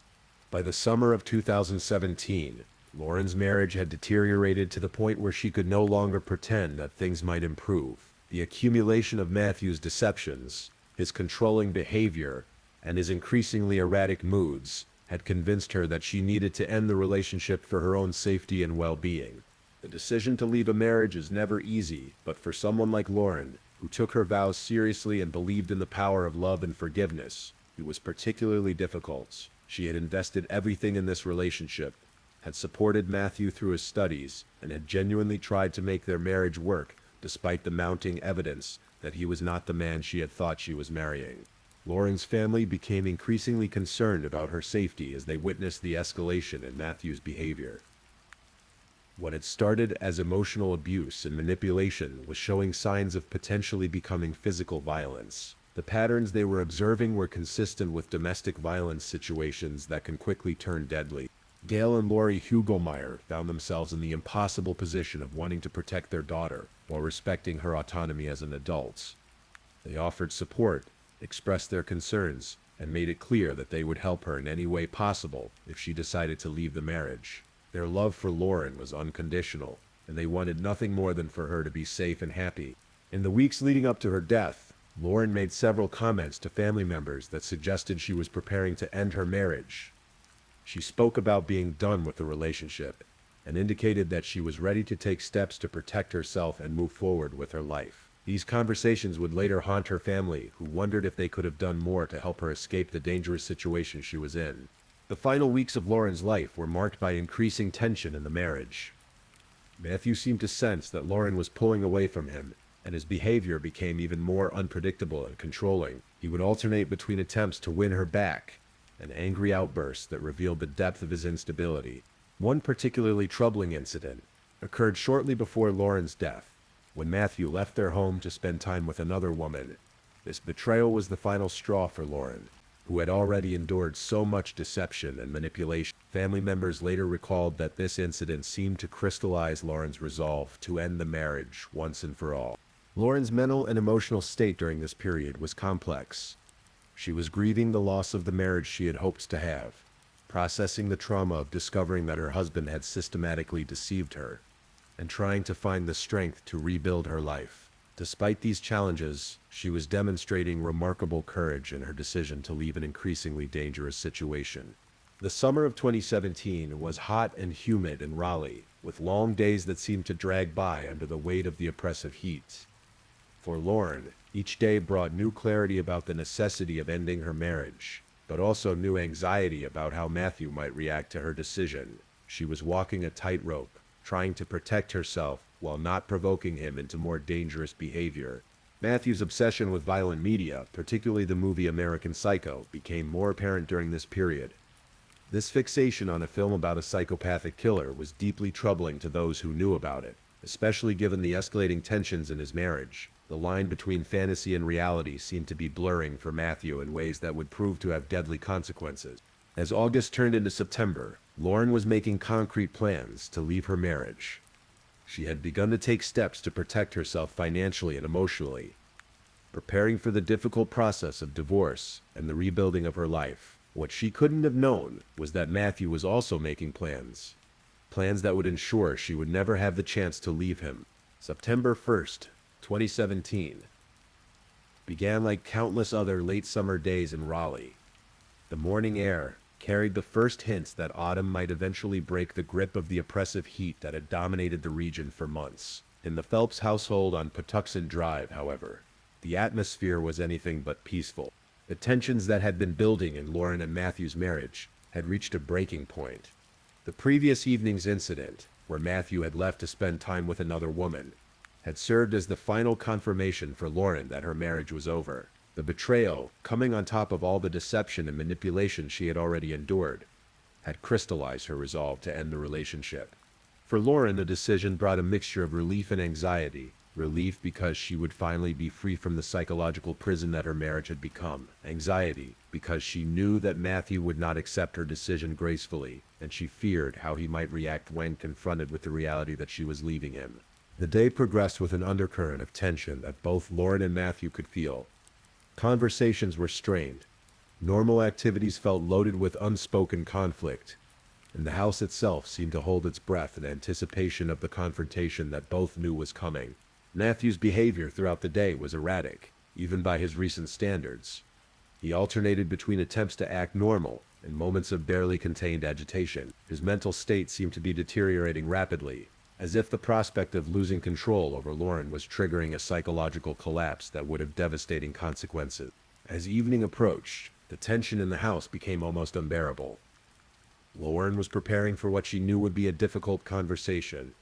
By the summer of 2017, Lauren's marriage had deteriorated to the point where she could no longer pretend that things might improve. The accumulation of Matthew's deceptions, his controlling behavior, and his increasingly erratic moods had convinced her that she needed to end the relationship for her own safety and well-being. The decision to leave a marriage is never easy, but for someone like Lauren, who took her vows seriously and believed in the power of love and forgiveness, it was particularly difficult. She had invested everything in this relationship, had supported Matthew through his studies, and had genuinely tried to make their marriage work despite the mounting evidence that he was not the man she had thought she was marrying. Lauren's family became increasingly concerned about her safety as they witnessed the escalation in Matthew's behavior. What had started as emotional abuse and manipulation was showing signs of potentially becoming physical violence. The patterns they were observing were consistent with domestic violence situations that can quickly turn deadly. Gail and Lori Hugelmeyer found themselves in the impossible position of wanting to protect their daughter while respecting her autonomy as an adult. They offered support, expressed their concerns, and made it clear that they would help her in any way possible if she decided to leave the marriage. Their love for Lauren was unconditional, and they wanted nothing more than for her to be safe and happy. In the weeks leading up to her death, Lauren made several comments to family members that suggested she was preparing to end her marriage. She spoke about being done with the relationship and indicated that she was ready to take steps to protect herself and move forward with her life. These conversations would later haunt her family, who wondered if they could have done more to help her escape the dangerous situation she was in. The final weeks of Lauren's life were marked by increasing tension in the marriage. Matthew seemed to sense that Lauren was pulling away from him, and his behavior became even more unpredictable and controlling. He would alternate between attempts to win her back and angry outbursts that revealed the depth of his instability. One particularly troubling incident occurred shortly before Lauren's death, when Matthew left their home to spend time with another woman. This betrayal was the final straw for Lauren, who had already endured so much deception and manipulation. Family members later recalled that this incident seemed to crystallize Lauren's resolve to end the marriage once and for all. Lauren's mental and emotional state during this period was complex. She was grieving the loss of the marriage she had hoped to have, processing the trauma of discovering that her husband had systematically deceived her, and trying to find the strength to rebuild her life. Despite these challenges, she was demonstrating remarkable courage in her decision to leave an increasingly dangerous situation. The summer of 2017 was hot and humid in Raleigh, with long days that seemed to drag by under the weight of the oppressive heat. For Lauren, each day brought new clarity about the necessity of ending her marriage, but also new anxiety about how Matthew might react to her decision. She was walking a tightrope, trying to protect herself while not provoking him into more dangerous behavior. Matthew's obsession with violent media, particularly the movie American Psycho, became more apparent during this period. This fixation on a film about a psychopathic killer was deeply troubling to those who knew about it, especially given the escalating tensions in his marriage. The line between fantasy and reality seemed to be blurring for Matthew in ways that would prove to have deadly consequences. As August turned into September, Lauren was making concrete plans to leave her marriage. She had begun to take steps to protect herself financially and emotionally, preparing for the difficult process of divorce and the rebuilding of her life. What she couldn't have known was that Matthew was also making plans that would ensure she would never have the chance to leave him. September 1st, 2017, began like countless other late summer days in Raleigh. The morning air, carried the first hints that autumn might eventually break the grip of the oppressive heat that had dominated the region for months. In the Phelps household on Patuxent Drive, however, the atmosphere was anything but peaceful. The tensions that had been building in Lauren and Matthew's marriage had reached a breaking point. The previous evening's incident, where Matthew had left to spend time with another woman, had served as the final confirmation for Lauren that her marriage was over. The betrayal, coming on top of all the deception and manipulation she had already endured, had crystallized her resolve to end the relationship. For Lauren, the decision brought a mixture of relief and anxiety. Relief because she would finally be free from the psychological prison that her marriage had become. Anxiety because she knew that Matthew would not accept her decision gracefully, and she feared how he might react when confronted with the reality that she was leaving him. The day progressed with an undercurrent of tension that both Lauren and Matthew could feel. Conversations were strained. Normal activities felt loaded with unspoken conflict, and the house itself seemed to hold its breath in anticipation of the confrontation that both knew was coming. Matthew's behavior throughout the day was erratic, even by his recent standards. He alternated between attempts to act normal and moments of barely contained agitation. His mental state seemed to be deteriorating rapidly, as if the prospect of losing control over Lauren was triggering a psychological collapse that would have devastating consequences. As evening approached, the tension in the house became almost unbearable. Lauren was preparing for what she knew would be a difficult conversation,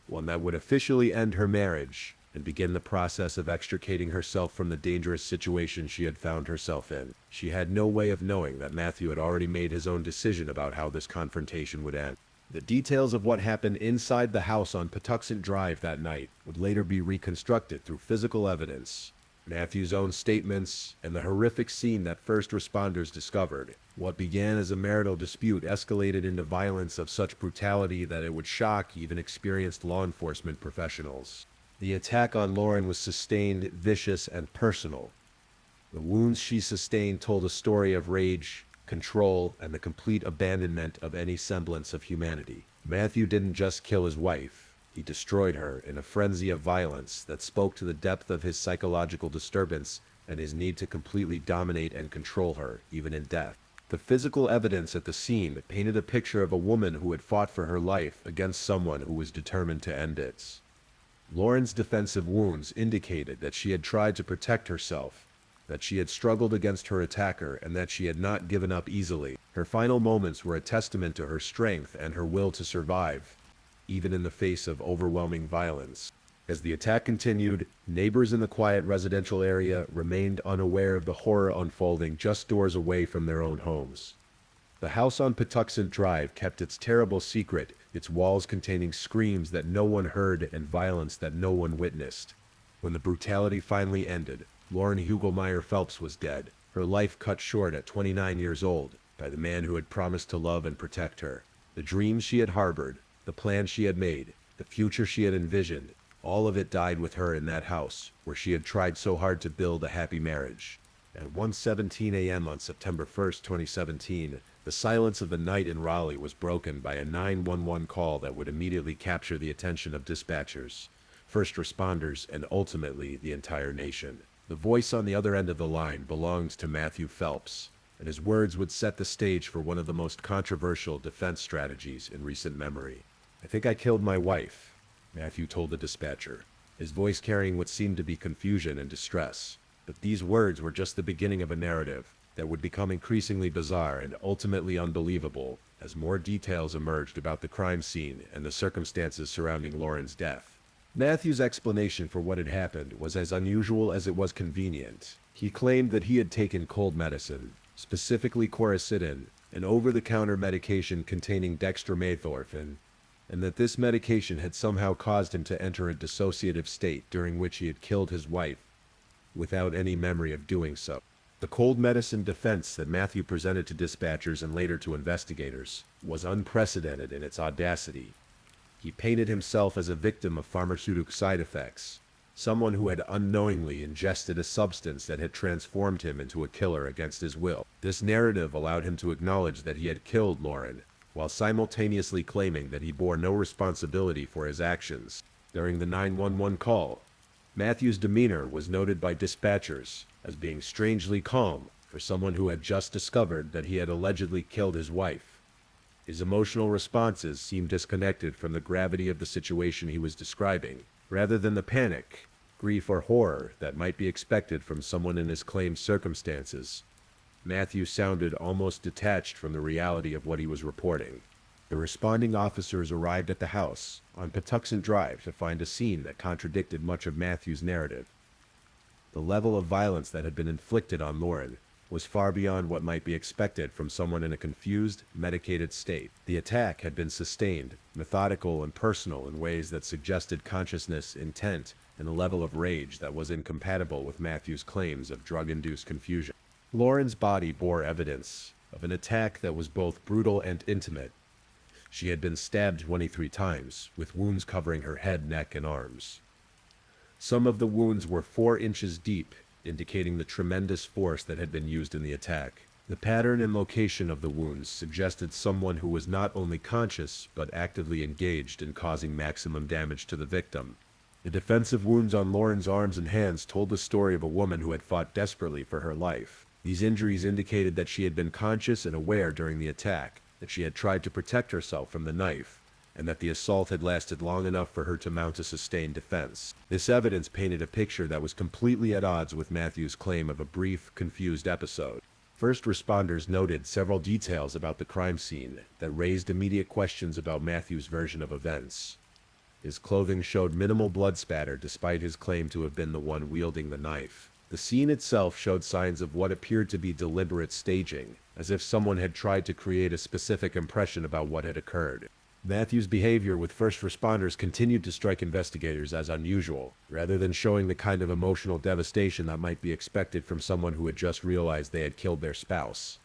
one that would officially end her marriage and begin the process of extricating herself from the dangerous situation she had found herself in. She had no way of knowing that Matthew had already made his own decision about how this confrontation would end. The details of what happened inside the house on Patuxent Drive that night would later be reconstructed through physical evidence, Matthew's own statements, and the horrific scene that first responders discovered. What began as a marital dispute escalated into violence of such brutality that it would shock even experienced law enforcement professionals. The attack on Lauren was sustained, vicious, and personal. The wounds she sustained told a story of rage, control, and the complete abandonment of any semblance of humanity. Matthew didn't just kill his wife. He destroyed her in a frenzy of violence that spoke to the depth of his psychological disturbance and his need to completely dominate and control her, even in death. The physical evidence at the scene painted a picture of a woman who had fought for her life against someone who was determined to end it. Lauren's defensive wounds indicated that she had tried to protect herself, that she had struggled against her attacker, and that she had not given up easily. Her final moments were a testament to her strength and her will to survive, even in the face of overwhelming violence. As the attack continued, neighbors in the quiet residential area remained unaware of the horror unfolding just doors away from their own homes. The house on Patuxent Drive kept its terrible secret, its walls containing screams that no one heard and violence that no one witnessed. When the brutality finally ended, Lauren Hugelmeyer Phelps was dead, her life cut short at 29 years old by the man who had promised to love and protect her. The dreams she had harbored, the plans she had made, the future she had envisioned, all of it died with her in that house, where she had tried so hard to build a happy marriage. At 1:17 a.m. on September 1st, 2017, the silence of the night in Raleigh was broken by a 911 call that would immediately capture the attention of dispatchers, first responders, and ultimately the entire nation. The voice on the other end of the line belonged to Matthew Phelps, and his words would set the stage for one of the most controversial defense strategies in recent memory. "I think I killed my wife," Matthew told the dispatcher, his voice carrying what seemed to be confusion and distress. But these words were just the beginning of a narrative that would become increasingly bizarre and ultimately unbelievable as more details emerged about the crime scene and the circumstances surrounding Lauren's death. Matthew's explanation for what had happened was as unusual as it was convenient. He claimed that he had taken cold medicine, specifically quercetin, an over-the-counter medication containing dextromethorphan, and that this medication had somehow caused him to enter a dissociative state during which he had killed his wife, without any memory of doing so. The cold medicine defense that Matthew presented to dispatchers and later to investigators was unprecedented in its audacity. He painted himself as a victim of pharmaceutical side effects, someone who had unknowingly ingested a substance that had transformed him into a killer against his will. This narrative allowed him to acknowledge that he had killed Lauren, while simultaneously claiming that he bore no responsibility for his actions. During the 911 call, Matthew's demeanor was noted by dispatchers as being strangely calm, for someone who had just discovered that he had allegedly killed his wife. His emotional responses seemed disconnected from the gravity of the situation he was describing, rather than the panic, grief, or horror that might be expected from someone in his claimed circumstances. Matthew sounded almost detached from the reality of what he was reporting. The responding officers arrived at the house on Patuxent Drive to find a scene that contradicted much of Matthew's narrative. The level of violence that had been inflicted on Lauren was far beyond what might be expected from someone in a confused, medicated state. The attack had been sustained, methodical, and personal in ways that suggested consciousness, intent, and a level of rage that was incompatible with Matthew's claims of drug-induced confusion. Lauren's body bore evidence of an attack that was both brutal and intimate. She had been stabbed 23 times, with wounds covering her head, neck, and arms. Some of the wounds were 4 inches deep, indicating the tremendous force that had been used in the attack. The pattern and location of the wounds suggested someone who was not only conscious, but actively engaged in causing maximum damage to the victim. The defensive wounds on Lauren's arms and hands told the story of a woman who had fought desperately for her life. These injuries indicated that she had been conscious and aware during the attack, that she had tried to protect herself from the knife, and that the assault had lasted long enough for her to mount a sustained defense. This evidence painted a picture that was completely at odds with Matthew's claim of a brief, confused episode. First responders noted several details about the crime scene that raised immediate questions about Matthew's version of events. His clothing showed minimal blood spatter despite his claim to have been the one wielding the knife. The scene itself showed signs of what appeared to be deliberate staging, as if someone had tried to create a specific impression about what had occurred. Matthew's behavior with first responders continued to strike investigators as unusual, rather than showing the kind of emotional devastation that might be expected from someone who had just realized they had killed their spouse.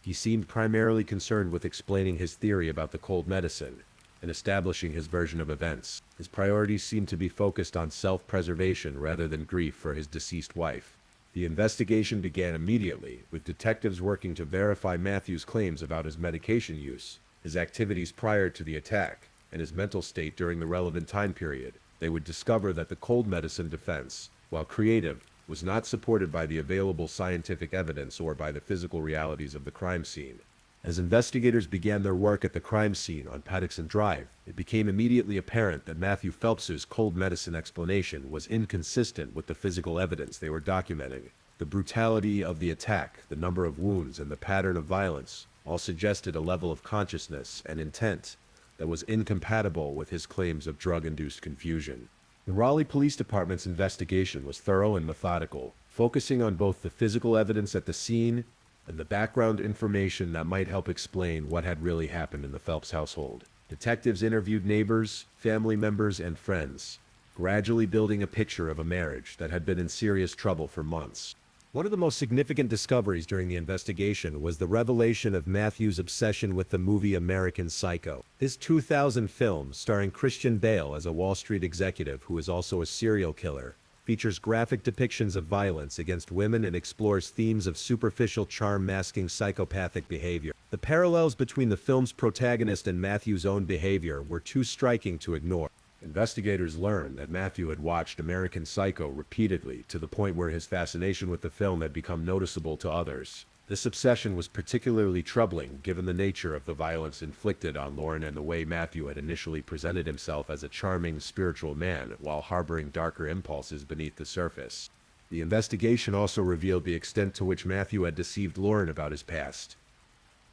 He seemed primarily concerned with explaining his theory about the cold medicine and establishing his version of events. His priorities seemed to be focused on self-preservation rather than grief for his deceased wife. The investigation began immediately, with detectives working to verify Matthew's claims about his medication use, his activities prior to the attack, and his mental state during the relevant time period. They would discover that the cold medicine defense, while creative, was not supported by the available scientific evidence or by the physical realities of the crime scene. As investigators began their work at the crime scene on Patuxent Drive, it became immediately apparent that Matthew Phelps's cold medicine explanation was inconsistent with the physical evidence they were documenting. The brutality of the attack, the number of wounds, and the pattern of violence all suggested a level of consciousness and intent that was incompatible with his claims of drug-induced confusion. The Raleigh Police Department's investigation was thorough and methodical, focusing on both the physical evidence at the scene and the background information that might help explain what had really happened in the Phelps household. Detectives interviewed neighbors, family members, and friends, gradually building a picture of a marriage that had been in serious trouble for months. One of the most significant discoveries during the investigation was the revelation of Matthew's obsession with the movie American Psycho. This 2000 film, starring Christian Bale as a Wall Street executive who is also a serial killer, features graphic depictions of violence against women and explores themes of superficial charm masking psychopathic behavior. The parallels between the film's protagonist and Matthew's own behavior were too striking to ignore. Investigators learned that Matthew had watched American Psycho repeatedly, to the point where his fascination with the film had become noticeable to others. This obsession was particularly troubling given the nature of the violence inflicted on Lauren and the way Matthew had initially presented himself as a charming, spiritual man while harboring darker impulses beneath the surface. The investigation also revealed the extent to which Matthew had deceived Lauren about his past,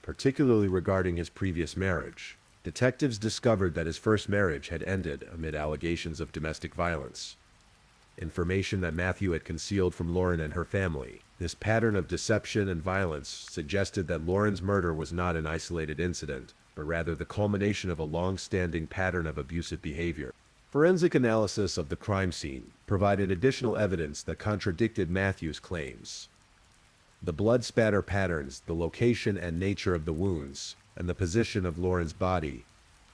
particularly regarding his previous marriage. Detectives discovered that his first marriage had ended amid allegations of domestic violence, information that Matthew had concealed from Lauren and her family. This pattern of deception and violence suggested that Lauren's murder was not an isolated incident, but rather the culmination of a long-standing pattern of abusive behavior. Forensic analysis of the crime scene provided additional evidence that contradicted Matthew's claims. The blood spatter patterns, the location and nature of the wounds, and the position of Lauren's body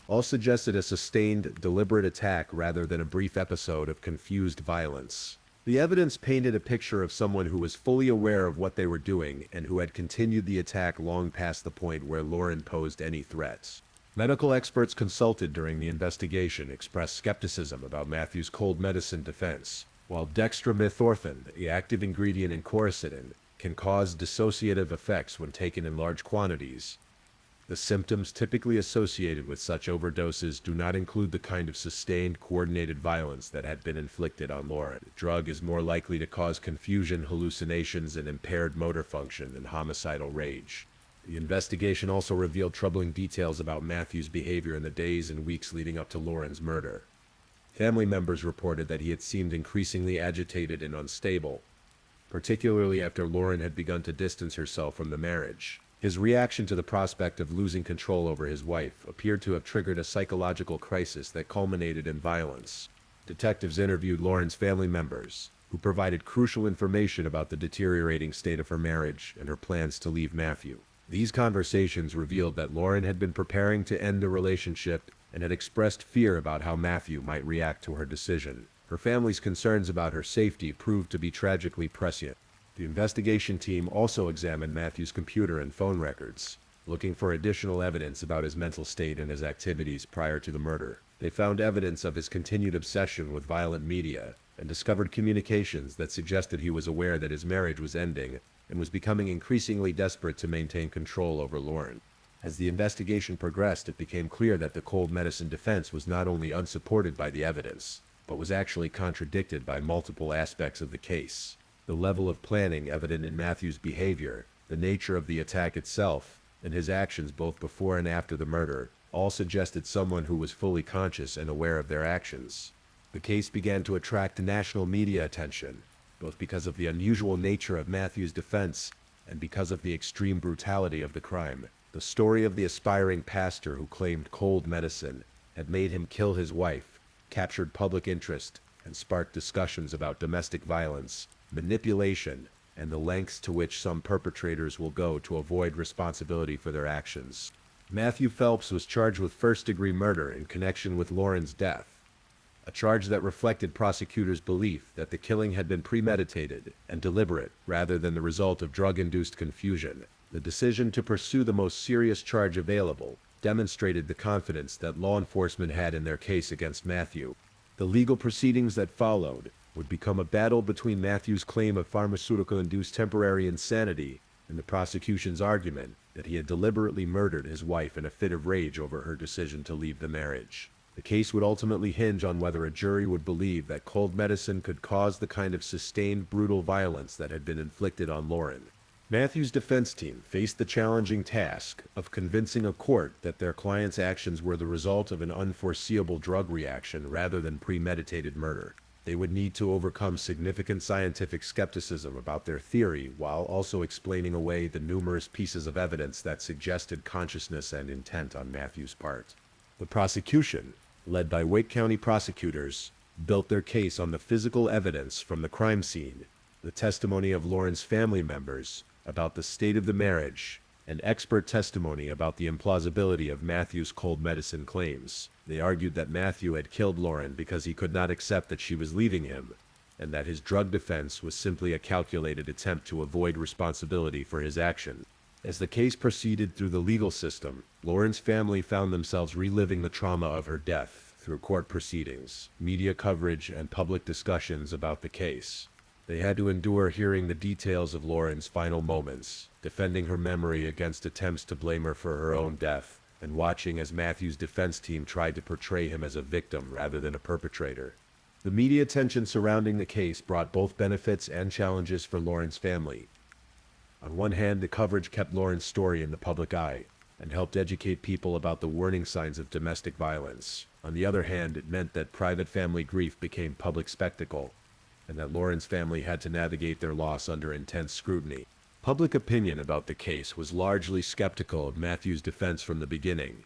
all suggested a sustained, deliberate attack rather than a brief episode of confused violence. The evidence painted a picture of someone who was fully aware of what they were doing and who had continued the attack long past the point where Lauren posed any threats. Medical experts consulted during the investigation expressed skepticism about Matthew's cold medicine defense, while dextromethorphan, the active ingredient in quercetin, can cause dissociative effects when taken in large quantities. The symptoms typically associated with such overdoses do not include the kind of sustained, coordinated violence that had been inflicted on Lauren. The drug is more likely to cause confusion, hallucinations, and impaired motor function than homicidal rage. The investigation also revealed troubling details about Matthew's behavior in the days and weeks leading up to Lauren's murder. Family members reported that he had seemed increasingly agitated and unstable, particularly after Lauren had begun to distance herself from the marriage. His reaction to the prospect of losing control over his wife appeared to have triggered a psychological crisis that culminated in violence. Detectives interviewed Lauren's family members, who provided crucial information about the deteriorating state of her marriage and her plans to leave Matthew. These conversations revealed that Lauren had been preparing to end the relationship and had expressed fear about how Matthew might react to her decision. Her family's concerns about her safety proved to be tragically prescient. The investigation team also examined Matthew's computer and phone records, looking for additional evidence about his mental state and his activities prior to the murder. They found evidence of his continued obsession with violent media and discovered communications that suggested he was aware that his marriage was ending and was becoming increasingly desperate to maintain control over Lauren. As the investigation progressed, it became clear that the cold medicine defense was not only unsupported by the evidence, but was actually contradicted by multiple aspects of the case. The level of planning evident in Matthew's behavior, the nature of the attack itself, and his actions both before and after the murder all suggested someone who was fully conscious and aware of their actions. The case began to attract national media attention, both because of the unusual nature of Matthew's defense and because of the extreme brutality of the crime. The story of the aspiring pastor who claimed cold medicine had made him kill his wife captured public interest and sparked discussions about domestic violence, manipulation, and the lengths to which some perpetrators will go to avoid responsibility for their actions. Matthew Phelps was charged with first-degree murder in connection with Lauren's death, a charge that reflected prosecutors' belief that the killing had been premeditated and deliberate rather than the result of drug-induced confusion. The decision to pursue the most serious charge available demonstrated the confidence that law enforcement had in their case against Matthew. The legal proceedings that followed would become a battle between Matthew's claim of pharmaceutical-induced temporary insanity and the prosecution's argument that he had deliberately murdered his wife in a fit of rage over her decision to leave the marriage. The case would ultimately hinge on whether a jury would believe that cold medicine could cause the kind of sustained brutal violence that had been inflicted on Lauren. Matthew's defense team faced the challenging task of convincing a court that their client's actions were the result of an unforeseeable drug reaction rather than premeditated murder. They would need to overcome significant scientific skepticism about their theory while also explaining away the numerous pieces of evidence that suggested consciousness and intent on Matthew's part. The prosecution, led by Wake County prosecutors, built their case on the physical evidence from the crime scene, the testimony of Lauren's family members about the state of the marriage, and expert testimony about the implausibility of Matthew's cold medicine claims. They argued that Matthew had killed Lauren because he could not accept that she was leaving him, and that his drug defense was simply a calculated attempt to avoid responsibility for his action. As the case proceeded through the legal system, Lauren's family found themselves reliving the trauma of her death through court proceedings, media coverage, and public discussions about the case. They had to endure hearing the details of Lauren's final moments, defending her memory against attempts to blame her for her own death, and watching as Matthew's defense team tried to portray him as a victim rather than a perpetrator. The media attention surrounding the case brought both benefits and challenges for Lauren's family. On one hand, the coverage kept Lauren's story in the public eye and helped educate people about the warning signs of domestic violence. On the other hand, it meant that private family grief became public spectacle, and that Lauren's family had to navigate their loss under intense scrutiny. Public opinion about the case was largely skeptical of Matthew's defense from the beginning.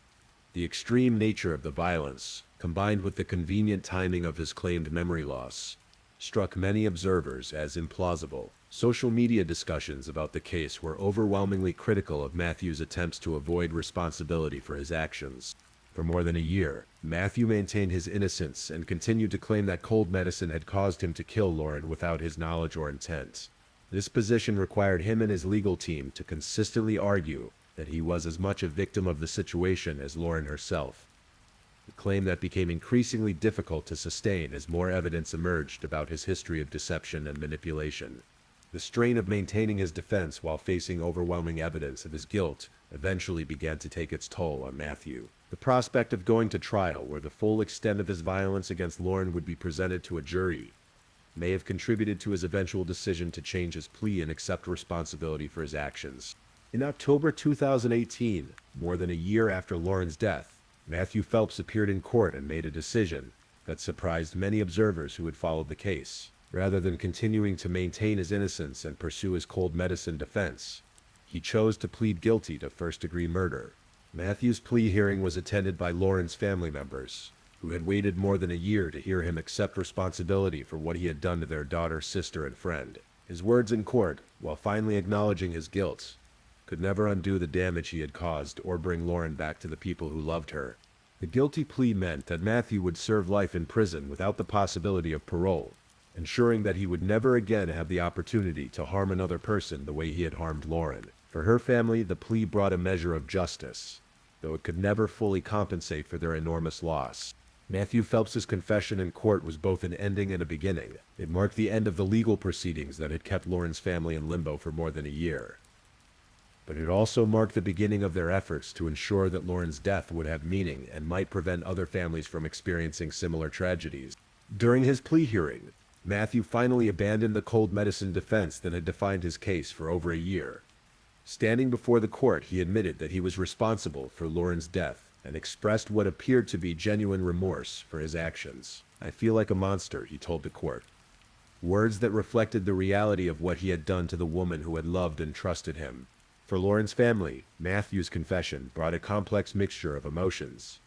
The extreme nature of the violence, combined with the convenient timing of his claimed memory loss, struck many observers as implausible. Social media discussions about the case were overwhelmingly critical of Matthew's attempts to avoid responsibility for his actions. For more than a year, Matthew maintained his innocence and continued to claim that cold medicine had caused him to kill Lauren without his knowledge or intent. This position required him and his legal team to consistently argue that he was as much a victim of the situation as Lauren herself, a claim that became increasingly difficult to sustain as more evidence emerged about his history of deception and manipulation. The strain of maintaining his defense while facing overwhelming evidence of his guilt eventually began to take its toll on Matthew. The prospect of going to trial, where the full extent of his violence against Lauren would be presented to a jury, may have contributed to his eventual decision to change his plea and accept responsibility for his actions. In October 2018, more than a year after Lauren's death, Matthew Phelps appeared in court and made a decision that surprised many observers who had followed the case. Rather than continuing to maintain his innocence and pursue his cold medicine defense, he chose to plead guilty to first-degree murder. Matthew's plea hearing was attended by Lauren's family members, who had waited more than a year to hear him accept responsibility for what he had done to their daughter, sister, and friend. His words in court, while finally acknowledging his guilt, could never undo the damage he had caused or bring Lauren back to the people who loved her. The guilty plea meant that Matthew would serve life in prison without the possibility of parole, ensuring that he would never again have the opportunity to harm another person the way he had harmed Lauren. For her family, the plea brought a measure of justice, though it could never fully compensate for their enormous loss. Matthew Phelps's confession in court was both an ending and a beginning. It marked the end of the legal proceedings that had kept Lauren's family in limbo for more than a year. But it also marked the beginning of their efforts to ensure that Lauren's death would have meaning and might prevent other families from experiencing similar tragedies. During his plea hearing, Matthew finally abandoned the cold medicine defense that had defined his case for over a year. Standing before the court, he admitted that he was responsible for Lauren's death and expressed what appeared to be genuine remorse for his actions. "I feel like a monster," he told the court. Words that reflected the reality of what he had done to the woman who had loved and trusted him. For Lauren's family, Matthew's confession brought a complex mixture of emotions.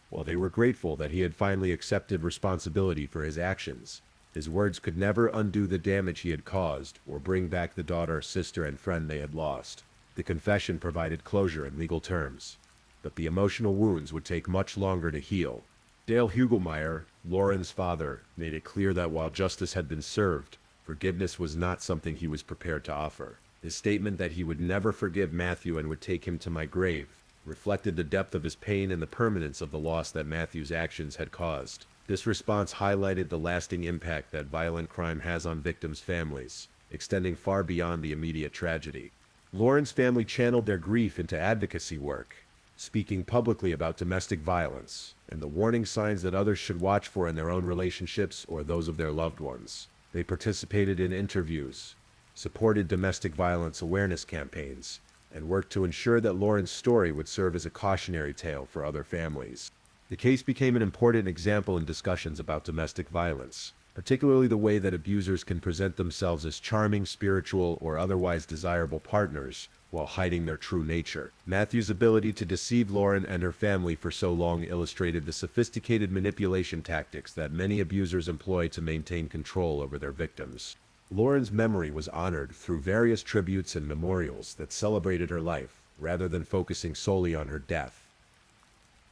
While they were grateful that he had finally accepted responsibility for his actions, his words could never undo the damage he had caused or bring back the daughter, sister, and friend they had lost. The confession provided closure in legal terms, but the emotional wounds would take much longer to heal. Dale Hugelmeyer, Lauren's father, made it clear that while justice had been served, forgiveness was not something he was prepared to offer. His statement that he would never forgive Matthew and would take him to my grave reflected the depth of his pain and the permanence of the loss that Matthew's actions had caused. This response highlighted the lasting impact that violent crime has on victims' families, extending far beyond the immediate tragedy. Lauren's family channeled their grief into advocacy work, speaking publicly about domestic violence and the warning signs that others should watch for in their own relationships or those of their loved ones. They participated in interviews, supported domestic violence awareness campaigns, and worked to ensure that Lauren's story would serve as a cautionary tale for other families. The case became an important example in discussions about domestic violence, particularly the way that abusers can present themselves as charming, spiritual, or otherwise desirable partners while hiding their true nature. Matthew's ability to deceive Lauren and her family for so long illustrated the sophisticated manipulation tactics that many abusers employ to maintain control over their victims. Lauren's memory was honored through various tributes and memorials that celebrated her life, rather than focusing solely on her death.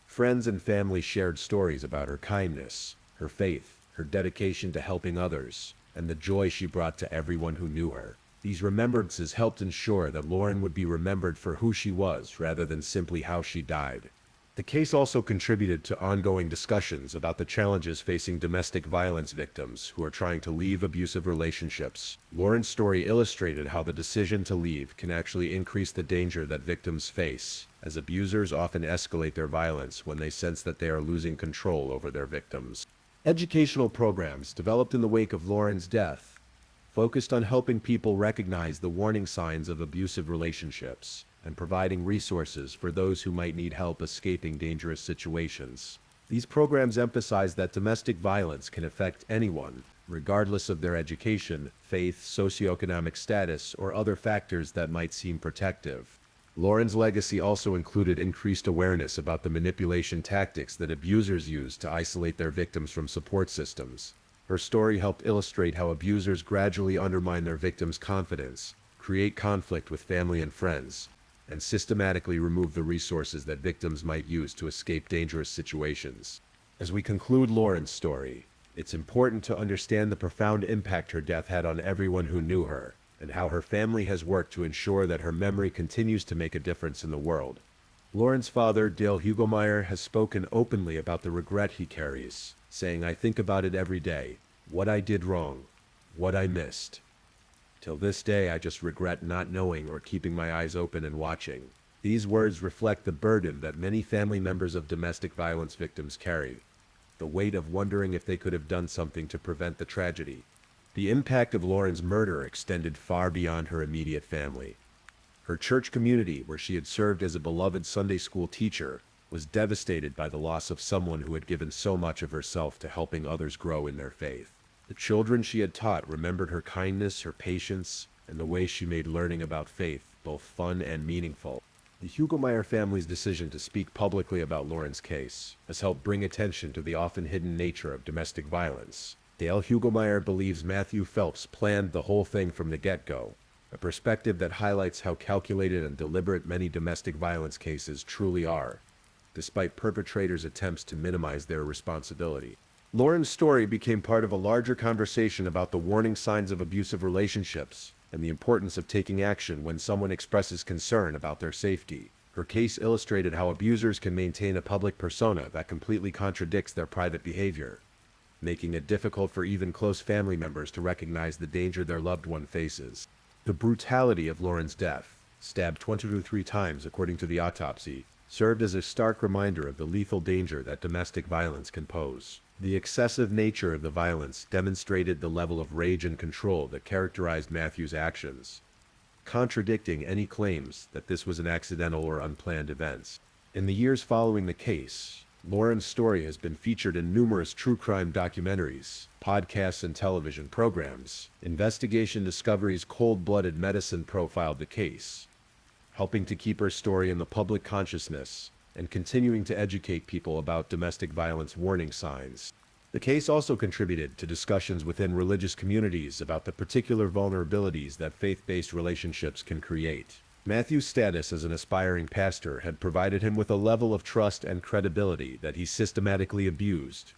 Friends and family shared stories about her kindness, her faith, her dedication to helping others, and the joy she brought to everyone who knew her. These remembrances helped ensure that Lauren would be remembered for who she was rather than simply how she died. The case also contributed to ongoing discussions about the challenges facing domestic violence victims who are trying to leave abusive relationships. Lauren's story illustrated how the decision to leave can actually increase the danger that victims face, as abusers often escalate their violence when they sense that they are losing control over their victims. Educational programs developed in the wake of Lauren's death focused on helping people recognize the warning signs of abusive relationships and providing resources for those who might need help escaping dangerous situations. These programs emphasize that domestic violence can affect anyone, regardless of their education, faith, socioeconomic status, or other factors that might seem protective. Lauren's legacy also included increased awareness about the manipulation tactics that abusers use to isolate their victims from support systems. Her story helped illustrate how abusers gradually undermine their victims' confidence, create conflict with family and friends, and systematically remove the resources that victims might use to escape dangerous situations. As we conclude Lauren's story, it's important to understand the profound impact her death had on everyone who knew her, and how her family has worked to ensure that her memory continues to make a difference in the world. Lauren's father, Dale Hugelmeyer, has spoken openly about the regret he carries, saying, "I think about it every day, what I did wrong, what I missed." Till this day, I just regret not knowing or keeping my eyes open and watching. These words reflect the burden that many family members of domestic violence victims carry, the weight of wondering if they could have done something to prevent the tragedy. The impact of Lauren's murder extended far beyond her immediate family. Her church community, where she had served as a beloved Sunday school teacher, was devastated by the loss of someone who had given so much of herself to helping others grow in their faith. The children she had taught remembered her kindness, her patience, and the way she made learning about faith both fun and meaningful. The Hugelmeyer family's decision to speak publicly about Lauren's case has helped bring attention to the often hidden nature of domestic violence. Dale Hugelmeyer believes Matthew Phelps planned the whole thing from the get-go, a perspective that highlights how calculated and deliberate many domestic violence cases truly are, despite perpetrators' attempts to minimize their responsibility. Lauren's story became part of a larger conversation about the warning signs of abusive relationships and the importance of taking action when someone expresses concern about their safety. Her case illustrated how abusers can maintain a public persona that completely contradicts their private behavior, making it difficult for even close family members to recognize the danger their loved one faces. The brutality of Lauren's death, stabbed 23 times according to the autopsy, served as a stark reminder of the lethal danger that domestic violence can pose. The excessive nature of the violence demonstrated the level of rage and control that characterized Matthew's actions, contradicting any claims that this was an accidental or unplanned event. In the years following the case, Lauren's story has been featured in numerous true crime documentaries, podcasts, and television programs. Investigation Discovery's Cold-Blooded Medicine profiled the case, helping to keep her story in the public consciousness and continuing to educate people about domestic violence warning signs. The case also contributed to discussions within religious communities about the particular vulnerabilities that faith-based relationships can create. Matthew's status as an aspiring pastor had provided him with a level of trust and credibility that he systematically abused,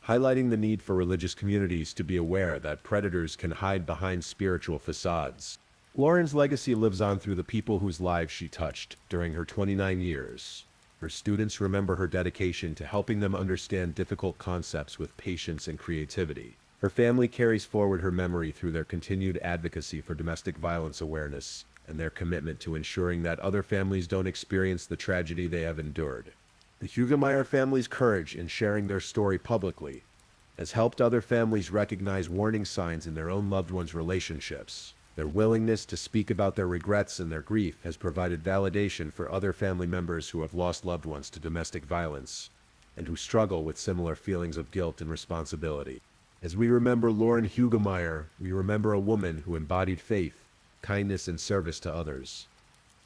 highlighting the need for religious communities to be aware that predators can hide behind spiritual facades. Lauren's legacy lives on through the people whose lives she touched during her 29 years. Her students remember her dedication to helping them understand difficult concepts with patience and creativity. Her family carries forward her memory through their continued advocacy for domestic violence awareness and their commitment to ensuring that other families don't experience the tragedy they have endured. The Hugelmeyer family's courage in sharing their story publicly has helped other families recognize warning signs in their own loved ones' relationships. Their willingness to speak about their regrets and their grief has provided validation for other family members who have lost loved ones to domestic violence and who struggle with similar feelings of guilt and responsibility. As we remember Lauren Hugelmeyer, we remember a woman who embodied faith, kindness, and service to others.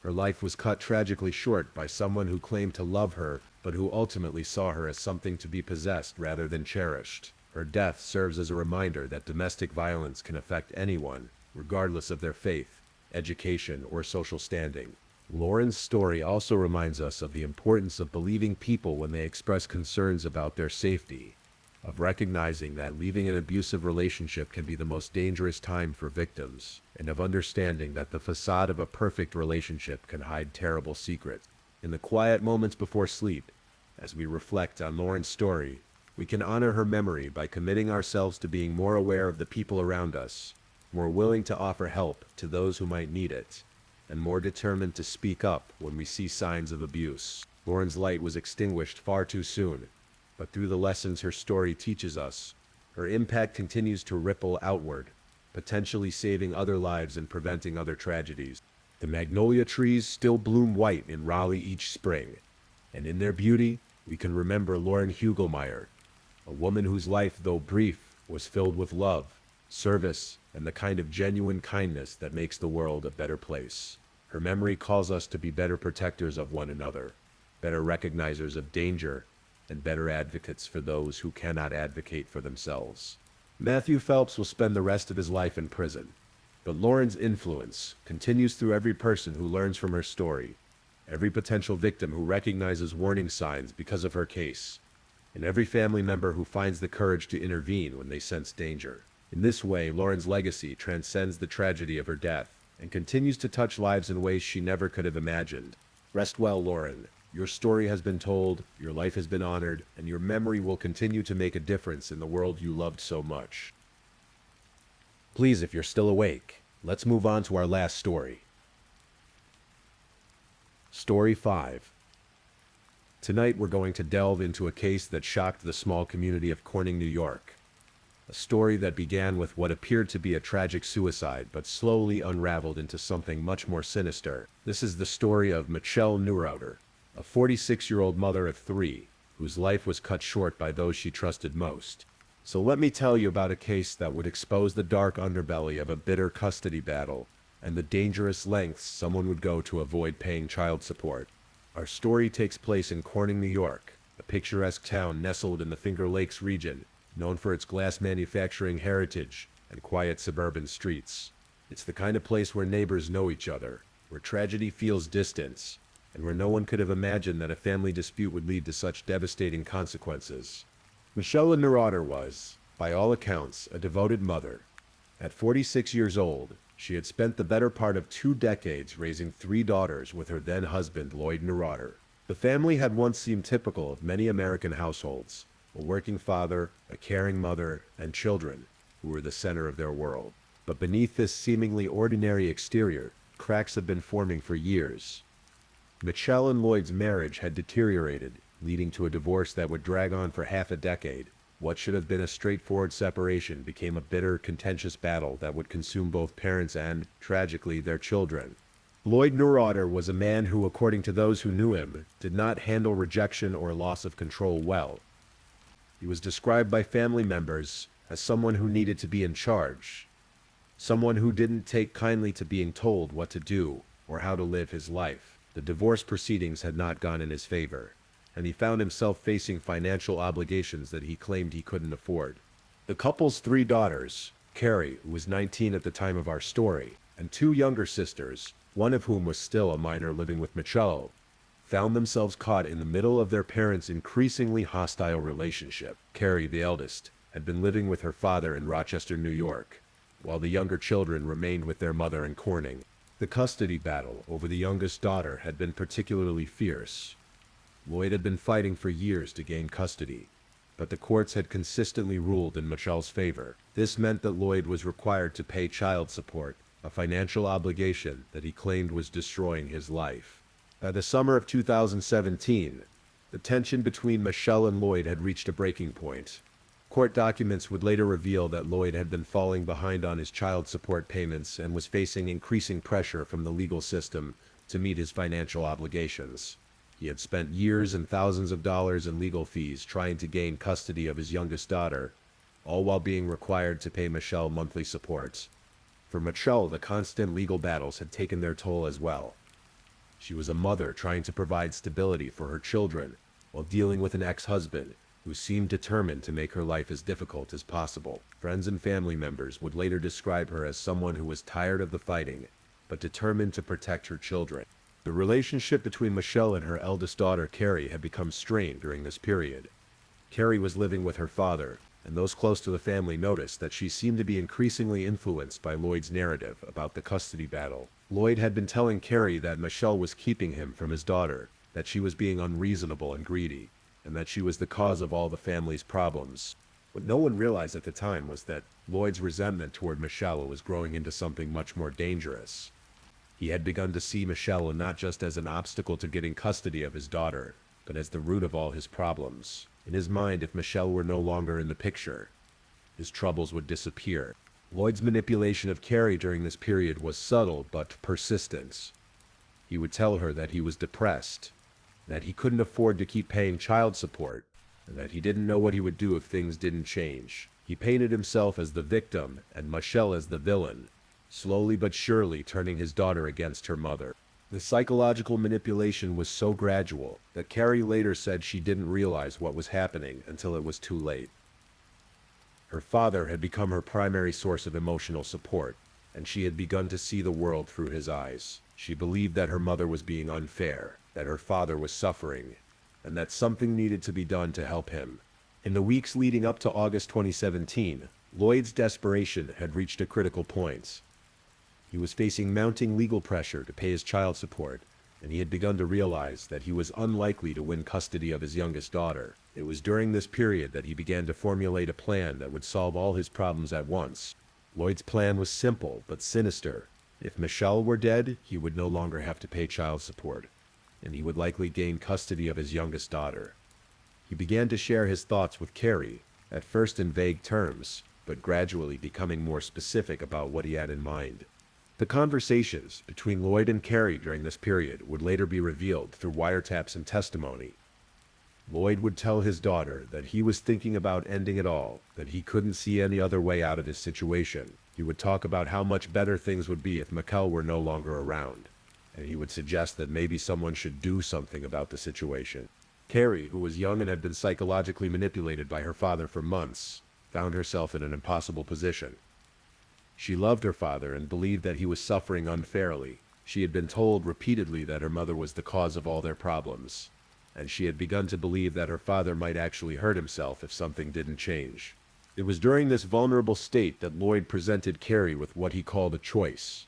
Her life was cut tragically short by someone who claimed to love her, but who ultimately saw her as something to be possessed rather than cherished. Her death serves as a reminder that domestic violence can affect anyone, regardless of their faith, education, or social standing. Lauren's story also reminds us of the importance of believing people when they express concerns about their safety, of recognizing that leaving an abusive relationship can be the most dangerous time for victims, and of understanding that the facade of a perfect relationship can hide terrible secrets. In the quiet moments before sleep, as we reflect on Lauren's story, we can honor her memory by committing ourselves to being more aware of the people around us, more willing to offer help to those who might need it, and more determined to speak up when we see signs of abuse. Lauren's light was extinguished far too soon, but through the lessons her story teaches us, her impact continues to ripple outward, potentially saving other lives and preventing other tragedies. The magnolia trees still bloom white in Raleigh each spring, and in their beauty, we can remember Lauren Hugelmeyer, a woman whose life, though brief, was filled with love, service, and the kind of genuine kindness that makes the world a better place. Her memory calls us to be better protectors of one another, better recognizers of danger, and better advocates for those who cannot advocate for themselves. Matthew Phelps will spend the rest of his life in prison, but Lauren's influence continues through every person who learns from her story, every potential victim who recognizes warning signs because of her case, and every family member who finds the courage to intervene when they sense danger. In this way, Lauren's legacy transcends the tragedy of her death and continues to touch lives in ways she never could have imagined. Rest well, Lauren. Your story has been told, your life has been honored, and your memory will continue to make a difference in the world you loved so much. Please, if you're still awake, Let's move on to our last story. Story 5. Tonight we're going to delve into a case that shocked the small community of Corning, New York. A story that began with what appeared to be a tragic suicide, but slowly unraveled into something much more sinister. This is the story of Michelle Nuroder, a 46-year-old mother of 3, whose life was cut short by those she trusted most. So let me tell you about a case that would expose the dark underbelly of a bitter custody battle and the dangerous lengths someone would go to avoid paying child support. Our story takes place in Corning, New York, a picturesque town nestled in the Finger Lakes region, known for its glass manufacturing heritage and quiet suburban streets. It's the kind of place where neighbors know each other, where tragedy feels distant, and where no one could have imagined that a family dispute would lead to such devastating consequences. Michelle Nuroder was, by all accounts, a devoted mother. At 46 years old, she had spent the better part of 2 decades raising 3 daughters with her then-husband, Lloyd Nuroder. The family had once seemed typical of many American households, a working father, a caring mother, and children, who were the center of their world. But beneath this seemingly ordinary exterior, cracks had been forming for years. Michelle and Lloyd's marriage had deteriorated, leading to a divorce that would drag on for half a decade. What should have been a straightforward separation became a bitter, contentious battle that would consume both parents and, tragically, their children. Lloyd Nuroder was a man who, according to those who knew him, did not handle rejection or loss of control well. He was described by family members as someone who needed to be in charge, someone who didn't take kindly to being told what to do or how to live his life. The divorce proceedings had not gone in his favor, and he found himself facing financial obligations that he claimed he couldn't afford. The couple's 3 daughters, Carrie, who was 19 at the time of our story, and 2 younger sisters, one of whom was still a minor living with Michelle, found themselves caught in the middle of their parents' increasingly hostile relationship. Carrie, the eldest, had been living with her father in Rochester, New York, while the younger children remained with their mother in Corning. The custody battle over the youngest daughter had been particularly fierce. Lloyd had been fighting for years to gain custody, but the courts had consistently ruled in Michelle's favor. This meant that Lloyd was required to pay child support, a financial obligation that he claimed was destroying his life. By the summer of 2017, the tension between Michelle and Lloyd had reached a breaking point. Court documents would later reveal that Lloyd had been falling behind on his child support payments and was facing increasing pressure from the legal system to meet his financial obligations. He had spent years and thousands of dollars in legal fees trying to gain custody of his youngest daughter, all while being required to pay Michelle monthly support. For Michelle, the constant legal battles had taken their toll as well. She was a mother trying to provide stability for her children, while dealing with an ex-husband who seemed determined to make her life as difficult as possible. Friends and family members would later describe her as someone who was tired of the fighting, but determined to protect her children. The relationship between Michelle and her eldest daughter, Carrie, had become strained during this period. Carrie was living with her father, and those close to the family noticed that she seemed to be increasingly influenced by Lloyd's narrative about the custody battle. Lloyd had been telling Carrie that Michelle was keeping him from his daughter, that she was being unreasonable and greedy, and that she was the cause of all the family's problems. What no one realized at the time was that Lloyd's resentment toward Michelle was growing into something much more dangerous. He had begun to see Michelle not just as an obstacle to getting custody of his daughter, but as the root of all his problems. In his mind, if Michelle were no longer in the picture, his troubles would disappear. Lloyd's manipulation of Carrie during this period was subtle but persistent. He would tell her that he was depressed, that he couldn't afford to keep paying child support, and that he didn't know what he would do if things didn't change. He painted himself as the victim and Michelle as the villain, slowly but surely turning his daughter against her mother. The psychological manipulation was so gradual that Carrie later said she didn't realize what was happening until it was too late. Her father had become her primary source of emotional support, and she had begun to see the world through his eyes. She believed that her mother was being unfair, that her father was suffering, and that something needed to be done to help him. In the weeks leading up to August 2017, Lloyd's desperation had reached a critical point. He was facing mounting legal pressure to pay his child support, and he had begun to realize that he was unlikely to win custody of his youngest daughter. It was during this period that he began to formulate a plan that would solve all his problems at once. Lloyd's plan was simple but sinister. If Michelle were dead, he would no longer have to pay child support, and he would likely gain custody of his youngest daughter. He began to share his thoughts with Carrie, at first in vague terms, but gradually becoming more specific about what he had in mind. The conversations between Lloyd and Carrie during this period would later be revealed through wiretaps and testimony. Lloyd would tell his daughter that he was thinking about ending it all, that he couldn't see any other way out of his situation. He would talk about how much better things would be if Michelle were no longer around, and he would suggest that maybe someone should do something about the situation. Carrie, who was young and had been psychologically manipulated by her father for months, found herself in an impossible position. She loved her father and believed that he was suffering unfairly. She had been told repeatedly that her mother was the cause of all their problems, and she had begun to believe that her father might actually hurt himself if something didn't change. It was during this vulnerable state that Lloyd presented Carrie with what he called a choice.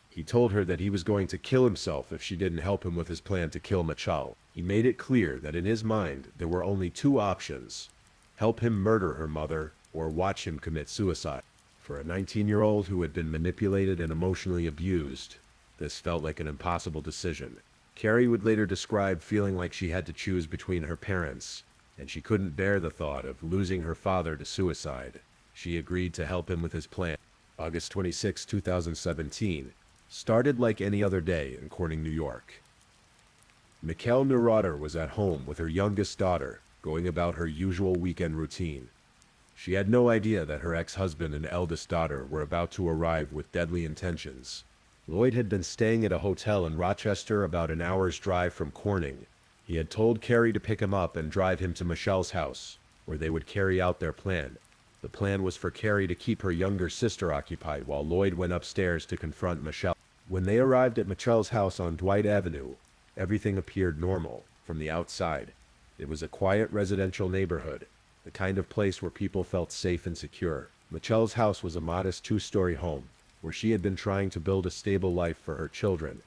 He told her that he was going to kill himself if she didn't help him with his plan to kill Michelle. He made it clear that in his mind there were only two options: help him murder her mother or watch him commit suicide. For a 19-year-old who had been manipulated and emotionally abused, this felt like an impossible decision. Carrie would later describe feeling like she had to choose between her parents, and she couldn't bear the thought of losing her father to suicide. She agreed to help him with his plan. August 26, 2017, started like any other day in Corning, New York. Michelle Nuroder was at home with her youngest daughter, going about her usual weekend routine. She had no idea that her ex-husband and eldest daughter were about to arrive with deadly intentions. Lloyd had been staying at a hotel in Rochester, about an hour's drive from Corning. He had told Carrie to pick him up and drive him to Michelle's house, where they would carry out their plan. The plan was for Carrie to keep her younger sister occupied while Lloyd went upstairs to confront Michelle. When they arrived at Michelle's house on Dwight Avenue, everything appeared normal from the outside. It was a quiet residential neighborhood, the kind of place where people felt safe and secure. Michelle's house was a modest two-story home, where she had been trying to build a stable life for her children,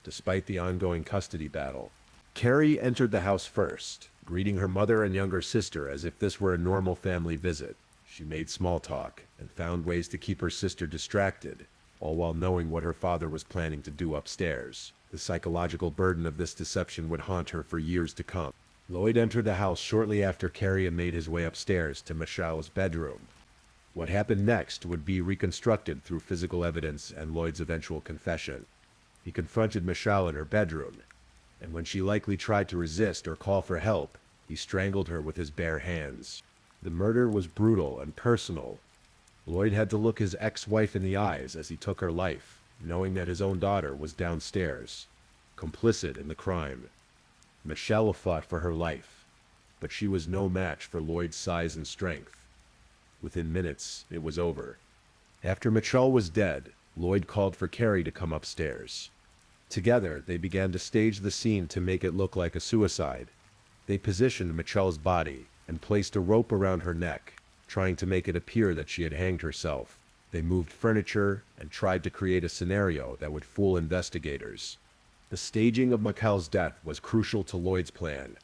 despite the ongoing custody battle. Carrie entered the house first, greeting her mother and younger sister as if this were a normal family visit. She made small talk and found ways to keep her sister distracted, all while knowing what her father was planning to do upstairs. The psychological burden of this deception would haunt her for years to come. Lloyd entered the house shortly after Carrie and made his way upstairs to Michelle's bedroom. What happened next would be reconstructed through physical evidence and Lloyd's eventual confession. He confronted Michelle in her bedroom, and when she likely tried to resist or call for help, he strangled her with his bare hands. The murder was brutal and personal. Lloyd had to look his ex-wife in the eyes as he took her life, knowing that his own daughter was downstairs, complicit in the crime. Michelle fought for her life, but she was no match for Lloyd's size and strength. Within minutes, it was over. After Michelle was dead, Lloyd called for Carrie to come upstairs. Together, they began to stage the scene to make it look like a suicide. They positioned Michelle's body and placed a rope around her neck, trying to make it appear that she had hanged herself. They moved furniture and tried to create a scenario that would fool investigators. The staging of Michelle's death was crucial to Lloyd's plan.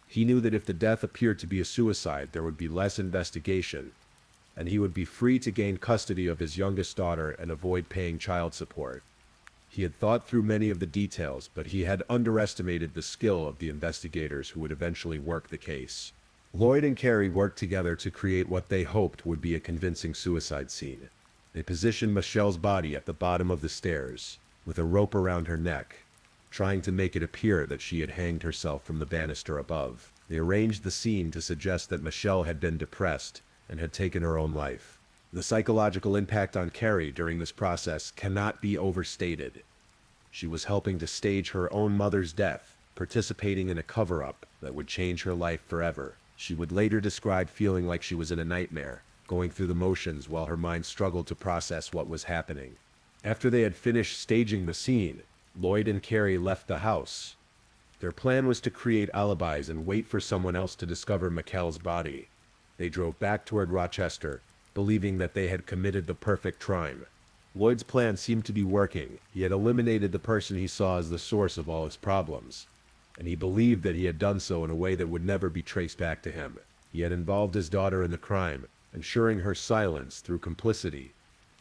He knew that if the death appeared to be a suicide, there would be less investigation, and he would be free to gain custody of his youngest daughter and avoid paying child support. He had thought through many of the details, but he had underestimated the skill of the investigators who would eventually work the case. Lloyd and Carrie worked together to create what they hoped would be a convincing suicide scene. They positioned Michelle's body at the bottom of the stairs, with a rope around her neck, trying to make it appear that she had hanged herself from the banister above. They arranged the scene to suggest that Michelle had been depressed and had taken her own life. The psychological impact on Carrie during this process cannot be overstated. She was helping to stage her own mother's death, participating in a cover-up that would change her life forever. She would later describe feeling like she was in a nightmare, going through the motions while her mind struggled to process what was happening. After they had finished staging the scene, Lloyd and Carrie left the house. Their plan was to create alibis and wait for someone else to discover Michelle's body. They drove back toward Rochester, believing that they had committed the perfect crime. Lloyd's plan seemed to be working. He had eliminated the person he saw as the source of all his problems, and he believed that he had done so in a way that would never be traced back to him. He had involved his daughter in the crime, ensuring her silence through complicity.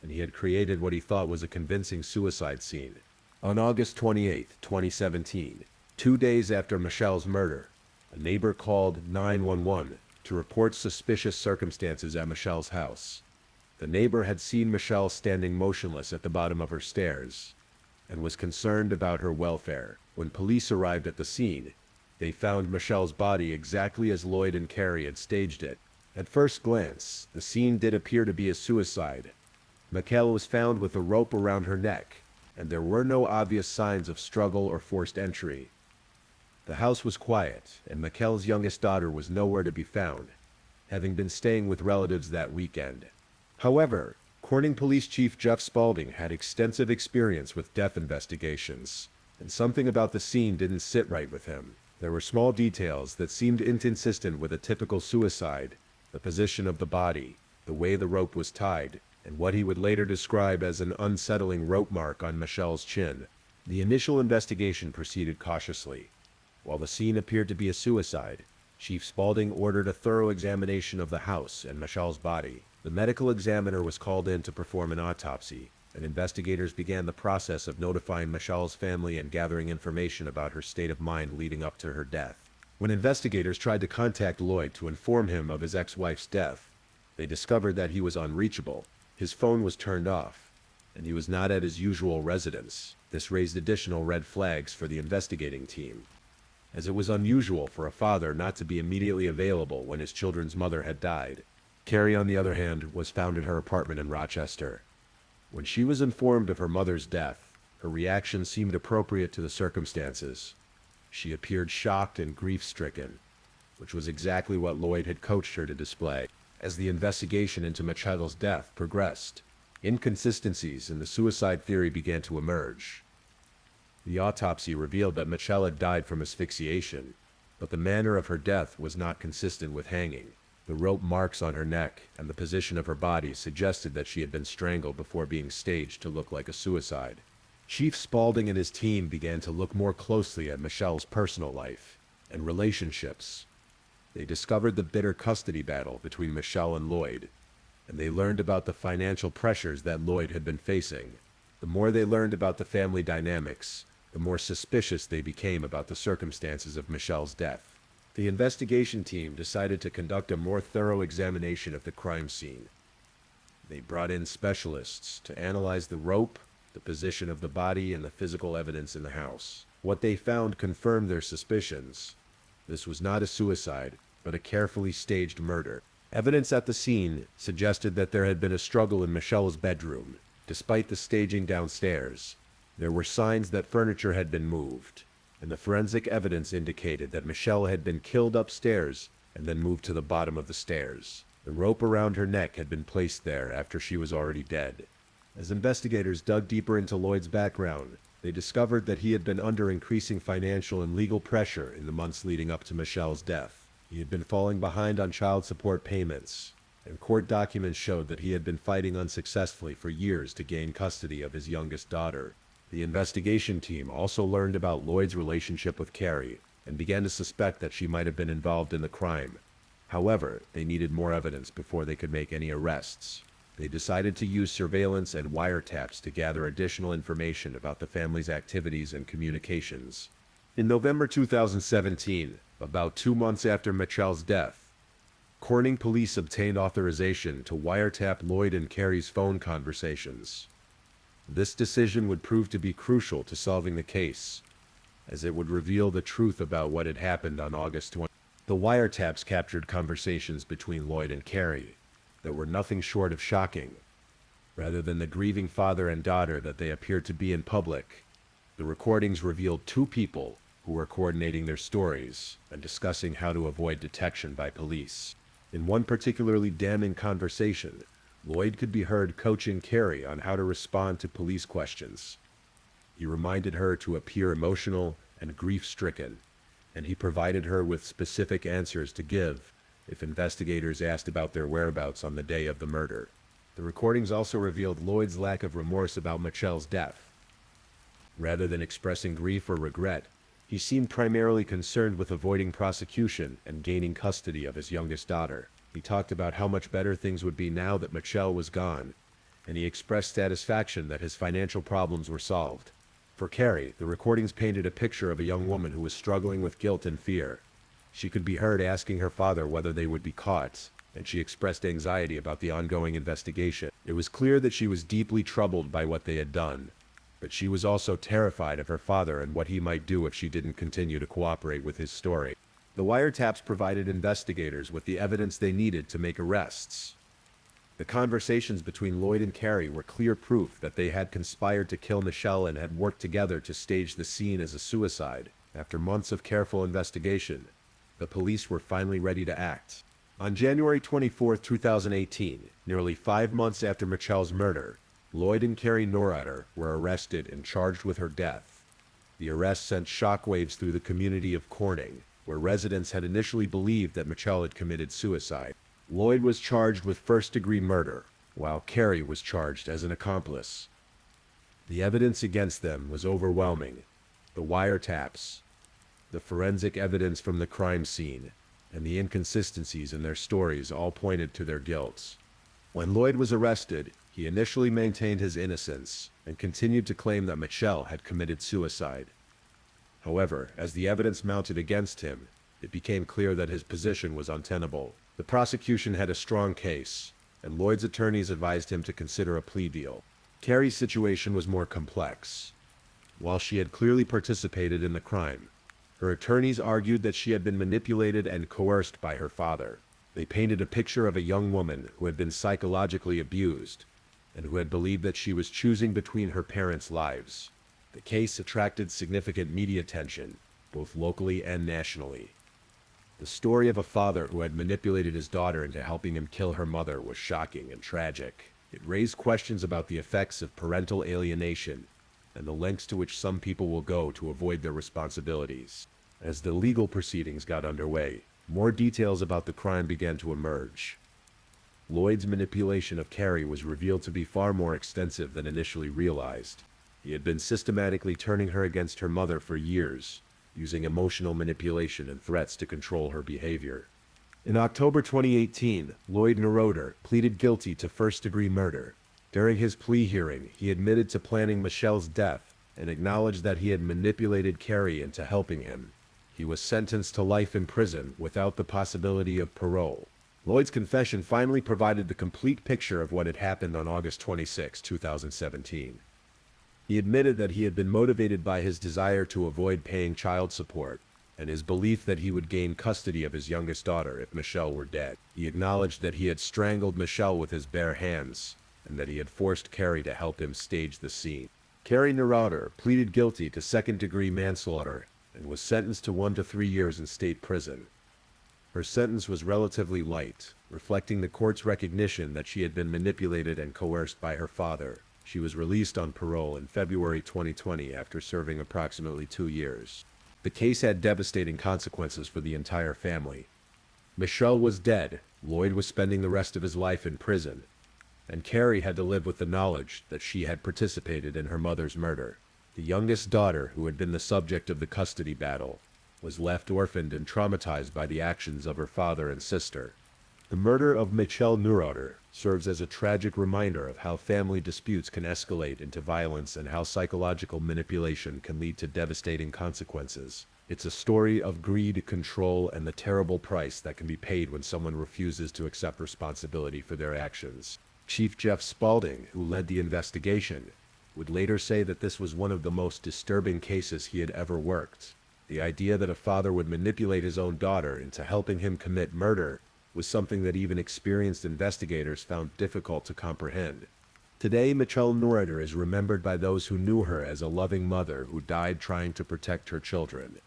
and he had created what he thought was a convincing suicide scene. On August 28, 2017, 2 days after Michelle's murder, a neighbor called 911 to report suspicious circumstances at Michelle's house. The neighbor had seen Michelle standing motionless at the bottom of her stairs and was concerned about her welfare. When police arrived at the scene, they found Michelle's body exactly as Lloyd and Carrie had staged it. At first glance, the scene did appear to be a suicide. Michelle was found with a rope around her neck, and there were no obvious signs of struggle or forced entry. The house was quiet, and Michelle's youngest daughter was nowhere to be found, having been staying with relatives that weekend. However, Corning Police Chief Jeff Spaulding had extensive experience with death investigations, and something about the scene didn't sit right with him. There were small details that seemed inconsistent with a typical suicide: the position of the body, the way the rope was tied, and what he would later describe as an unsettling rope mark on Michelle's chin. The initial investigation proceeded cautiously. While the scene appeared to be a suicide, Chief Spaulding ordered a thorough examination of the house and Michelle's body. The medical examiner was called in to perform an autopsy, and investigators began the process of notifying Michelle's family and gathering information about her state of mind leading up to her death. When investigators tried to contact Lloyd to inform him of his ex-wife's death, they discovered that he was unreachable. His phone was turned off, and he was not at his usual residence. This raised additional red flags for the investigating team, as it was unusual for a father not to be immediately available when his children's mother had died. Carrie, on the other hand, was found in her apartment in Rochester. When she was informed of her mother's death, her reaction seemed appropriate to the circumstances. She appeared shocked and grief-stricken, which was exactly what Lloyd had coached her to display. As the investigation into Michelle's death progressed, inconsistencies in the suicide theory began to emerge. The autopsy revealed that Michelle had died from asphyxiation, but the manner of her death was not consistent with hanging. The rope marks on her neck and the position of her body suggested that she had been strangled before being staged to look like a suicide. Chief Spaulding and his team began to look more closely at Michelle's personal life and relationships. They discovered the bitter custody battle between Michelle and Lloyd, and they learned about the financial pressures that Lloyd had been facing. The more they learned about the family dynamics, the more suspicious they became about the circumstances of Michelle's death. The investigation team decided to conduct a more thorough examination of the crime scene. They brought in specialists to analyze the rope, the position of the body, and the physical evidence in the house. What they found confirmed their suspicions. This was not a suicide, but a carefully staged murder. Evidence at the scene suggested that there had been a struggle in Michelle's bedroom. Despite the staging downstairs, there were signs that furniture had been moved, and the forensic evidence indicated that Michelle had been killed upstairs and then moved to the bottom of the stairs. The rope around her neck had been placed there after she was already dead. As investigators dug deeper into Lloyd's background, they discovered that he had been under increasing financial and legal pressure in the months leading up to Michelle's death. He had been falling behind on child support payments, and court documents showed that he had been fighting unsuccessfully for years to gain custody of his youngest daughter. The investigation team also learned about Lloyd's relationship with Carrie and began to suspect that she might have been involved in the crime. However, they needed more evidence before they could make any arrests. They decided to use surveillance and wiretaps to gather additional information about the family's activities and communications. In November 2017, about 2 months after Michelle's death, Corning police obtained authorization to wiretap Lloyd and Carrie's phone conversations. This decision would prove to be crucial to solving the case, as it would reveal the truth about what had happened on August 20. The wiretaps captured conversations between Lloyd and Carrie that were nothing short of shocking. Rather than the grieving father and daughter that they appeared to be in public, the recordings revealed two people who were coordinating their stories and discussing how to avoid detection by police. In one particularly damning conversation, Lloyd could be heard coaching Carrie on how to respond to police questions. He reminded her to appear emotional and grief-stricken, and he provided her with specific answers to give if investigators asked about their whereabouts on the day of the murder. The recordings also revealed Lloyd's lack of remorse about Michelle's death. Rather than expressing grief or regret, he seemed primarily concerned with avoiding prosecution and gaining custody of his youngest daughter. He talked about how much better things would be now that Michelle was gone, and he expressed satisfaction that his financial problems were solved. For Carrie, the recordings painted a picture of a young woman who was struggling with guilt and fear. She could be heard asking her father whether they would be caught, and she expressed anxiety about the ongoing investigation. It was clear that she was deeply troubled by what they had done, but she was also terrified of her father and what he might do if she didn't continue to cooperate with his story. The wiretaps provided investigators with the evidence they needed to make arrests. The conversations between Lloyd and Carrie were clear proof that they had conspired to kill Michelle and had worked together to stage the scene as a suicide. After months of careful investigation, the police were finally ready to act. On January 24, 2018, nearly 5 months after Michelle's murder, Lloyd and Carrie Nuroder were arrested and charged with her death. The arrest sent shockwaves through the community of Corning, where residents had initially believed that Michelle had committed suicide. Lloyd was charged with first-degree murder, while Carrie was charged as an accomplice. The evidence against them was overwhelming. The wiretaps, the forensic evidence from the crime scene, and the inconsistencies in their stories all pointed to their guilt. When Lloyd was arrested, he initially maintained his innocence and continued to claim that Michelle had committed suicide. However, as the evidence mounted against him, it became clear that his position was untenable. The prosecution had a strong case, and Lloyd's attorneys advised him to consider a plea deal. Carrie's situation was more complex. While she had clearly participated in the crime, her attorneys argued that she had been manipulated and coerced by her father. They painted a picture of a young woman who had been psychologically abused, and who had believed that she was choosing between her parents' lives. The case attracted significant media attention, both locally and nationally. The story of a father who had manipulated his daughter into helping him kill her mother was shocking and tragic. It raised questions about the effects of parental alienation and the lengths to which some people will go to avoid their responsibilities. As the legal proceedings got underway, more details about the crime began to emerge. Lloyd's manipulation of Carrie was revealed to be far more extensive than initially realized. He had been systematically turning her against her mother for years, using emotional manipulation and threats to control her behavior. In October 2018, Lloyd Nuroder pleaded guilty to first-degree murder. During his plea hearing, he admitted to planning Michelle's death and acknowledged that he had manipulated Carrie into helping him. He was sentenced to life in prison without the possibility of parole. Lloyd's confession finally provided the complete picture of what had happened on August 26, 2017. He admitted that he had been motivated by his desire to avoid paying child support and his belief that he would gain custody of his youngest daughter if Michelle were dead. He acknowledged that he had strangled Michelle with his bare hands and that he had forced Carrie to help him stage the scene. Carrie Nuroder pleaded guilty to second-degree manslaughter and was sentenced to 1 to 3 years in state prison. Her sentence was relatively light, reflecting the court's recognition that she had been manipulated and coerced by her father. She was released on parole in February 2020 after serving approximately 2 years. The case had devastating consequences for the entire family. Michelle was dead, Lloyd was spending the rest of his life in prison, and Carrie had to live with the knowledge that she had participated in her mother's murder. The youngest daughter, who had been the subject of the custody battle, was left orphaned and traumatized by the actions of her father and sister. The murder of Michelle Nuroder serves as a tragic reminder of how family disputes can escalate into violence and how psychological manipulation can lead to devastating consequences. It's a story of greed, control, and the terrible price that can be paid when someone refuses to accept responsibility for their actions. Chief Jeff Spaulding, who led the investigation, would later say that this was one of the most disturbing cases he had ever worked. The idea that a father would manipulate his own daughter into helping him commit murder was something that even experienced investigators found difficult to comprehend. Today, Michelle Nuroder is remembered by those who knew her as a loving mother who died trying to protect her children.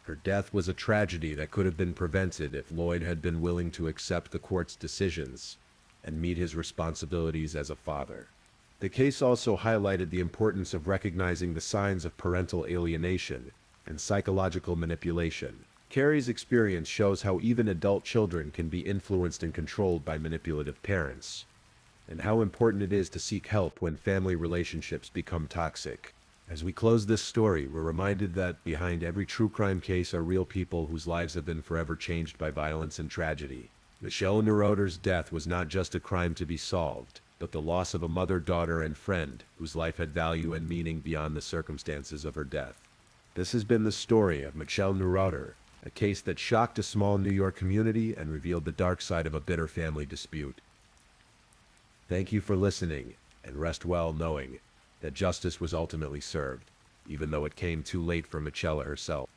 Her death was a tragedy that could have been prevented if Lloyd had been willing to accept the court's decisions and meet his responsibilities as a father. The case also highlighted the importance of recognizing the signs of parental alienation and psychological manipulation. Carrie's experience shows how even adult children can be influenced and controlled by manipulative parents, and how important it is to seek help when family relationships become toxic. As we close this story, we're reminded that behind every true crime case are real people whose lives have been forever changed by violence and tragedy. Michelle Nuroder's death was not just a crime to be solved. but the loss of a mother, daughter, and friend whose life had value and meaning beyond the circumstances of her death. This has been the story of Michelle Nuroder, a case that shocked a small New York community and revealed the dark side of a bitter family dispute. Thank you for listening, and rest well knowing that justice was ultimately served, even though it came too late for Michelle herself.